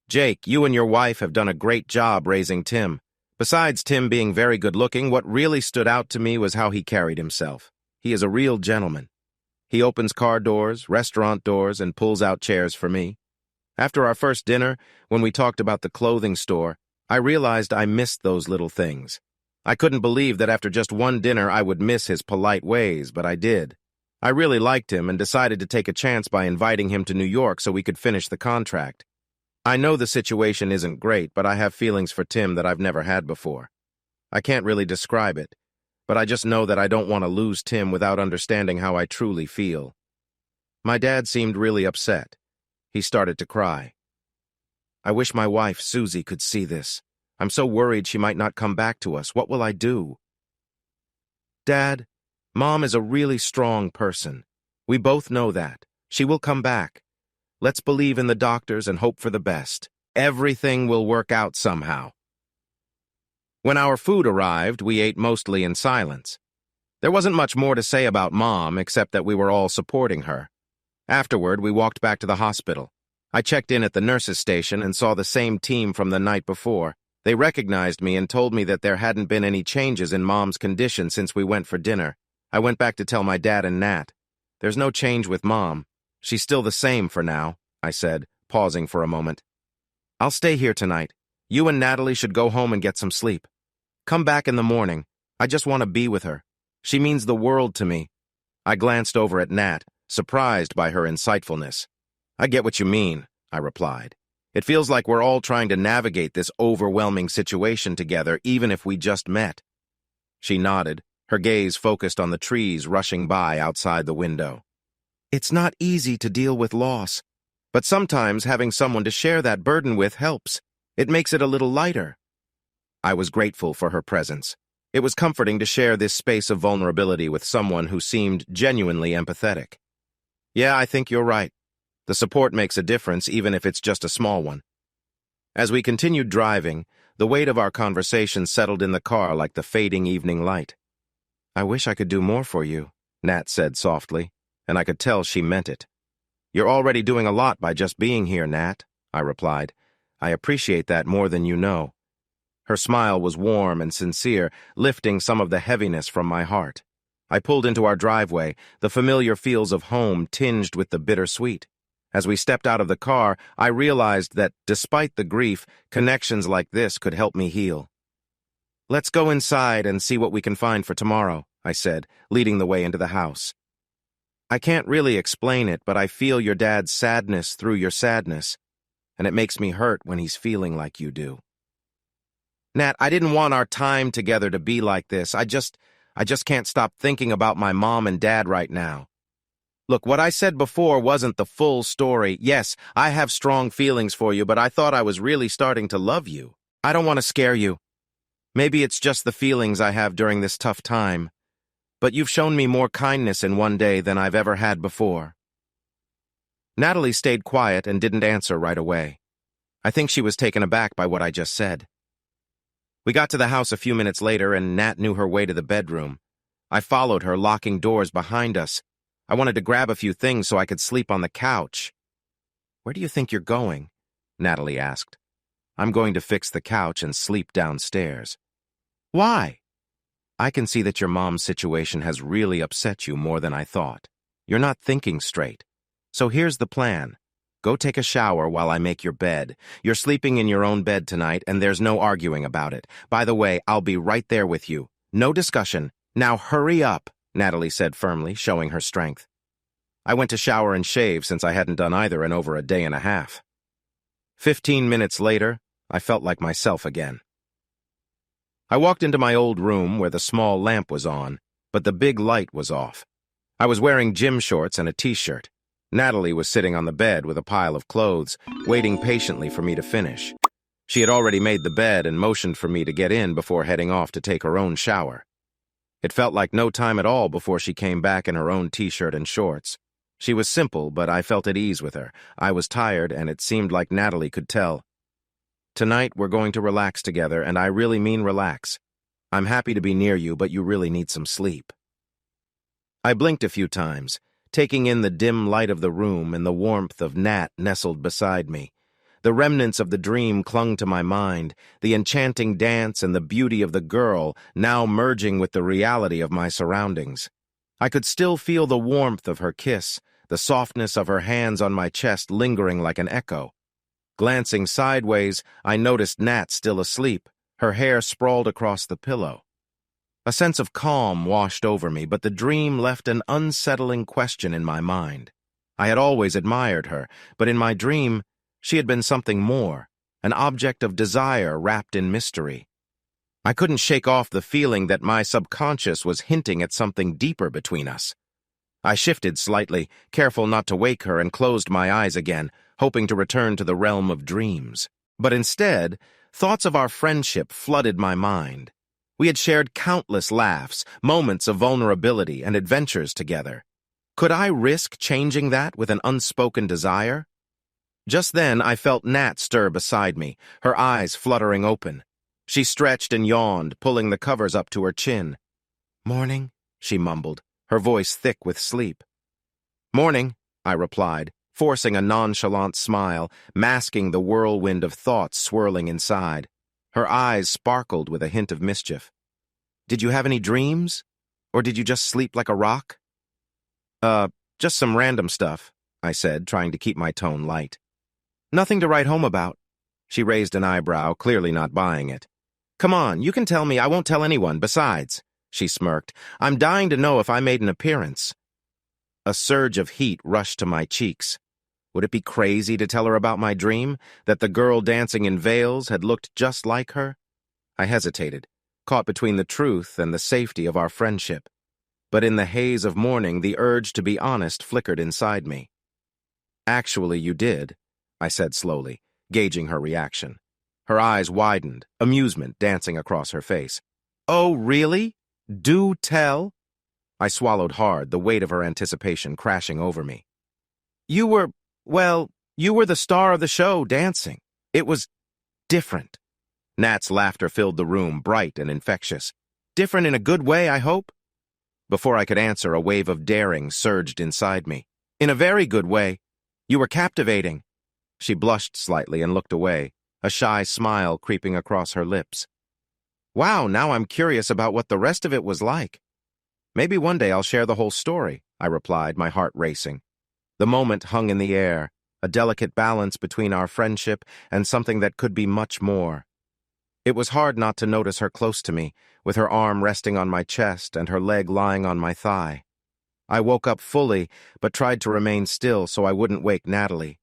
Jake, you and your wife have done a great job raising Tim. Besides Tim being very good-looking, what really stood out to me was how he carried himself. He is a real gentleman. He opens car doors, restaurant doors, and pulls out chairs for me. After our first dinner, when we talked about the clothing store, I realized I missed those little things. I couldn't believe that after just one dinner I would miss his polite ways, but I did. I really liked him and decided to take a chance by inviting him to New York so we could finish the contract. I know the situation isn't great, but I have feelings for Tim that I've never had before. I can't really describe it, but I just know that I don't want to lose Tim without understanding how I truly feel." My dad seemed really upset. He started to cry. "I wish my wife, Susie, could see this. I'm so worried she might not come back to us. What will I do?" "Dad, Mom is a really strong person. We both know that. She will come back. Let's believe in the doctors and hope for the best. Everything will work out somehow." When our food arrived, we ate mostly in silence. There wasn't much more to say about Mom except that we were all supporting her. Afterward, we walked back to the hospital. I checked in at the nurses' station and saw the same team from the night before. They recognized me and told me that there hadn't been any changes in Mom's condition since we went for dinner. I went back to tell my dad and Nat. There's no change with Mom. She's still the same for now, I said, pausing for a moment. I'll stay here tonight. You and Natalie should go home and get some sleep. Come back in the morning. I just want to be with her. She means the world to me. I glanced over at Nat, surprised by her insightfulness. I get what you mean, I replied. It feels like we're all trying to navigate this overwhelming situation together, even if we just met. She nodded, her gaze focused on the trees rushing by outside the window. It's not easy to deal with loss, but sometimes having someone to share that burden with helps. It makes it a little lighter. I was grateful for her presence. It was comforting to share this space of vulnerability with someone who seemed genuinely empathetic. Yeah, I think you're right. The support makes a difference, even if it's just a small one. As we continued driving, the weight of our conversation settled in the car like the fading evening light. I wish I could do more for you, Nat said softly, and I could tell she meant it. You're already doing a lot by just being here, Nat, I replied. I appreciate that more than you know. Her smile was warm and sincere, lifting some of the heaviness from my heart. I pulled into our driveway, the familiar feels of home tinged with the bittersweet. As we stepped out of the car, I realized that, despite the grief, connections like this could help me heal. Let's go inside and see what we can find for tomorrow, I said, leading the way into the house. I can't really explain it, but I feel your dad's sadness through your sadness, and it makes me hurt when he's feeling like you do. Nat, I didn't want our time together to be like this. I just can't stop thinking about my mom and dad right now. Look, what I said before wasn't the full story. Yes, I have strong feelings for you, but I thought I was really starting to love you. I don't want to scare you. Maybe it's just the feelings I have during this tough time. But you've shown me more kindness in one day than I've ever had before. Natalie stayed quiet and didn't answer right away. I think she was taken aback by what I just said. We got to the house a few minutes later, and Nat knew her way to the bedroom. I followed her, locking doors behind us. I wanted to grab a few things so I could sleep on the couch. Where do you think you're going? Natalie asked. I'm going to fix the couch and sleep downstairs. Why? I can see that your mom's situation has really upset you more than I thought. You're not thinking straight. So here's the plan. Go take a shower while I make your bed. You're sleeping in your own bed tonight, and there's no arguing about it. By the way, I'll be right there with you. No discussion. Now hurry up, Natalie said firmly, showing her strength. I went to shower and shave since I hadn't done either in over a day and a half. 15 minutes later, I felt like myself again. I walked into my old room where the small lamp was on, but the big light was off. I was wearing gym shorts and a t-shirt. Natalie was sitting on the bed with a pile of clothes, waiting patiently for me to finish. She had already made the bed and motioned for me to get in before heading off to take her own shower. It felt like no time at all before she came back in her own t-shirt and shorts. She was simple, but I felt at ease with her. I was tired, and it seemed like Natalie could tell. Tonight, we're going to relax together, and I really mean relax. I'm happy to be near you, but you really need some sleep. I blinked a few times, taking in the dim light of the room and the warmth of Nat nestled beside me. The remnants of the dream clung to my mind, the enchanting dance and the beauty of the girl now merging with the reality of my surroundings. I could still feel the warmth of her kiss, the softness of her hands on my chest lingering like an echo. Glancing sideways, I noticed Nat still asleep, her hair sprawled across the pillow. A sense of calm washed over me, but the dream left an unsettling question in my mind. I had always admired her, but in my dream, she had been something more, an object of desire wrapped in mystery. I couldn't shake off the feeling that my subconscious was hinting at something deeper between us. I shifted slightly, careful not to wake her, and closed my eyes again, hoping to return to the realm of dreams. But instead, thoughts of our friendship flooded my mind. We had shared countless laughs, moments of vulnerability, and adventures together. Could I risk changing that with an unspoken desire? Just then, I felt Nat stir beside me, her eyes fluttering open. She stretched and yawned, pulling the covers up to her chin. "Morning," she mumbled, her voice thick with sleep. "Morning," I replied, forcing a nonchalant smile, masking the whirlwind of thoughts swirling inside. Her eyes sparkled with a hint of mischief. "Did you have any dreams? Or did you just sleep like a rock?" Just some random stuff," I said, trying to keep my tone light. "Nothing to write home about." She raised an eyebrow, clearly not buying it. "Come on, you can tell me. I won't tell anyone. Besides," she smirked, "I'm dying to know if I made an appearance." A surge of heat rushed to my cheeks. Would it be crazy to tell her about my dream, that the girl dancing in veils had looked just like her? I hesitated, caught between the truth and the safety of our friendship. But in the haze of morning, the urge to be honest flickered inside me. "Actually, you did," I said slowly, gauging her reaction. Her eyes widened, amusement dancing across her face. "Oh, really? Do tell?" I swallowed hard, the weight of her anticipation crashing over me. You were the star of the show, dancing. It was different." Nat's laughter filled the room, bright and infectious. "Different in a good way, I hope?" Before I could answer, a wave of daring surged inside me. "In a very good way. You were captivating." She blushed slightly and looked away, a shy smile creeping across her lips. "Wow, now I'm curious about what the rest of it was like." "Maybe one day I'll share the whole story," I replied, my heart racing. The moment hung in the air, a delicate balance between our friendship and something that could be much more. It was hard not to notice her close to me, with her arm resting on my chest and her leg lying on my thigh. I woke up fully, but tried to remain still so I wouldn't wake Natalie.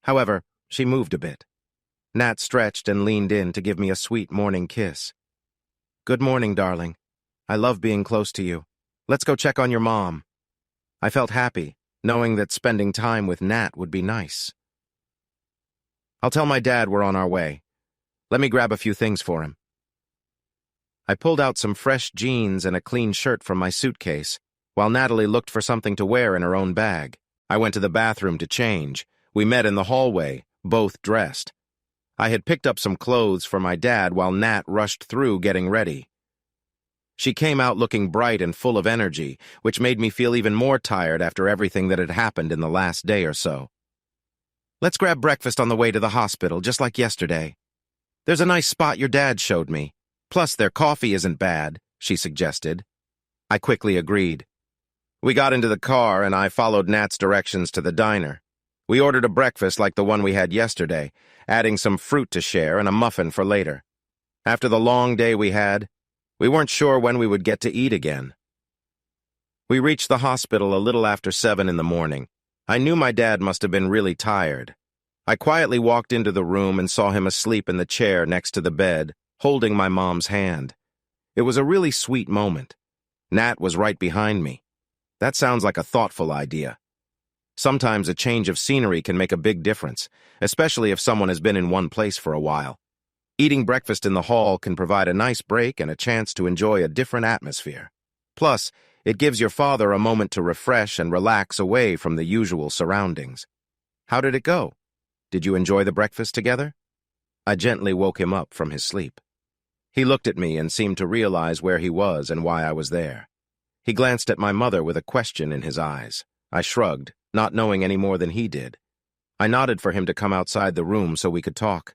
However, she moved a bit. Nat stretched and leaned in to give me a sweet morning kiss. "Good morning, darling. I love being close to you. Let's go check on your mom." I felt happy, knowing that spending time with Nat would be nice. "I'll tell my dad we're on our way. Let me grab a few things for him." I pulled out some fresh jeans and a clean shirt from my suitcase, while Natalie looked for something to wear in her own bag. I went to the bathroom to change. We met in the hallway, both dressed. I had picked up some clothes for my dad while Nat rushed through getting ready. She came out looking bright and full of energy, which made me feel even more tired after everything that had happened in the last day or so. "Let's grab breakfast on the way to the hospital, just like yesterday. There's a nice spot your dad showed me. Plus, their coffee isn't bad," she suggested. I quickly agreed. We got into the car, and I followed Nat's directions to the diner. We ordered a breakfast like the one we had yesterday, adding some fruit to share and a muffin for later. After the long day we had, we weren't sure when we would get to eat again. We reached the hospital a little after 7 in the morning. I knew my dad must have been really tired. I quietly walked into the room and saw him asleep in the chair next to the bed, holding my mom's hand. It was a really sweet moment. Nat was right behind me. That sounds like a thoughtful idea. Sometimes a change of scenery can make a big difference, especially if someone has been in one place for a while. Eating breakfast in the hall can provide a nice break and a chance to enjoy a different atmosphere. Plus, it gives your father a moment to refresh and relax away from the usual surroundings. "How did it go? Did you enjoy the breakfast together?" I gently woke him up from his sleep. He looked at me and seemed to realize where he was and why I was there. He glanced at my mother with a question in his eyes. I shrugged, not knowing any more than he did. I nodded for him to come outside the room so we could talk.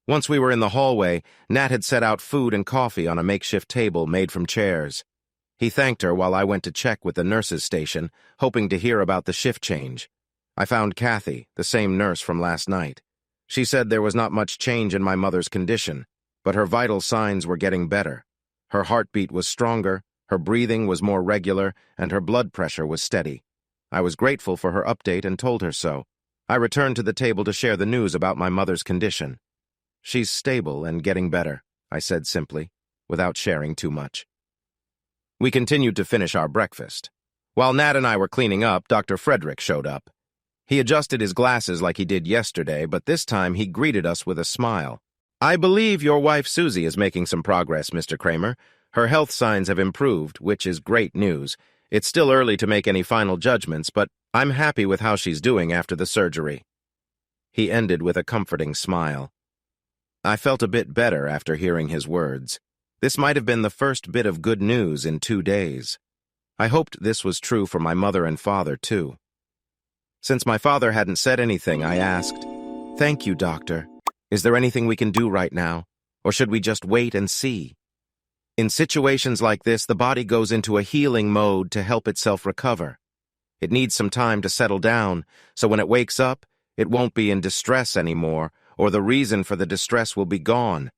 Once we were in the hallway, Nat had set out food and coffee on a makeshift table made from chairs. He thanked her while I went to check with the nurses' station, hoping to hear about the shift change. I found Kathy, the same nurse from last night. She said there was not much change in my mother's condition, but her vital signs were getting better. Her heartbeat was stronger, her breathing was more regular, and her blood pressure was steady. I was grateful for her update and told her so. I returned to the table to share the news about my mother's condition. "She's stable and getting better," I said simply, without sharing too much. We continued to finish our breakfast. While Nat and I were cleaning up, Dr. Frederick showed up. He adjusted his glasses like he did yesterday, but this time he greeted us with a smile. "I believe your wife Susie is making some progress, Mr. Cramer. Her health signs have improved, which is great news. It's still early to make any final judgments, but I'm happy with how she's doing after the surgery." He ended with a comforting smile. I felt a bit better after hearing his words. This might have been the first bit of good news in 2 days. I hoped this was true for my mother and father, too. Since my father hadn't said anything, I asked, "Thank you, doctor. Is there anything we can do right now? Or should we just wait and see?" In situations like this, the body goes into a healing mode to help itself recover. It needs some time to settle down, so when it wakes up, it won't be in distress anymore, or the reason for the distress will be gone.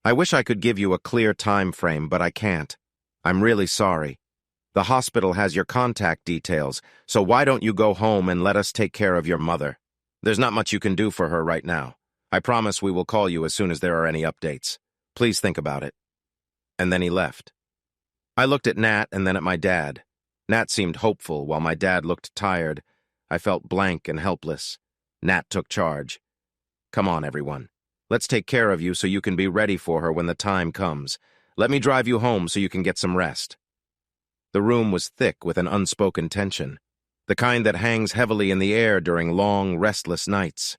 I wish I could give you a clear time frame, but I can't. I'm really sorry. The hospital has your contact details, so why don't you go home and let us take care of your mother? There's not much you can do for her right now. I promise we will call you as soon as there are any updates. Please think about it. And then he left. I looked at Nat and then at my dad. Nat seemed hopeful, while my dad looked tired. I felt blank and helpless. Nat took charge. "Come on, everyone. Let's take care of you so you can be ready for her when the time comes. Let me drive you home so you can get some rest." The room was thick with an unspoken tension, the kind that hangs heavily in the air during long, restless nights.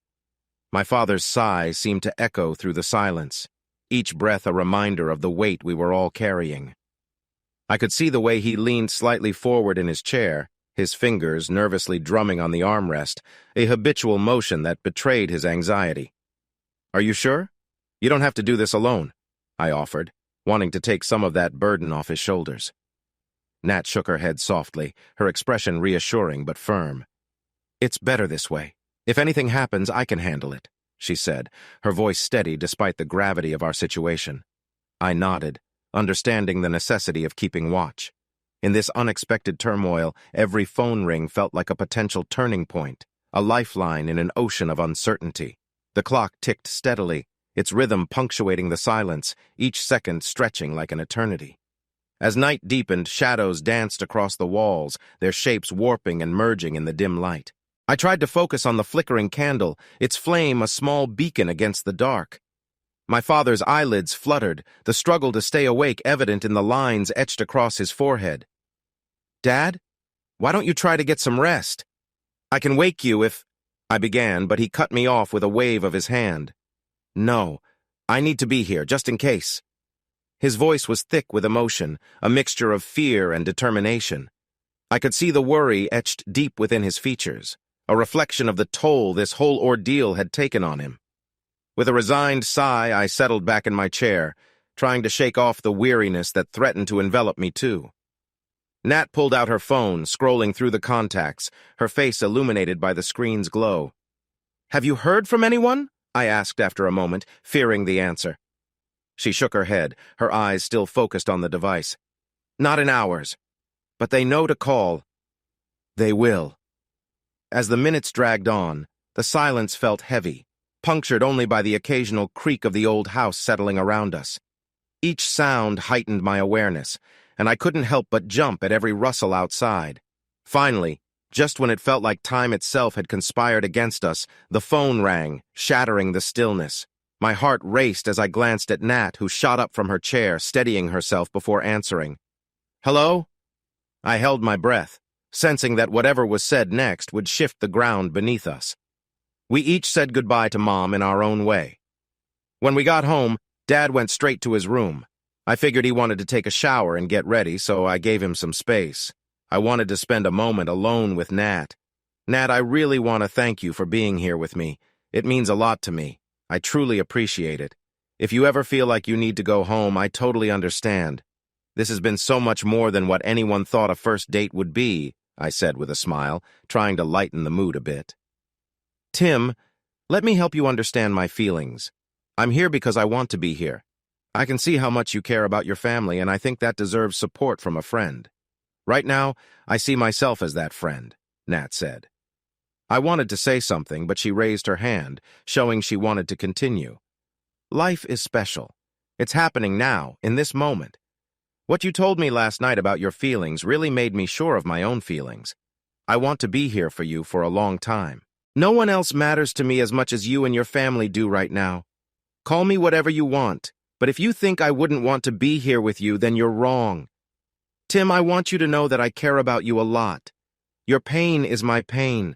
My father's sigh seemed to echo through the silence, each breath a reminder of the weight we were all carrying. I could see the way he leaned slightly forward in his chair, his fingers nervously drumming on the armrest, a habitual motion that betrayed his anxiety. "Are you sure? You don't have to do this alone," I offered, wanting to take some of that burden off his shoulders. Nat shook her head softly, her expression reassuring but firm. "It's better this way. If anything happens, I can handle it," she said, her voice steady despite the gravity of our situation. I nodded, understanding the necessity of keeping watch. In this unexpected turmoil, every phone ring felt like a potential turning point, a lifeline in an ocean of uncertainty. The clock ticked steadily, its rhythm punctuating the silence, each second stretching like an eternity. As night deepened, shadows danced across the walls, their shapes warping and merging in the dim light. I tried to focus on the flickering candle, its flame a small beacon against the dark. My father's eyelids fluttered, the struggle to stay awake evident in the lines etched across his forehead. "Dad, why don't you try to get some rest? I can wake you if—" I began, but he cut me off with a wave of his hand. "No, I need to be here, just in case." His voice was thick with emotion, a mixture of fear and determination. I could see the worry etched deep within his features, a reflection of the toll this whole ordeal had taken on him. With a resigned sigh, I settled back in my chair, trying to shake off the weariness that threatened to envelop me too. Nat pulled out her phone, scrolling through the contacts, her face illuminated by the screen's glow. "Have you heard from anyone?" I asked after a moment, fearing the answer. She shook her head, her eyes still focused on the device. "Not in hours. But they know to call. They will." As the minutes dragged on, the silence felt heavy, punctured only by the occasional creak of the old house settling around us. Each sound heightened my awareness, and I couldn't help but jump at every rustle outside. Finally, just when it felt like time itself had conspired against us, the phone rang, shattering the stillness. My heart raced as I glanced at Nat, who shot up from her chair, steadying herself before answering. "Hello?" I held my breath, sensing that whatever was said next would shift the ground beneath us. We each said goodbye to Mom in our own way. When we got home, Dad went straight to his room. I figured he wanted to take a shower and get ready, so I gave him some space. I wanted to spend a moment alone with Nat. "Nat, I really want to thank you for being here with me. It means a lot to me. I truly appreciate it. If you ever feel like you need to go home, I totally understand. This has been so much more than what anyone thought a first date would be," I said with a smile, trying to lighten the mood a bit. "Tim, let me help you understand my feelings. I'm here because I want to be here. I can see how much you care about your family, and I think that deserves support from a friend. Right now, I see myself as that friend," Nat said. I wanted to say something, but she raised her hand, showing she wanted to continue. "Life is special. It's happening now, in this moment. What you told me last night about your feelings really made me sure of my own feelings. I want to be here for you for a long time. No one else matters to me as much as you and your family do right now. Call me whatever you want, but if you think I wouldn't want to be here with you, then you're wrong. Tim, I want you to know that I care about you a lot. Your pain is my pain.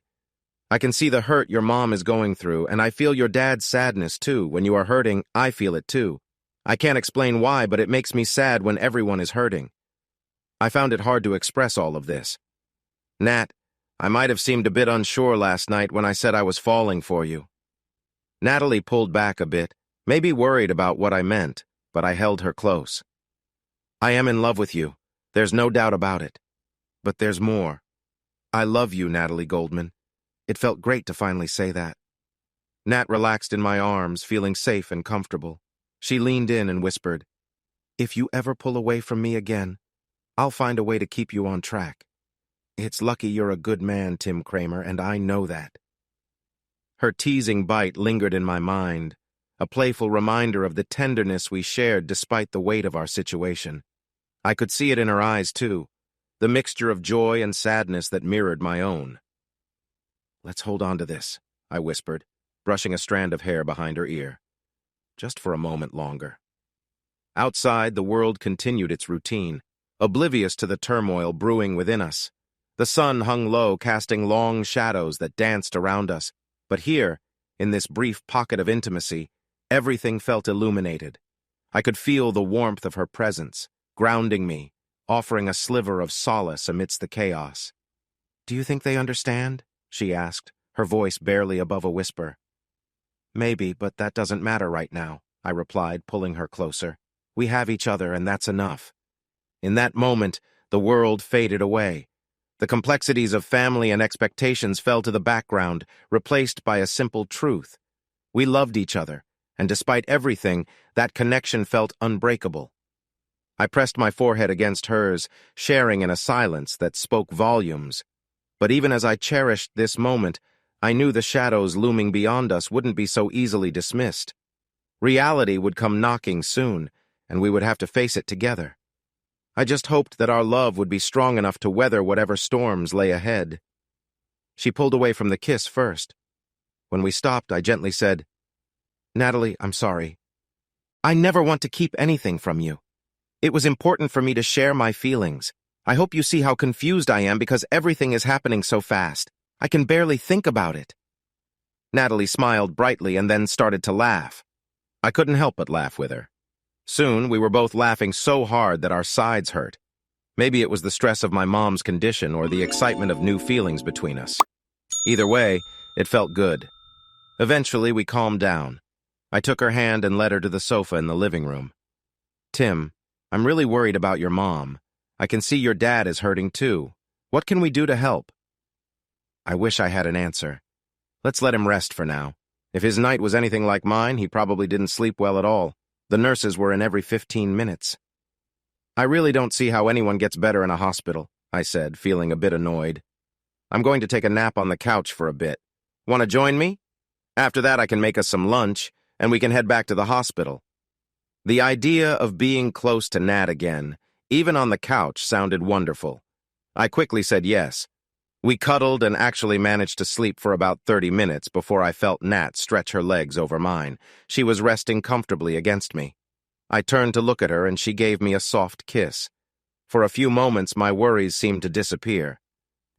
I can see the hurt your mom is going through, and I feel your dad's sadness too. When you are hurting, I feel it too. I can't explain why, but it makes me sad when everyone is hurting. I found it hard to express all of this. Nat, I might have seemed a bit unsure last night when I said I was falling for you. Natalie pulled back a bit, maybe worried about what I meant, but I held her close. I am in love with you. There's no doubt about it. But there's more. I love you, Natalie Goldman. It felt great to finally say that. Nat relaxed in my arms, feeling safe and comfortable. She leaned in and whispered, "If you ever pull away from me again, I'll find a way to keep you on track. It's lucky you're a good man, Tim Cramer, and I know that." Her teasing bite lingered in my mind, a playful reminder of the tenderness we shared despite the weight of our situation. I could see it in her eyes, too, the mixture of joy and sadness that mirrored my own. "Let's hold on to this," I whispered, brushing a strand of hair behind her ear. "Just for a moment longer." Outside, the world continued its routine, oblivious to the turmoil brewing within us. The sun hung low, casting long shadows that danced around us. But here, in this brief pocket of intimacy, everything felt illuminated. I could feel the warmth of her presence, grounding me, offering a sliver of solace amidst the chaos. "Do you think they understand?" she asked, her voice barely above a whisper. "Maybe, but that doesn't matter right now," I replied, pulling her closer. "We have each other, and that's enough." In that moment, the world faded away. The complexities of family and expectations fell to the background, replaced by a simple truth. We loved each other, and despite everything, that connection felt unbreakable. I pressed my forehead against hers, sharing in a silence that spoke volumes. But even as I cherished this moment, I knew the shadows looming beyond us wouldn't be so easily dismissed. Reality would come knocking soon, and we would have to face it together. I just hoped that our love would be strong enough to weather whatever storms lay ahead. She pulled away from the kiss first. When we stopped, I gently said, "Natalie, I'm sorry. I never want to keep anything from you. It was important for me to share my feelings. I hope you see how confused I am because everything is happening so fast. I can barely think about it." Natalie smiled brightly and then started to laugh. I couldn't help but laugh with her. Soon, we were both laughing so hard that our sides hurt. Maybe it was the stress of my mom's condition or the excitement of new feelings between us. Either way, it felt good. Eventually, we calmed down. I took her hand and led her to the sofa in the living room. "Tim, I'm really worried about your mom. I can see your dad is hurting too. What can we do to help?" I wish I had an answer. Let's let him rest for now. If his night was anything like mine, he probably didn't sleep well at all. The nurses were in every 15 minutes. "I really don't see how anyone gets better in a hospital," I said, feeling a bit annoyed. "I'm going to take a nap on the couch for a bit. Want to join me? After that, I can make us some lunch, and we can head back to the hospital." The idea of being close to Nat again, even on the couch, sounded wonderful. I quickly said yes. We cuddled and actually managed to sleep for about 30 minutes before I felt Nat stretch her legs over mine. She was resting comfortably against me. I turned to look at her and she gave me a soft kiss. For a few moments, my worries seemed to disappear.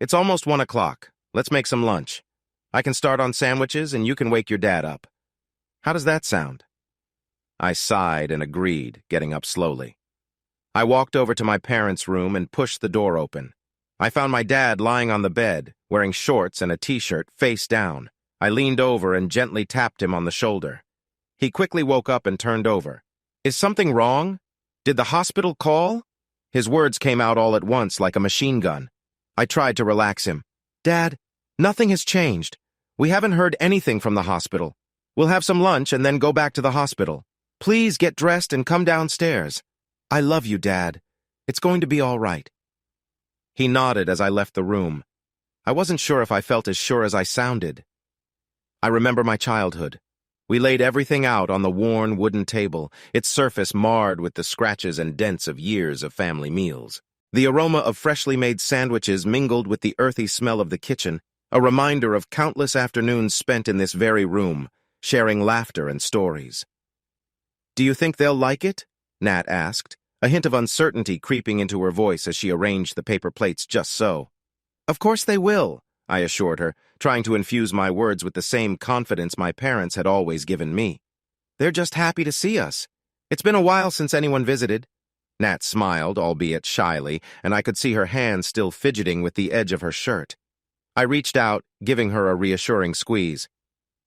"It's almost 1 o'clock. Let's make some lunch. I can start on sandwiches and you can wake your dad up. How does that sound?" I sighed and agreed, getting up slowly. I walked over to my parents' room and pushed the door open. I found my dad lying on the bed, wearing shorts and a t-shirt, face down. I leaned over and gently tapped him on the shoulder. He quickly woke up and turned over. "Is something wrong? Did the hospital call?" His words came out all at once like a machine gun. I tried to relax him. "Dad, nothing has changed. We haven't heard anything from the hospital. We'll have some lunch and then go back to the hospital. Please get dressed and come downstairs. I love you, Dad. It's going to be all right." He nodded as I left the room. I wasn't sure if I felt as sure as I sounded. I remember my childhood. We laid everything out on the worn wooden table, its surface marred with the scratches and dents of years of family meals. The aroma of freshly made sandwiches mingled with the earthy smell of the kitchen, a reminder of countless afternoons spent in this very room, sharing laughter and stories. "Do you think they'll like it?" Nat asked, a hint of uncertainty creeping into her voice as she arranged the paper plates just so. "Of course they will," I assured her, trying to infuse my words with the same confidence my parents had always given me. They're just happy to see us. It's been a while since anyone visited. Nat smiled, albeit shyly, and I could see her hands still fidgeting with the edge of her shirt. I reached out, giving her a reassuring squeeze.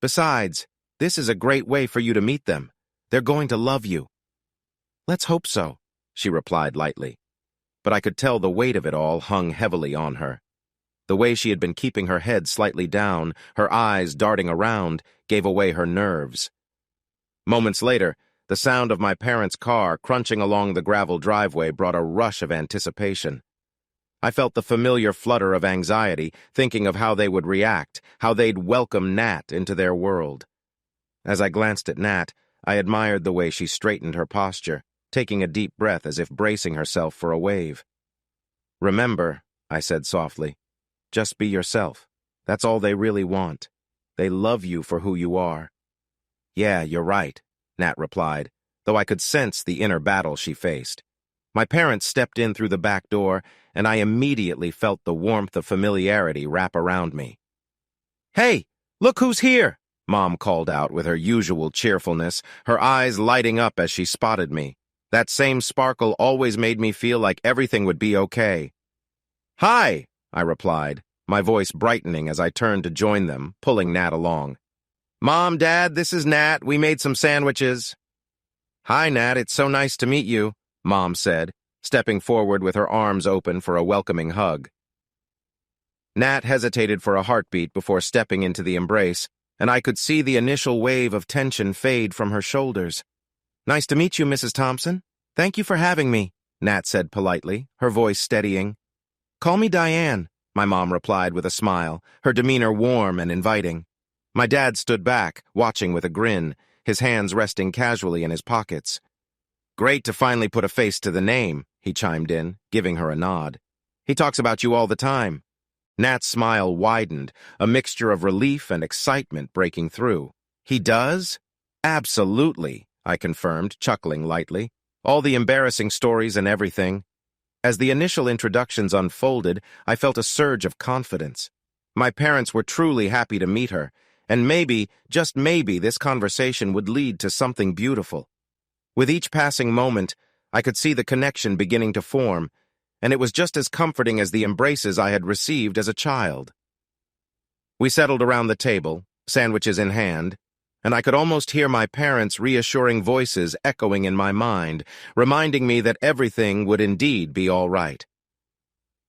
Besides, this is a great way for you to meet them. They're going to love you. Let's hope so, she replied lightly. But I could tell the weight of it all hung heavily on her. The way she had been keeping her head slightly down, her eyes darting around, gave away her nerves. Moments later, the sound of my parents' car crunching along the gravel driveway brought a rush of anticipation. I felt the familiar flutter of anxiety, thinking of how they would react, how they'd welcome Nat into their world. As I glanced at Nat, I admired the way she straightened her posture, taking a deep breath as if bracing herself for a wave. Remember, I said softly, just be yourself. That's all they really want. They love you for who you are. Yeah, you're right, Nat replied, though I could sense the inner battle she faced. My parents stepped in through the back door, and I immediately felt the warmth of familiarity wrap around me. Hey, look who's here, Mom called out with her usual cheerfulness, her eyes lighting up as she spotted me. That same sparkle always made me feel like everything would be okay. Hi, I replied, my voice brightening as I turned to join them, pulling Nat along. Mom, Dad, this is Nat. We made some sandwiches. Hi, Nat. It's so nice to meet you, Mom said, stepping forward with her arms open for a welcoming hug. Nat hesitated for a heartbeat before stepping into the embrace, and I could see the initial wave of tension fade from her shoulders. Nice to meet you, Mrs. Thompson. Thank you for having me, Nat said politely, her voice steadying. Call me Diane, my mom replied with a smile, her demeanor warm and inviting. My dad stood back, watching with a grin, his hands resting casually in his pockets. Great to finally put a face to the name, he chimed in, giving her a nod. He talks about you all the time. Nat's smile widened, a mixture of relief and excitement breaking through. He does? Absolutely, I confirmed, chuckling lightly. All the embarrassing stories and everything. As the initial introductions unfolded, I felt a surge of confidence. My parents were truly happy to meet her, and maybe, just maybe, this conversation would lead to something beautiful. With each passing moment, I could see the connection beginning to form, and it was just as comforting as the embraces I had received as a child. We settled around the table, sandwiches in hand, and I could almost hear my parents' reassuring voices echoing in my mind, reminding me that everything would indeed be all right.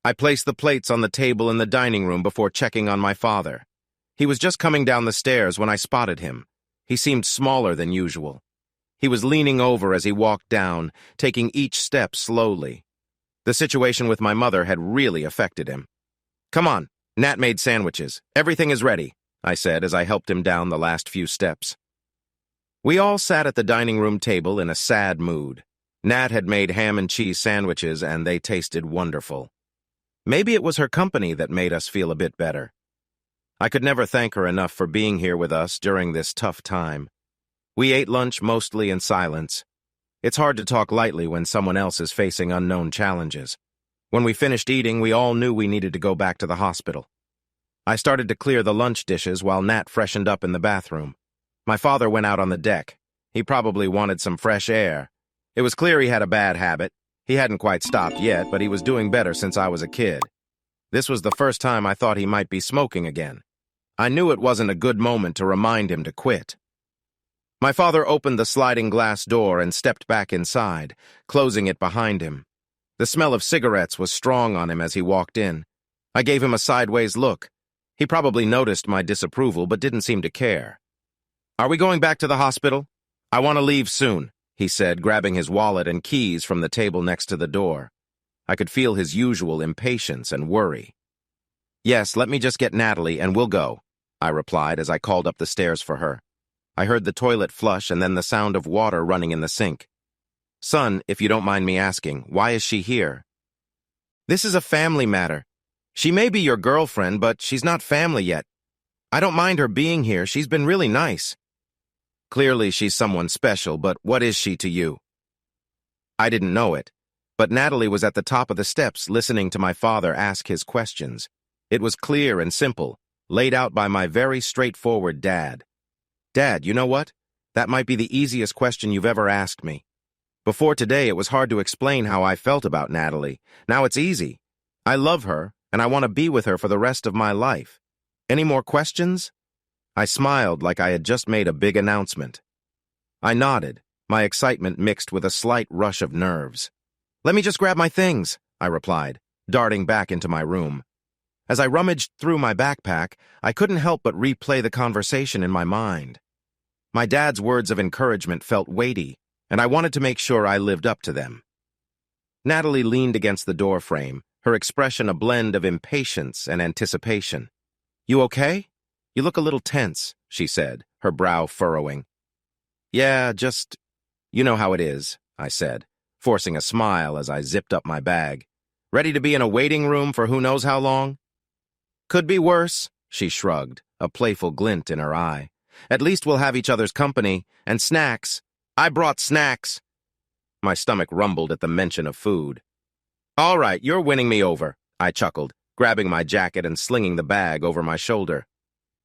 I placed the plates on the table in the dining room before checking on my father. He was just coming down the stairs when I spotted him. He seemed smaller than usual. He was leaning over as he walked down, taking each step slowly. The situation with my mother had really affected him. Come on, Nat made sandwiches. Everything is ready, I said as I helped him down the last few steps. We all sat at the dining room table in a sad mood. Nat had made ham and cheese sandwiches, and they tasted wonderful. Maybe it was her company that made us feel a bit better. I could never thank her enough for being here with us during this tough time. We ate lunch mostly in silence. It's hard to talk lightly when someone else is facing unknown challenges. When we finished eating, we all knew we needed to go back to the hospital. I started to clear the lunch dishes while Nat freshened up in the bathroom. My father went out on the deck. He probably wanted some fresh air. It was clear he had a bad habit. He hadn't quite stopped yet, but he was doing better since I was a kid. This was the first time I thought he might be smoking again. I knew it wasn't a good moment to remind him to quit. My father opened the sliding glass door and stepped back inside, closing it behind him. The smell of cigarettes was strong on him as he walked in. I gave him a sideways look. He probably noticed my disapproval but didn't seem to care. Are we going back to the hospital? I want to leave soon, he said, grabbing his wallet and keys from the table next to the door. I could feel his usual impatience and worry. Yes, let me just get Natalie and we'll go, I replied as I called up the stairs for her. I heard the toilet flush and then the sound of water running in the sink. Son, if you don't mind me asking, why is she here? This is a family matter. She may be your girlfriend, but she's not family yet. I don't mind her being here. She's been really nice. Clearly, she's someone special, but what is she to you? I didn't know it, but Natalie was at the top of the steps listening to my father ask his questions. It was clear and simple, laid out by my very straightforward dad. Dad, you know what? That might be the easiest question you've ever asked me. Before today, it was hard to explain how I felt about Natalie. Now it's easy. I love her, and I want to be with her for the rest of my life. Any more questions? I smiled like I had just made a big announcement. I nodded, my excitement mixed with a slight rush of nerves. Let me just grab my things, I replied, darting back into my room. As I rummaged through my backpack, I couldn't help but replay the conversation in my mind. My dad's words of encouragement felt weighty, and I wanted to make sure I lived up to them. Natalie leaned against the doorframe, her expression a blend of impatience and anticipation. You okay? You look a little tense, she said, her brow furrowing. Yeah, just, you know how it is, I said, forcing a smile as I zipped up my bag. Ready to be in a waiting room for who knows how long? Could be worse, she shrugged, a playful glint in her eye. At least we'll have each other's company, and snacks. I brought snacks. My stomach rumbled at the mention of food. All right, you're winning me over, I chuckled, grabbing my jacket and slinging the bag over my shoulder.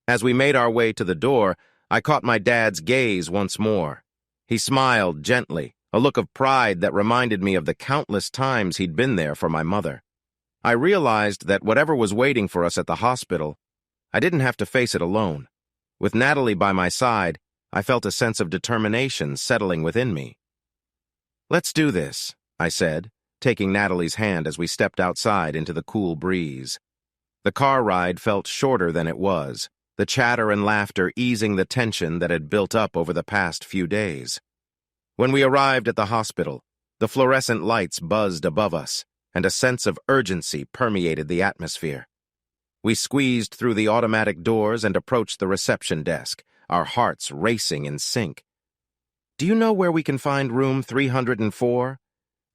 As we made our way to the door, I caught my dad's gaze once more. He smiled gently, a look of pride that reminded me of the countless times he'd been there for my mother. I realized that whatever was waiting for us at the hospital, I didn't have to face it alone. With Natalie by my side, I felt a sense of determination settling within me. Let's do this, I said, taking Natalie's hand as we stepped outside into the cool breeze. The car ride felt shorter than it was, the chatter and laughter easing the tension that had built up over the past few days. When we arrived at the hospital, the fluorescent lights buzzed above us, and a sense of urgency permeated the atmosphere. We squeezed through the automatic doors and approached the reception desk, our hearts racing in sync. Do you know where we can find room 304?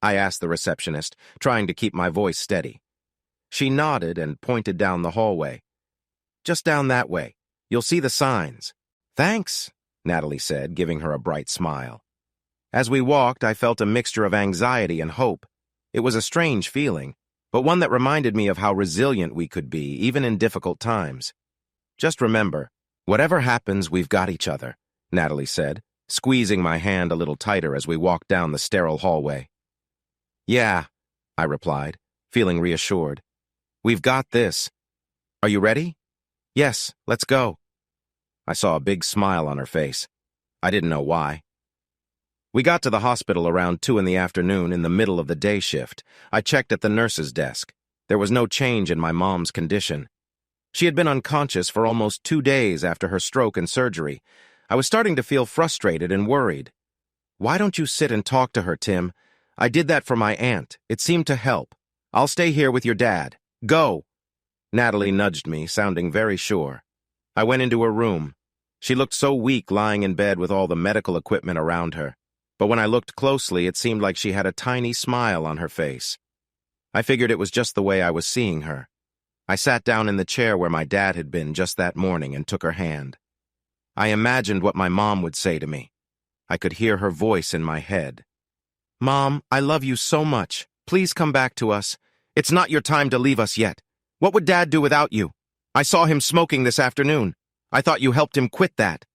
I asked the receptionist, trying to keep my voice steady. She nodded and pointed down the hallway. Just down that way. You'll see the signs. Thanks, Natalie said, giving her a bright smile. As we walked, I felt a mixture of anxiety and hope. It was a strange feeling, but one that reminded me of how resilient we could be, even in difficult times. Just remember, whatever happens, we've got each other, Natalie said, squeezing my hand a little tighter as we walked down the sterile hallway. Yeah, I replied, feeling reassured. We've got this. Are you ready? Yes, let's go. I saw a big smile on her face. I didn't know why. We got to the hospital around 2 in the afternoon in the middle of the day shift. I checked at the nurse's desk. There was no change in my mom's condition. She had been unconscious for almost 2 days after her stroke and surgery. I was starting to feel frustrated and worried. Why don't you sit and talk to her, Tim? I did that for my aunt. It seemed to help. I'll stay here with your dad. Go! Natalie nudged me, sounding very sure. I went into her room. She looked so weak lying in bed with all the medical equipment around her. But when I looked closely, it seemed like she had a tiny smile on her face. I figured it was just the way I was seeing her. I sat down in the chair where my dad had been just that morning and took her hand. I imagined what my mom would say to me. I could hear her voice in my head. Mom, I love you so much. Please come back to us. It's not your time to leave us yet. What would Dad do without you? I saw him smoking this afternoon. I thought you helped him quit that.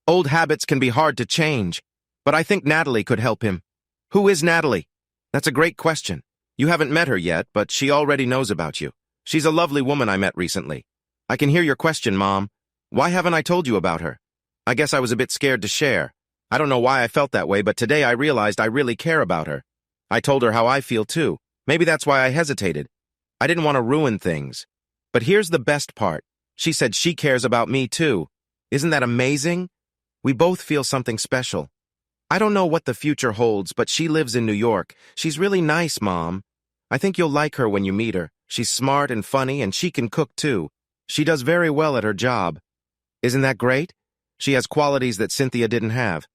Old habits can be hard to change, but I think Natalie could help him. Who is Natalie? That's a great question. You haven't met her yet, but she already knows about you. She's a lovely woman I met recently. I can hear your question, Mom. Why haven't I told you about her? I guess I was a bit scared to share. I don't know why I felt that way, but today I realized I really care about her. I told her how I feel too. Maybe that's why I hesitated. I didn't want to ruin things. But here's the best part. She said she cares about me too. Isn't that amazing? We both feel something special. I don't know what the future holds, but she lives in New York. She's really nice, Mom. I think you'll like her when you meet her. She's smart and funny, and she can cook too. She does very well at her job. Isn't that great? She has qualities that Cynthia didn't have.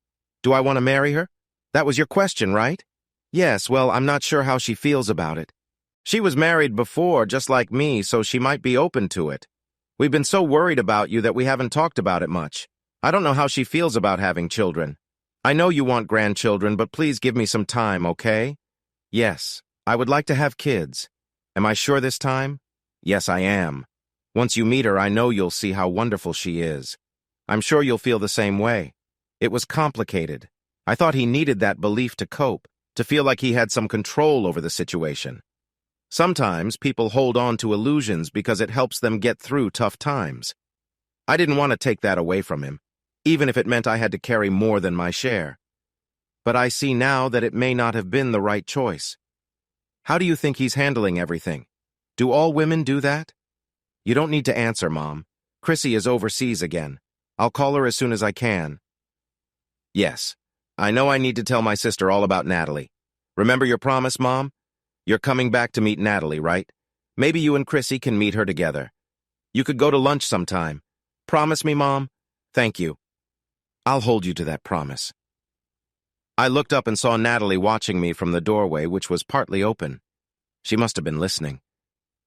Do I want to marry her? That was your question, right? Yes, well, I'm not sure how she feels about it. She was married before, just like me, so she might be open to it. We've been so worried about you that we haven't talked about it much. I don't know how she feels about having children. I know you want grandchildren, but please give me some time, okay? Yes, I would like to have kids. Am I sure this time? Yes, I am. Once you meet her, I know you'll see how wonderful she is. I'm sure you'll feel the same way. It was complicated. I thought he needed that belief to cope, to feel like he had some control over the situation. Sometimes people hold on to illusions because it helps them get through tough times. I didn't want to take that away from him, even if it meant I had to carry more than my share. But I see now that it may not have been the right choice. How do you think he's handling everything? Do all women do that? You don't need to answer, Mom. Chrissy is overseas again. I'll call her as soon as I can. Yes, I know I need to tell my sister all about Natalie. Remember your promise, Mom? You're coming back to meet Natalie, right? Maybe you and Chrissy can meet her together. You could go to lunch sometime. Promise me, Mom? Thank you. I'll hold you to that promise. I looked up and saw Natalie watching me from the doorway, which was partly open. She must have been listening.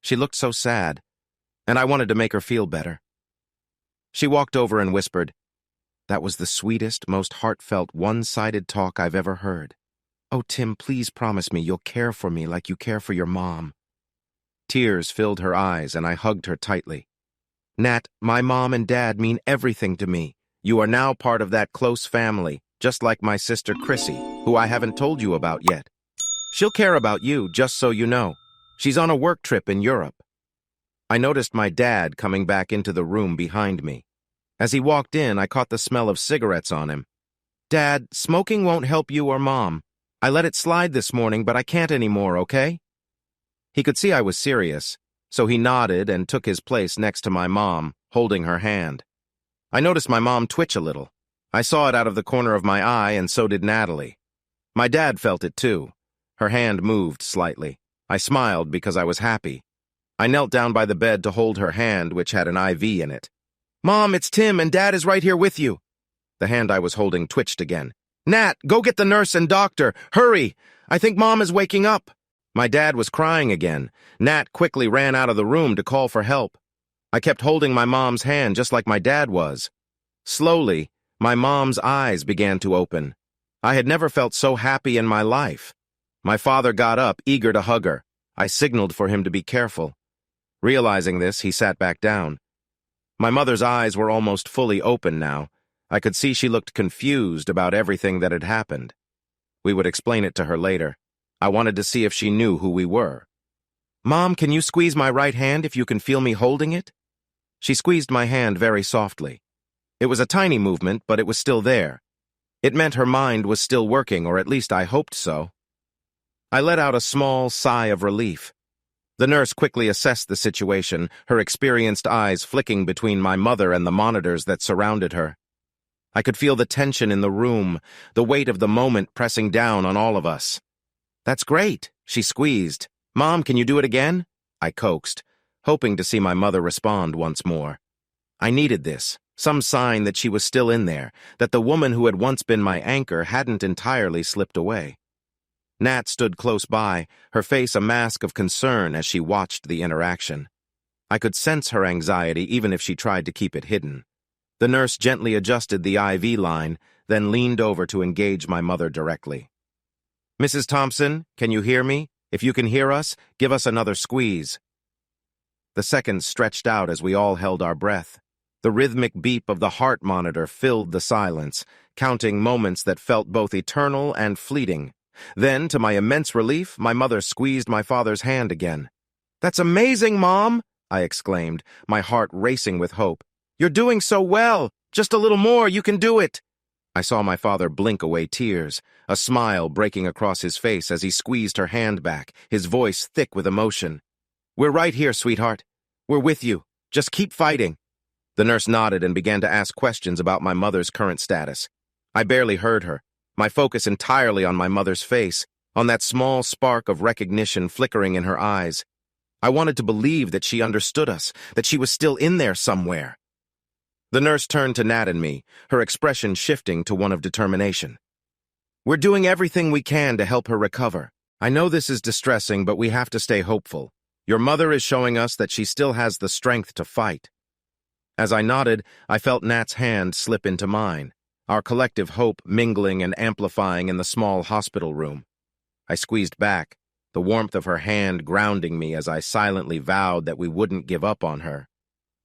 She looked so sad, and I wanted to make her feel better. She walked over and whispered, "That was the sweetest, most heartfelt, one-sided talk I've ever heard. Oh, Tim, please promise me you'll care for me like you care for your mom." Tears filled her eyes, and I hugged her tightly. "Nat, my mom and dad mean everything to me. You are now part of that close family, just like my sister Chrissy, who I haven't told you about yet. She'll care about you, just so you know. She's on a work trip in Europe." I noticed my dad coming back into the room behind me. As he walked in, I caught the smell of cigarettes on him. "Dad, smoking won't help you or Mom. I let it slide this morning, but I can't anymore, okay?" He could see I was serious, so he nodded and took his place next to my mom, holding her hand. I noticed my mom twitch a little. I saw it out of the corner of my eye, and so did Natalie. My dad felt it too. Her hand moved slightly. I smiled because I was happy. I knelt down by the bed to hold her hand, which had an IV in it. "Mom, it's Tim, and Dad is right here with you." The hand I was holding twitched again. "Nat, go get the nurse and doctor. Hurry! I think Mom is waking up." My dad was crying again. Nat quickly ran out of the room to call for help. I kept holding my mom's hand just like my dad was. Slowly, my mom's eyes began to open. I had never felt so happy in my life. My father got up, eager to hug her. I signaled for him to be careful. Realizing this, he sat back down. My mother's eyes were almost fully open now. I could see she looked confused about everything that had happened. We would explain it to her later. I wanted to see if she knew who we were. "Mom, can you squeeze my right hand if you can feel me holding it?" She squeezed my hand very softly. It was a tiny movement, but it was still there. It meant her mind was still working, or at least I hoped so. I let out a small sigh of relief. The nurse quickly assessed the situation, her experienced eyes flicking between my mother and the monitors that surrounded her. I could feel the tension in the room, the weight of the moment pressing down on all of us. "That's great," she squeezed. "Mom, can you do it again?" I coaxed, hoping to see my mother respond once more. I needed this, some sign that she was still in there, that the woman who had once been my anchor hadn't entirely slipped away. Nat stood close by, her face a mask of concern as she watched the interaction. I could sense her anxiety even if she tried to keep it hidden. The nurse gently adjusted the IV line, then leaned over to engage my mother directly. "Mrs. Thompson, can you hear me? If you can hear us, give us another squeeze." The seconds stretched out as we all held our breath. The rhythmic beep of the heart monitor filled the silence, counting moments that felt both eternal and fleeting. Then, to my immense relief, my mother squeezed my father's hand again. "That's amazing, Mom!" I exclaimed, my heart racing with hope. "You're doing so well! Just a little more, you can do it!" I saw my father blink away tears, a smile breaking across his face as he squeezed her hand back, his voice thick with emotion. "We're right here, sweetheart. We're with you. Just keep fighting." The nurse nodded and began to ask questions about my mother's current status. I barely heard her, my focus entirely on my mother's face, on that small spark of recognition flickering in her eyes. I wanted to believe that she understood us, that she was still in there somewhere. The nurse turned to Nat and me, her expression shifting to one of determination. "We're doing everything we can to help her recover. I know this is distressing, but we have to stay hopeful. Your mother is showing us that she still has the strength to fight." As I nodded, I felt Nat's hand slip into mine, our collective hope mingling and amplifying in the small hospital room. I squeezed back, the warmth of her hand grounding me as I silently vowed that we wouldn't give up on her.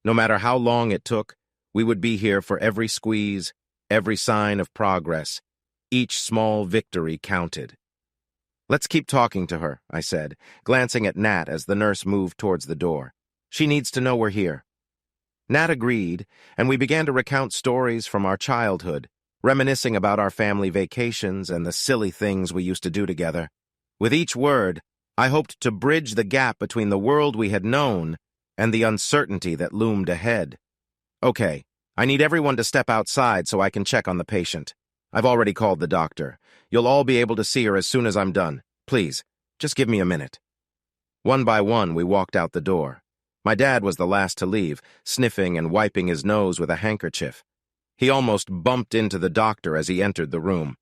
No matter how long it took, we would be here for every squeeze, every sign of progress. Each small victory counted. "Let's keep talking to her," I said, glancing at Nat as the nurse moved towards the door. "She needs to know we're here." Nat agreed, and we began to recount stories from our childhood, reminiscing about our family vacations and the silly things we used to do together. With each word, I hoped to bridge the gap between the world we had known and the uncertainty that loomed ahead. "Okay, I need everyone to step outside so I can check on the patient. I've already called the doctor. You'll all be able to see her as soon as I'm done. Please, just give me a minute." One by one, we walked out the door. My dad was the last to leave, sniffing and wiping his nose with a handkerchief. He almost bumped into the doctor as he entered the room.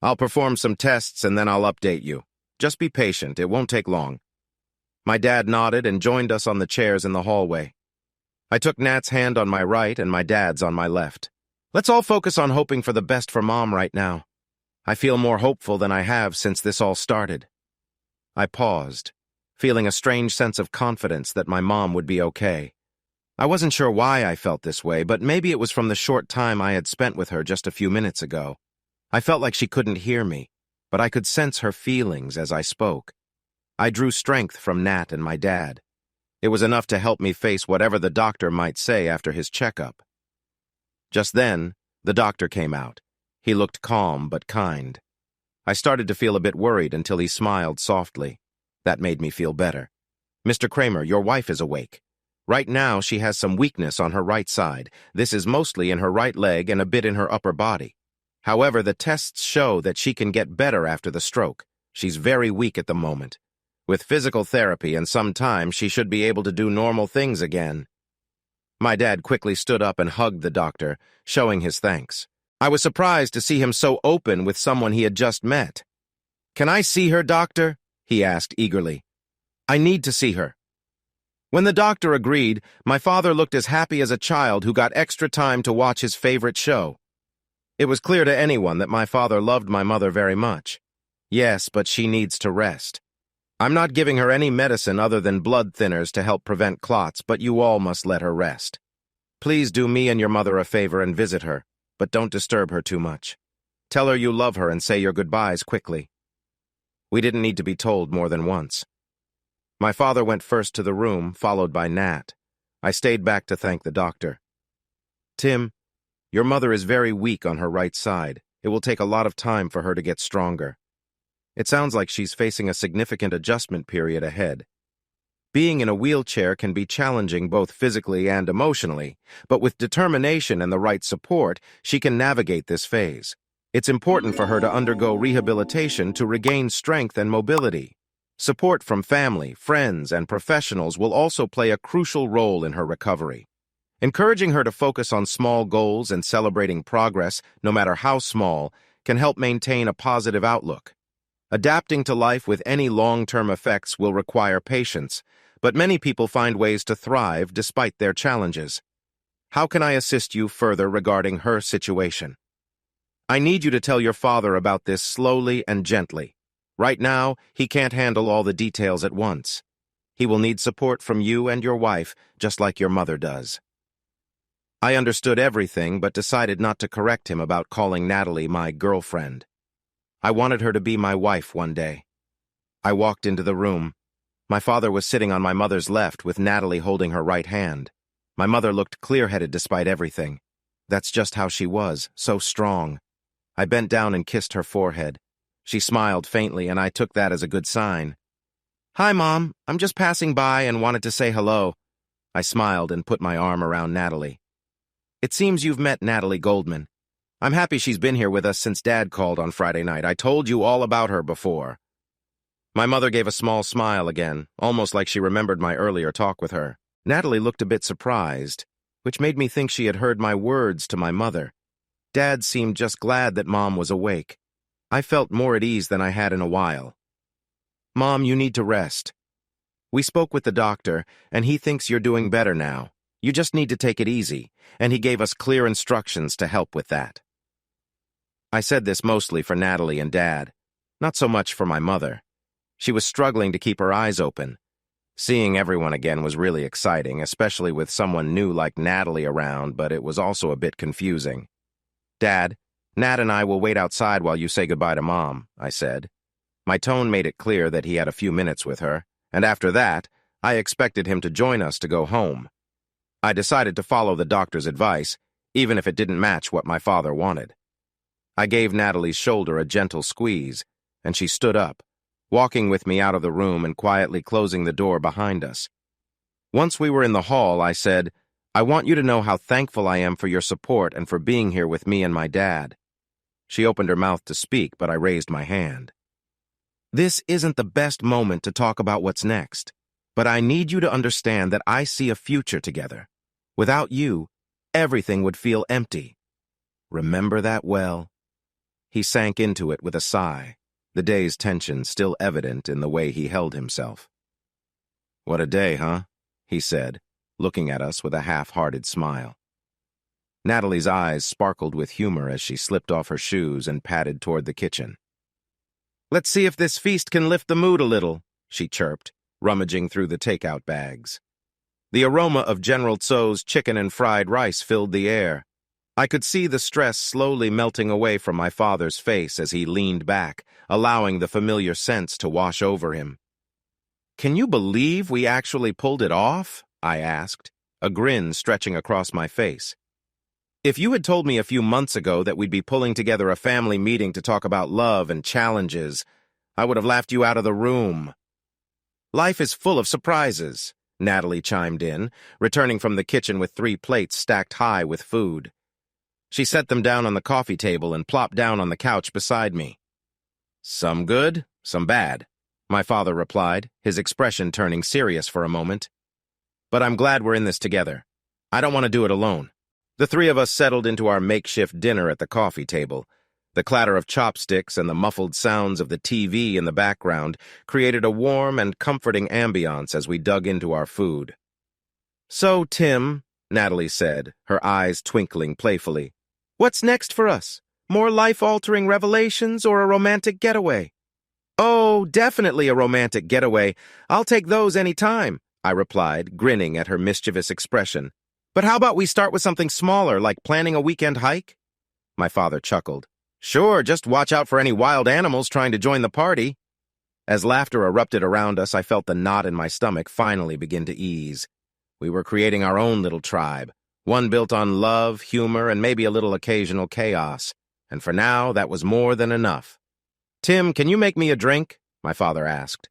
"I'll perform some tests and then I'll update you. Just be patient, it won't take long." My dad nodded and joined us on the chairs in the hallway. I took Nat's hand on my right and my dad's on my left. "Let's all focus on hoping for the best for Mom right now. I feel more hopeful than I have since this all started." I paused, feeling a strange sense of confidence that my mom would be okay. I wasn't sure why I felt this way, but maybe it was from the short time I had spent with her just a few minutes ago. I felt like she couldn't hear me, but I could sense her feelings as I spoke. I drew strength from Nat and my dad. It was enough to help me face whatever the doctor might say after his checkup. Just then, the doctor came out. He looked calm but kind. I started to feel a bit worried until he smiled softly. That made me feel better. "Mr. Cramer, your wife is awake. Right now, she has some weakness on her right side. This is mostly in her right leg and a bit in her upper body. However, the tests show that she can get better after the stroke. She's very weak at the moment. With physical therapy and some time, she should be able to do normal things again." My dad quickly stood up and hugged the doctor, showing his thanks. I was surprised to see him so open with someone he had just met. "Can I see her, doctor?" he asked eagerly. "I need to see her." When the doctor agreed, my father looked as happy as a child who got extra time to watch his favorite show. It was clear to anyone that my father loved my mother very much. "Yes, but she needs to rest. I'm not giving her any medicine other than blood thinners to help prevent clots, but you all must let her rest. Please do me and your mother a favor and visit her, but don't disturb her too much. Tell her you love her and say your goodbyes quickly." We didn't need to be told more than once. My father went first to the room, followed by Nat. I stayed back to thank the doctor. "Tim, your mother is very weak on her right side. It will take a lot of time for her to get stronger. It sounds like she's facing a significant adjustment period ahead. Being in a wheelchair can be challenging both physically and emotionally, but with determination and the right support, she can navigate this phase. It's important for her to undergo rehabilitation to regain strength and mobility. Support from family, friends, and professionals will also play a crucial role in her recovery. Encouraging her to focus on small goals and celebrating progress, no matter how small, can help maintain a positive outlook. Adapting to life with any long-term effects will require patience, but many people find ways to thrive despite their challenges. How can I assist you further regarding her situation? I need you to tell your father about this slowly and gently. Right now, he can't handle all the details at once. He will need support from you and your wife, just like your mother does." I understood everything but decided not to correct him about calling Natalie my girlfriend. I wanted her to be my wife one day. I walked into the room. My father was sitting on my mother's left with Natalie holding her right hand. My mother looked clear-headed despite everything. That's just how she was, so strong. I bent down and kissed her forehead. She smiled faintly, and I took that as a good sign. "Hi, Mom. I'm just passing by and wanted to say hello." I smiled and put my arm around Natalie. "It seems you've met Natalie Goldman. I'm happy she's been here with us since Dad called on Friday night. I told you all about her before." My mother gave a small smile again, almost like she remembered my earlier talk with her. Natalie looked a bit surprised, which made me think she had heard my words to my mother. Dad seemed just glad that Mom was awake. I felt more at ease than I had in a while. "Mom, you need to rest. We spoke with the doctor, and he thinks you're doing better now. You just need to take it easy, and he gave us clear instructions to help with that." I said this mostly for Natalie and Dad, not so much for my mother. She was struggling to keep her eyes open. Seeing everyone again was really exciting, especially with someone new like Natalie around, but it was also a bit confusing. "Dad, Nat and I will wait outside while you say goodbye to Mom," I said. My tone made it clear that he had a few minutes with her, and after that, I expected him to join us to go home. I decided to follow the doctor's advice, even if it didn't match what my father wanted. I gave Natalie's shoulder a gentle squeeze, and she stood up, walking with me out of the room and quietly closing the door behind us. Once we were in the hall, I said, "I want you to know how thankful I am for your support and for being here with me and my dad." She opened her mouth to speak, but I raised my hand. "This isn't the best moment to talk about what's next, but I need you to understand that I see a future together. Without you, everything would feel empty. Remember that well?" He sank into it with a sigh, the day's tension still evident in the way he held himself. "What a day, huh?" he said, looking at us with a half-hearted smile. Natalie's eyes sparkled with humor as she slipped off her shoes and padded toward the kitchen. "Let's see if this feast can lift the mood a little," she chirped, rummaging through the takeout bags. The aroma of General Tso's chicken and fried rice filled the air. I could see the stress slowly melting away from my father's face as he leaned back, allowing the familiar scents to wash over him. "Can you believe we actually pulled it off?" I asked, a grin stretching across my face. "If you had told me a few months ago that we'd be pulling together a family meeting to talk about love and challenges, I would have laughed you out of the room." "Life is full of surprises," Natalie chimed in, returning from the kitchen with 3 plates stacked high with food. She set them down on the coffee table and plopped down on the couch beside me. "Some good, some bad," my father replied, his expression turning serious for a moment. "But I'm glad we're in this together. I don't want to do it alone." The 3 of us settled into our makeshift dinner at the coffee table. The clatter of chopsticks and the muffled sounds of the TV in the background created a warm and comforting ambiance as we dug into our food. "So, Tim," Natalie said, her eyes twinkling playfully, "what's next for us? More life-altering revelations or a romantic getaway?" "Oh, definitely a romantic getaway. I'll take those any time," I replied, grinning at her mischievous expression. "But how about we start with something smaller, like planning a weekend hike?" My father chuckled. "Sure, just watch out for any wild animals trying to join the party." As laughter erupted around us, I felt the knot in my stomach finally begin to ease. We were creating our own little tribe, one built on love, humor, and maybe a little occasional chaos. And for now, that was more than enough. "Tim, can you make me a drink?" my father asked.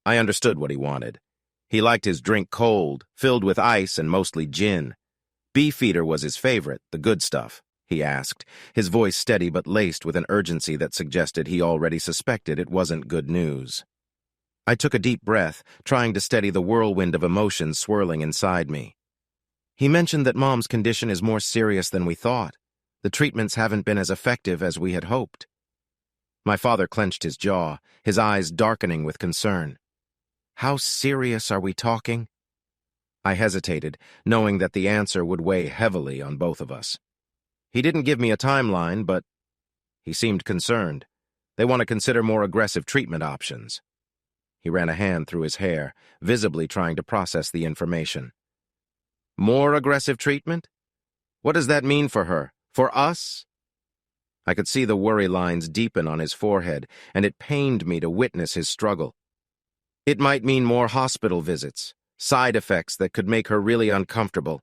I understood what he wanted. He liked his drink cold, filled with ice and mostly gin. Beefeater was his favorite, the good stuff, he asked, his voice steady but laced with an urgency that suggested he already suspected it wasn't good news. I took a deep breath, trying to steady the whirlwind of emotions swirling inside me. "He mentioned that Mom's condition is more serious than we thought. The treatments haven't been as effective as we had hoped." My father clenched his jaw, his eyes darkening with concern. "How serious are we talking?" I hesitated, knowing that the answer would weigh heavily on both of us. He didn't give me a timeline, but he seemed concerned. "They want to consider more aggressive treatment options." He ran a hand through his hair, visibly trying to process the information. "More aggressive treatment? What does that mean for her? For us?" I could see the worry lines deepen on his forehead, and it pained me to witness his struggle. "It might mean more hospital visits, side effects that could make her really uncomfortable.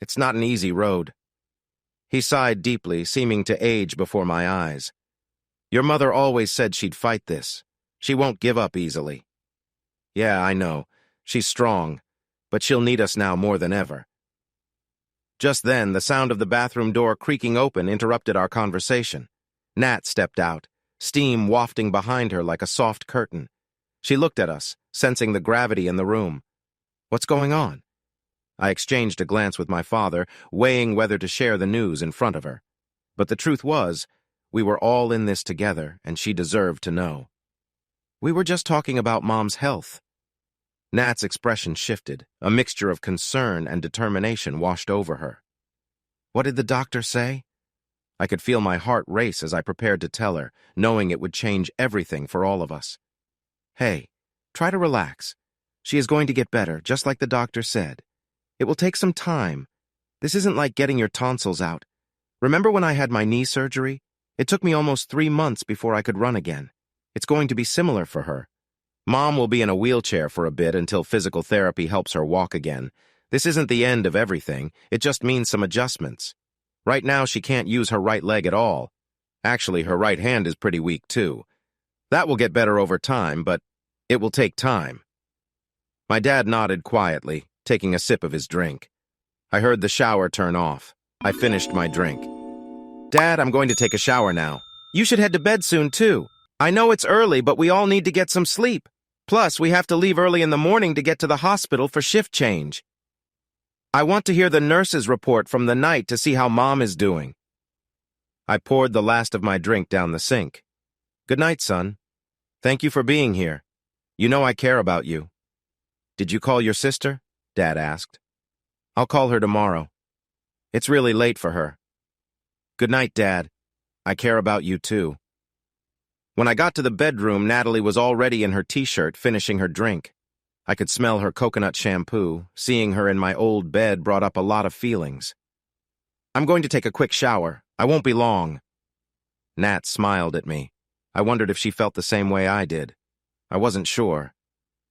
It's not an easy road." He sighed deeply, seeming to age before my eyes. "Your mother always said she'd fight this. She won't give up easily." "Yeah, I know. She's strong, but she'll need us now more than ever." Just then, the sound of the bathroom door creaking open interrupted our conversation. Nat stepped out, steam wafting behind her like a soft curtain. She looked at us, sensing the gravity in the room. "What's going on?" I exchanged a glance with my father, weighing whether to share the news in front of her. But the truth was, we were all in this together, and she deserved to know. "We were just talking about Mom's health." Nat's expression shifted. A mixture of concern and determination washed over her. "What did the doctor say?" I could feel my heart race as I prepared to tell her, knowing it would change everything for all of us. "Hey, try to relax. She is going to get better, just like the doctor said. It will take some time. This isn't like getting your tonsils out. Remember when I had my knee surgery? It took me almost 3 months before I could run again. It's going to be similar for her. Mom will be in a wheelchair for a bit until physical therapy helps her walk again. This isn't the end of everything. It just means some adjustments. Right now, she can't use her right leg at all. Actually, her right hand is pretty weak, too. That will get better over time, but it will take time. My dad nodded quietly, taking a sip of his drink. I heard the shower turn off. I finished my drink. Dad, I'm going to take a shower now. You should head to bed soon, too. I know it's early, but we all need to get some sleep. Plus, we have to leave early in the morning to get to the hospital for shift change. I want to hear the nurse's report from the night to see how Mom is doing. I poured the last of my drink down the sink. Good night, son. Thank you for being here. You know I care about you. Did you call your sister? Dad asked. I'll call her tomorrow. It's really late for her. Good night, Dad. I care about you, too. When I got to the bedroom, Natalie was already in her t-shirt, finishing her drink. I could smell her coconut shampoo. Seeing her in my old bed brought up a lot of feelings. I'm going to take a quick shower. I won't be long. Nat smiled at me. I wondered if she felt the same way I did. I wasn't sure.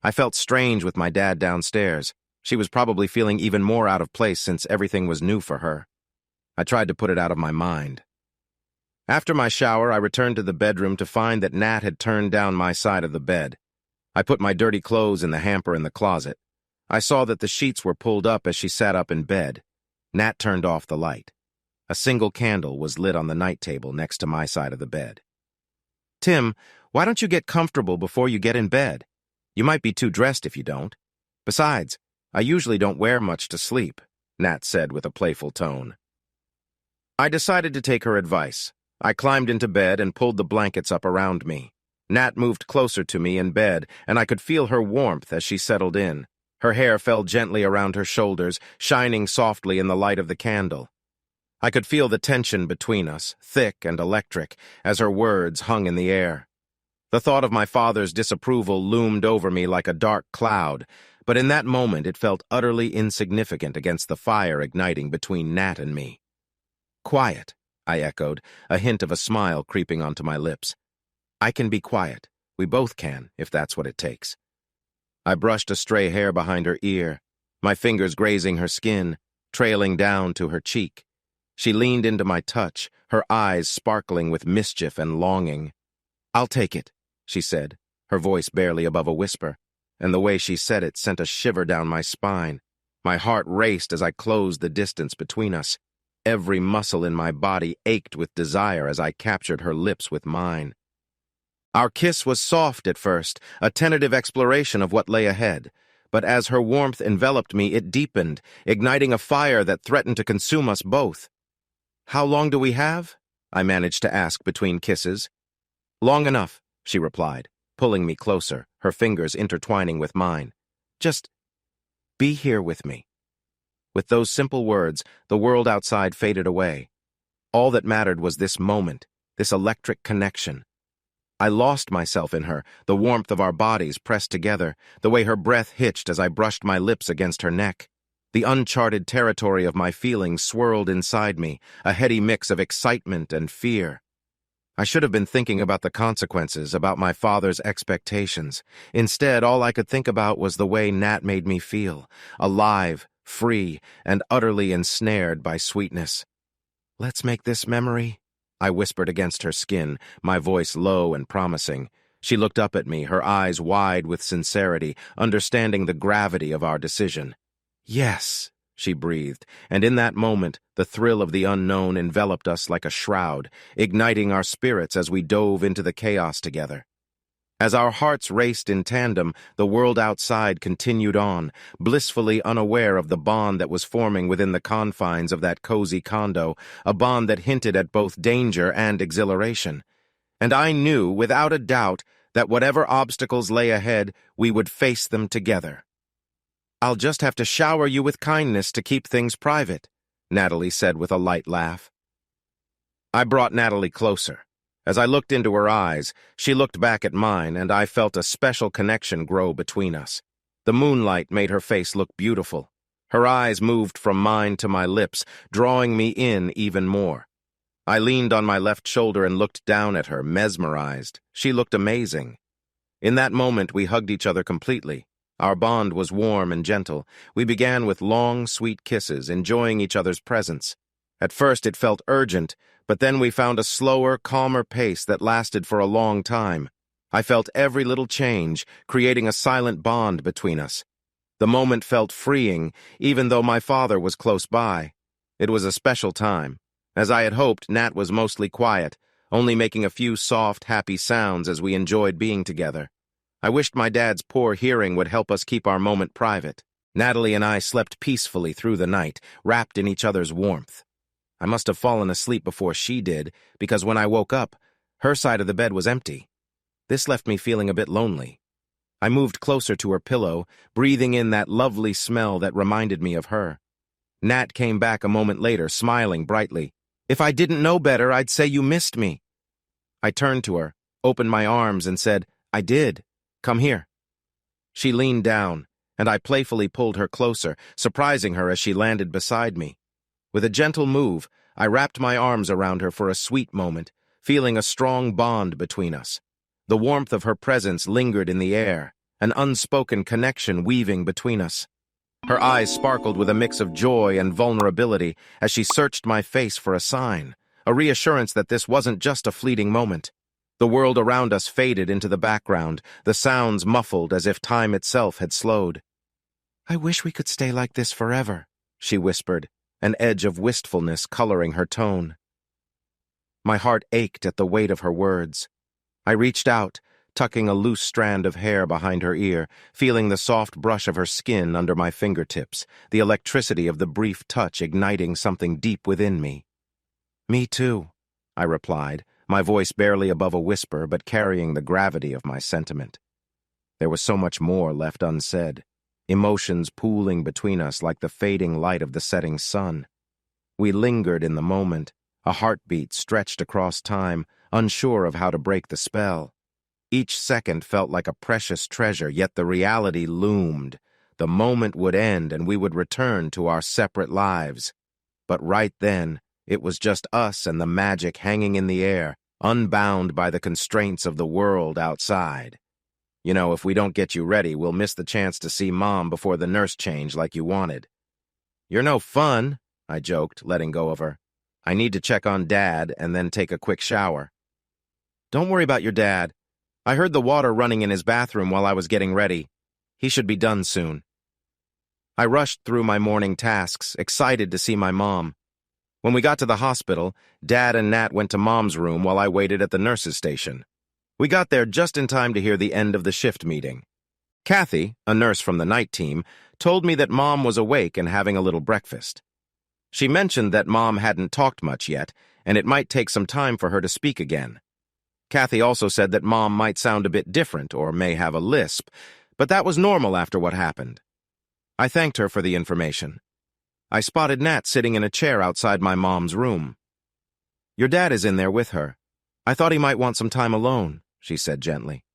I felt strange with my dad downstairs. She was probably feeling even more out of place since everything was new for her. I tried to put it out of my mind. After my shower, I returned to the bedroom to find that Nat had turned down my side of the bed. I put my dirty clothes in the hamper in the closet. I saw that the sheets were pulled up as she sat up in bed. Nat turned off the light. A single candle was lit on the night table next to my side of the bed. Tim, why don't you get comfortable before you get in bed? You might be too dressed if you don't. Besides, I usually don't wear much to sleep, Nat said with a playful tone. I decided to take her advice. I climbed into bed and pulled the blankets up around me. Nat moved closer to me in bed, and I could feel her warmth as she settled in. Her hair fell gently around her shoulders, shining softly in the light of the candle. I could feel the tension between us, thick and electric, as her words hung in the air. The thought of my father's disapproval loomed over me like a dark cloud, but in that moment it felt utterly insignificant against the fire igniting between Nat and me. Quiet, I echoed, a hint of a smile creeping onto my lips. I can be quiet. We both can, if that's what it takes. I brushed a stray hair behind her ear, my fingers grazing her skin, trailing down to her cheek. She leaned into my touch, her eyes sparkling with mischief and longing. I'll take it, she said, her voice barely above a whisper, and the way she said it sent a shiver down my spine. My heart raced as I closed the distance between us. Every muscle in my body ached with desire as I captured her lips with mine. Our kiss was soft at first, a tentative exploration of what lay ahead. But as her warmth enveloped me, it deepened, igniting a fire that threatened to consume us both. How long do we have? I managed to ask between kisses. Long enough, she replied, pulling me closer, her fingers intertwining with mine. Just be here with me. With those simple words, the world outside faded away. All that mattered was this moment, this electric connection. I lost myself in her, the warmth of our bodies pressed together, the way her breath hitched as I brushed my lips against her neck. The uncharted territory of my feelings swirled inside me, a heady mix of excitement and fear. I should have been thinking about the consequences, about my father's expectations. Instead, all I could think about was the way Nat made me feel, alive, free, and utterly ensnared by sweetness. Let's make this memory, I whispered against her skin, my voice low and promising. She looked up at me, her eyes wide with sincerity, understanding the gravity of our decision. Yes, she breathed, and in that moment, the thrill of the unknown enveloped us like a shroud, igniting our spirits as we dove into the chaos together. As our hearts raced in tandem, the world outside continued on, blissfully unaware of the bond that was forming within the confines of that cozy condo, a bond that hinted at both danger and exhilaration. And I knew, without a doubt, that whatever obstacles lay ahead, we would face them together. I'll just have to shower you with kindness to keep things private, Natalie said with a light laugh. I brought Natalie closer. As I looked into her eyes, she looked back at mine, and I felt a special connection grow between us. The moonlight made her face look beautiful. Her eyes moved from mine to my lips, drawing me in even more. I leaned on my left shoulder and looked down at her, mesmerized. She looked amazing. In that moment, we hugged each other completely. Our bond was warm and gentle. We began with long, sweet kisses, enjoying each other's presence. At first, it felt urgent, but then we found a slower, calmer pace that lasted for a long time. I felt every little change, creating a silent bond between us. The moment felt freeing, even though my father was close by. It was a special time. As I had hoped, Nat was mostly quiet, only making a few soft, happy sounds as we enjoyed being together. I wished my dad's poor hearing would help us keep our moment private. Natalie and I slept peacefully through the night, wrapped in each other's warmth. I must have fallen asleep before she did, because when I woke up, her side of the bed was empty. This left me feeling a bit lonely. I moved closer to her pillow, breathing in that lovely smell that reminded me of her. Nat came back a moment later, smiling brightly. "If I didn't know better, I'd say you missed me." I turned to her, opened my arms, and said, "I did. Come here." She leaned down, and I playfully pulled her closer, surprising her as she landed beside me. With a gentle move, I wrapped my arms around her for a sweet moment, feeling a strong bond between us. The warmth of her presence lingered in the air, an unspoken connection weaving between us. Her eyes sparkled with a mix of joy and vulnerability as she searched my face for a sign, a reassurance that this wasn't just a fleeting moment. The world around us faded into the background, the sounds muffled as if time itself had slowed. "I wish we could stay like this forever," she whispered, an edge of wistfulness coloring her tone. My heart ached at the weight of her words. I reached out, tucking a loose strand of hair behind her ear, feeling the soft brush of her skin under my fingertips, the electricity of the brief touch igniting something deep within me. "Me too," I replied, my voice barely above a whisper but carrying the gravity of my sentiment. There was so much more left unsaid, emotions pooling between us like the fading light of the setting sun. We lingered in the moment, a heartbeat stretched across time, unsure of how to break the spell. Each second felt like a precious treasure, yet the reality loomed. The moment would end and we would return to our separate lives. But right then, it was just us and the magic hanging in the air, unbound by the constraints of the world outside. "You know, if we don't get you ready, we'll miss the chance to see Mom before the nurse change like you wanted." "You're no fun," I joked, letting go of her. "I need to check on Dad and then take a quick shower." "Don't worry about your dad. I heard the water running in his bathroom while I was getting ready. He should be done soon." I rushed through my morning tasks, excited to see my mom. When we got to the hospital, Dad and Nat went to Mom's room while I waited at the nurse's station. We got there just in time to hear the end of the shift meeting. Kathy, a nurse from the night team, told me that Mom was awake and having a little breakfast. She mentioned that Mom hadn't talked much yet, and it might take some time for her to speak again. Kathy also said that Mom might sound a bit different or may have a lisp, but that was normal after what happened. I thanked her for the information. I spotted Nat sitting in a chair outside my mom's room. "Your dad is in there with her. I thought he might want some time alone," she said gently.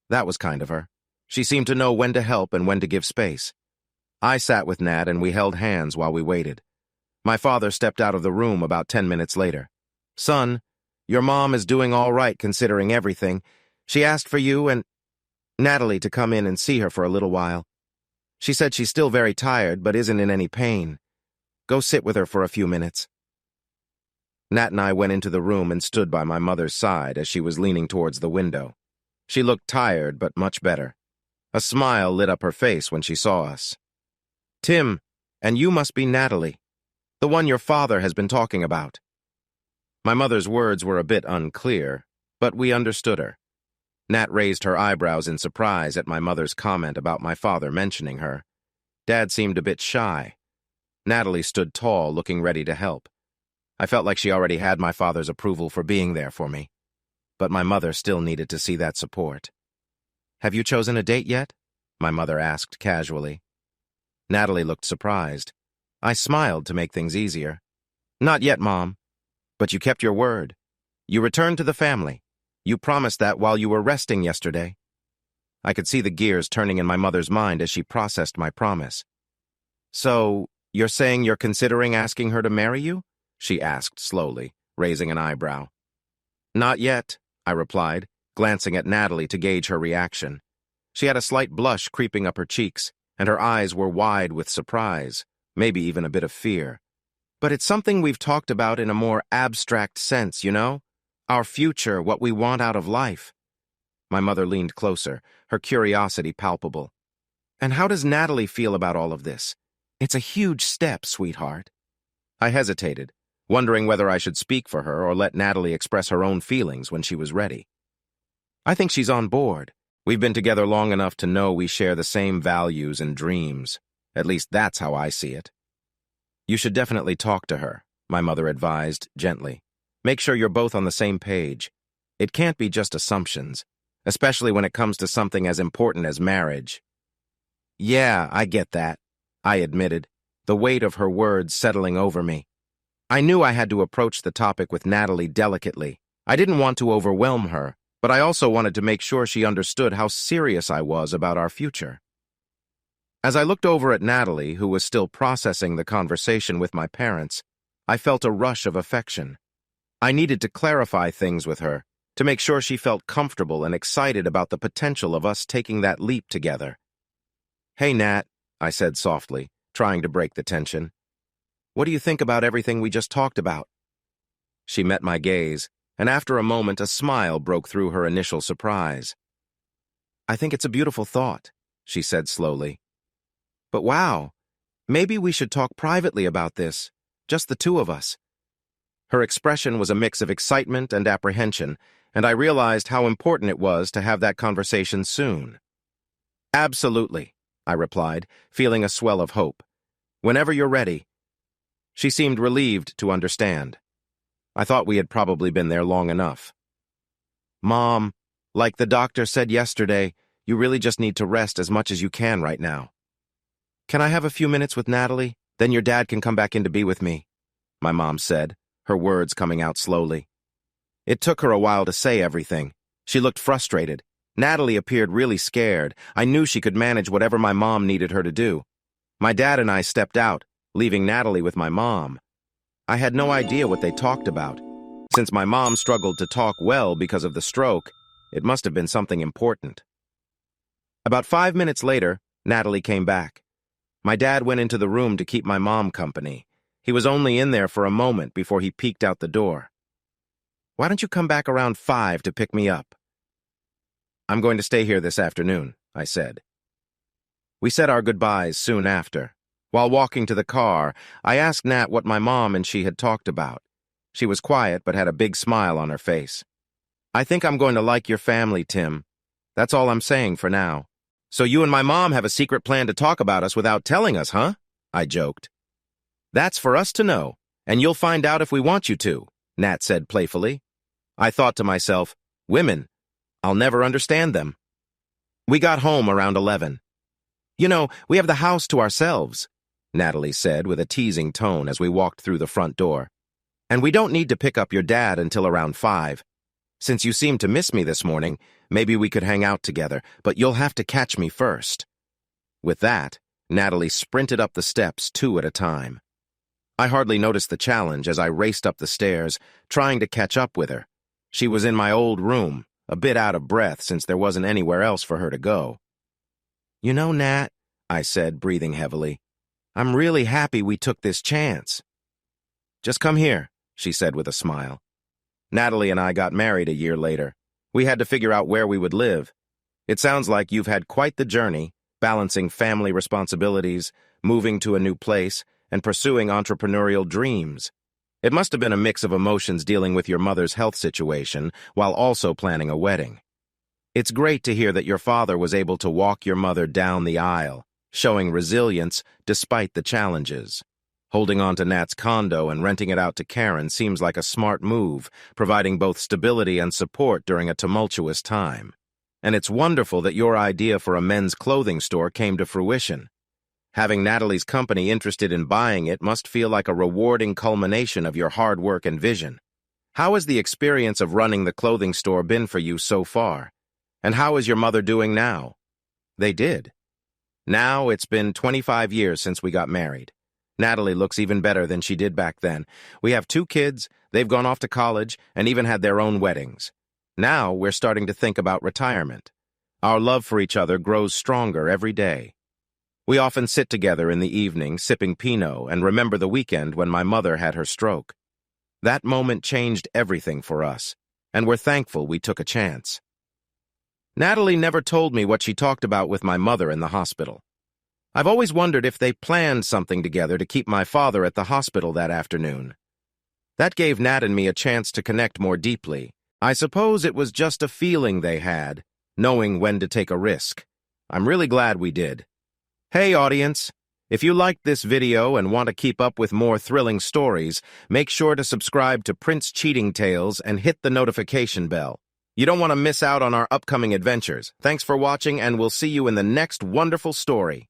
That was kind of her. She seemed to know when to help and when to give space. I sat with Nat and we held hands while we waited. My father stepped out of the room about 10 minutes later. "Son, your mom is doing all right considering everything. She asked for you and Natalie to come in and see her for a little while. She said she's still very tired but isn't in any pain. Go sit with her for a few minutes." Nat and I went into the room and stood by my mother's side as she was leaning towards the window. She looked tired but much better. A smile lit up her face when she saw us. "Tim, and you must be Natalie, the one your father has been talking about." My mother's words were a bit unclear, but we understood her. Nat raised her eyebrows in surprise at my mother's comment about my father mentioning her. Dad seemed a bit shy. Natalie stood tall, looking ready to help. I felt like she already had my father's approval for being there for me. But my mother still needed to see that support. "Have you chosen a date yet?" my mother asked casually. Natalie looked surprised. I smiled to make things easier. "Not yet, Mom. But you kept your word. You returned to the family. You promised that while you were resting yesterday." I could see the gears turning in my mother's mind as she processed my promise. "So, you're saying you're considering asking her to marry you?" she asked slowly, raising an eyebrow. "Not yet," I replied, glancing at Natalie to gauge her reaction. She had a slight blush creeping up her cheeks, and her eyes were wide with surprise, maybe even a bit of fear. "But it's something we've talked about in a more abstract sense, you know? Our future, what we want out of life." My mother leaned closer, her curiosity palpable. "And how does Natalie feel about all of this? It's a huge step, sweetheart." I hesitated, wondering whether I should speak for her or let Natalie express her own feelings when she was ready. "I think she's on board. We've been together long enough to know we share the same values and dreams. At least that's how I see it." "You should definitely talk to her," my mother advised gently. "Make sure you're both on the same page. It can't be just assumptions, especially when it comes to something as important as marriage." "Yeah, I get that," I admitted, the weight of her words settling over me. I knew I had to approach the topic with Natalie delicately. I didn't want to overwhelm her, but I also wanted to make sure she understood how serious I was about our future. As I looked over at Natalie, who was still processing the conversation with my parents, I felt a rush of affection. I needed to clarify things with her, to make sure she felt comfortable and excited about the potential of us taking that leap together. "Hey, Nat," I said softly, trying to break the tension. "What do you think about everything we just talked about?" She met my gaze, and after a moment a smile broke through her initial surprise. "I think it's a beautiful thought," she said slowly. "But wow, maybe we should talk privately about this, just the two of us." Her expression was a mix of excitement and apprehension, and I realized how important it was to have that conversation soon. "Absolutely," I replied, feeling a swell of hope. "Whenever you're ready." She seemed relieved to understand. I thought we had probably been there long enough. "Mom, like the doctor said yesterday, you really just need to rest as much as you can right now. Can I have a few minutes with Natalie? Then your dad can come back in to be with me," my mom said, her words coming out slowly. It took her a while to say everything. She looked frustrated. Natalie appeared really scared. I knew she could manage whatever my mom needed her to do. My dad and I stepped out, leaving Natalie with my mom. I had no idea what they talked about. Since my mom struggled to talk well because of the stroke, it must have been something important. About 5 minutes later, Natalie came back. My dad went into the room to keep my mom company. He was only in there for a moment before he peeked out the door. "Why don't you come back around 5 to pick me up?" "I'm going to stay here this afternoon," I said. We said our goodbyes soon after. While walking to the car, I asked Nat what my mom and she had talked about. She was quiet but had a big smile on her face. "I think I'm going to like your family, Tim. That's all I'm saying for now." "So you and my mom have a secret plan to talk about us without telling us, huh?" I joked. "That's for us to know, and you'll find out if we want you to," Nat said playfully. I thought to myself, women, I'll never understand them. We got home around 11. "You know, we have the house to ourselves," Natalie said with a teasing tone as we walked through the front door. "And we don't need to pick up your dad until around 5. Since you seemed to miss me this morning, maybe we could hang out together, but you'll have to catch me first." With that, Natalie sprinted up the steps 2 at a time. I hardly noticed the challenge as I raced up the stairs, trying to catch up with her. She was in my old room, a bit out of breath since there wasn't anywhere else for her to go. "You know, Nat," I said, breathing heavily, "I'm really happy we took this chance." "Just come here," she said with a smile. Natalie and I got married a year later. We had to figure out where we would live. It sounds like you've had quite the journey, balancing family responsibilities, moving to a new place, and pursuing entrepreneurial dreams. It must have been a mix of emotions dealing with your mother's health situation while also planning a wedding. It's great to hear that your father was able to walk your mother down the aisle, showing resilience despite the challenges. Holding on to Nat's condo and renting it out to Karen seems like a smart move, providing both stability and support during a tumultuous time. And it's wonderful that your idea for a men's clothing store came to fruition. Having Natalie's company interested in buying it must feel like a rewarding culmination of your hard work and vision. How has the experience of running the clothing store been for you so far? And how is your mother doing now? They did. Now it's been 25 years since we got married. Natalie looks even better than she did back then. We have 2 kids, they've gone off to college, and even had their own weddings. Now we're starting to think about retirement. Our love for each other grows stronger every day. We often sit together in the evening, sipping Pinot, and remember the weekend when my mother had her stroke. That moment changed everything for us, and we're thankful we took a chance. Natalie never told me what she talked about with my mother in the hospital. I've always wondered if they planned something together to keep my father at the hospital that afternoon. That gave Nat and me a chance to connect more deeply. I suppose it was just a feeling they had, knowing when to take a risk. I'm really glad we did. Hey, audience! If you liked this video and want to keep up with more thrilling stories, make sure to subscribe to Prince Cheating Tales and hit the notification bell. You don't want to miss out on our upcoming adventures. Thanks for watching, and we'll see you in the next wonderful story.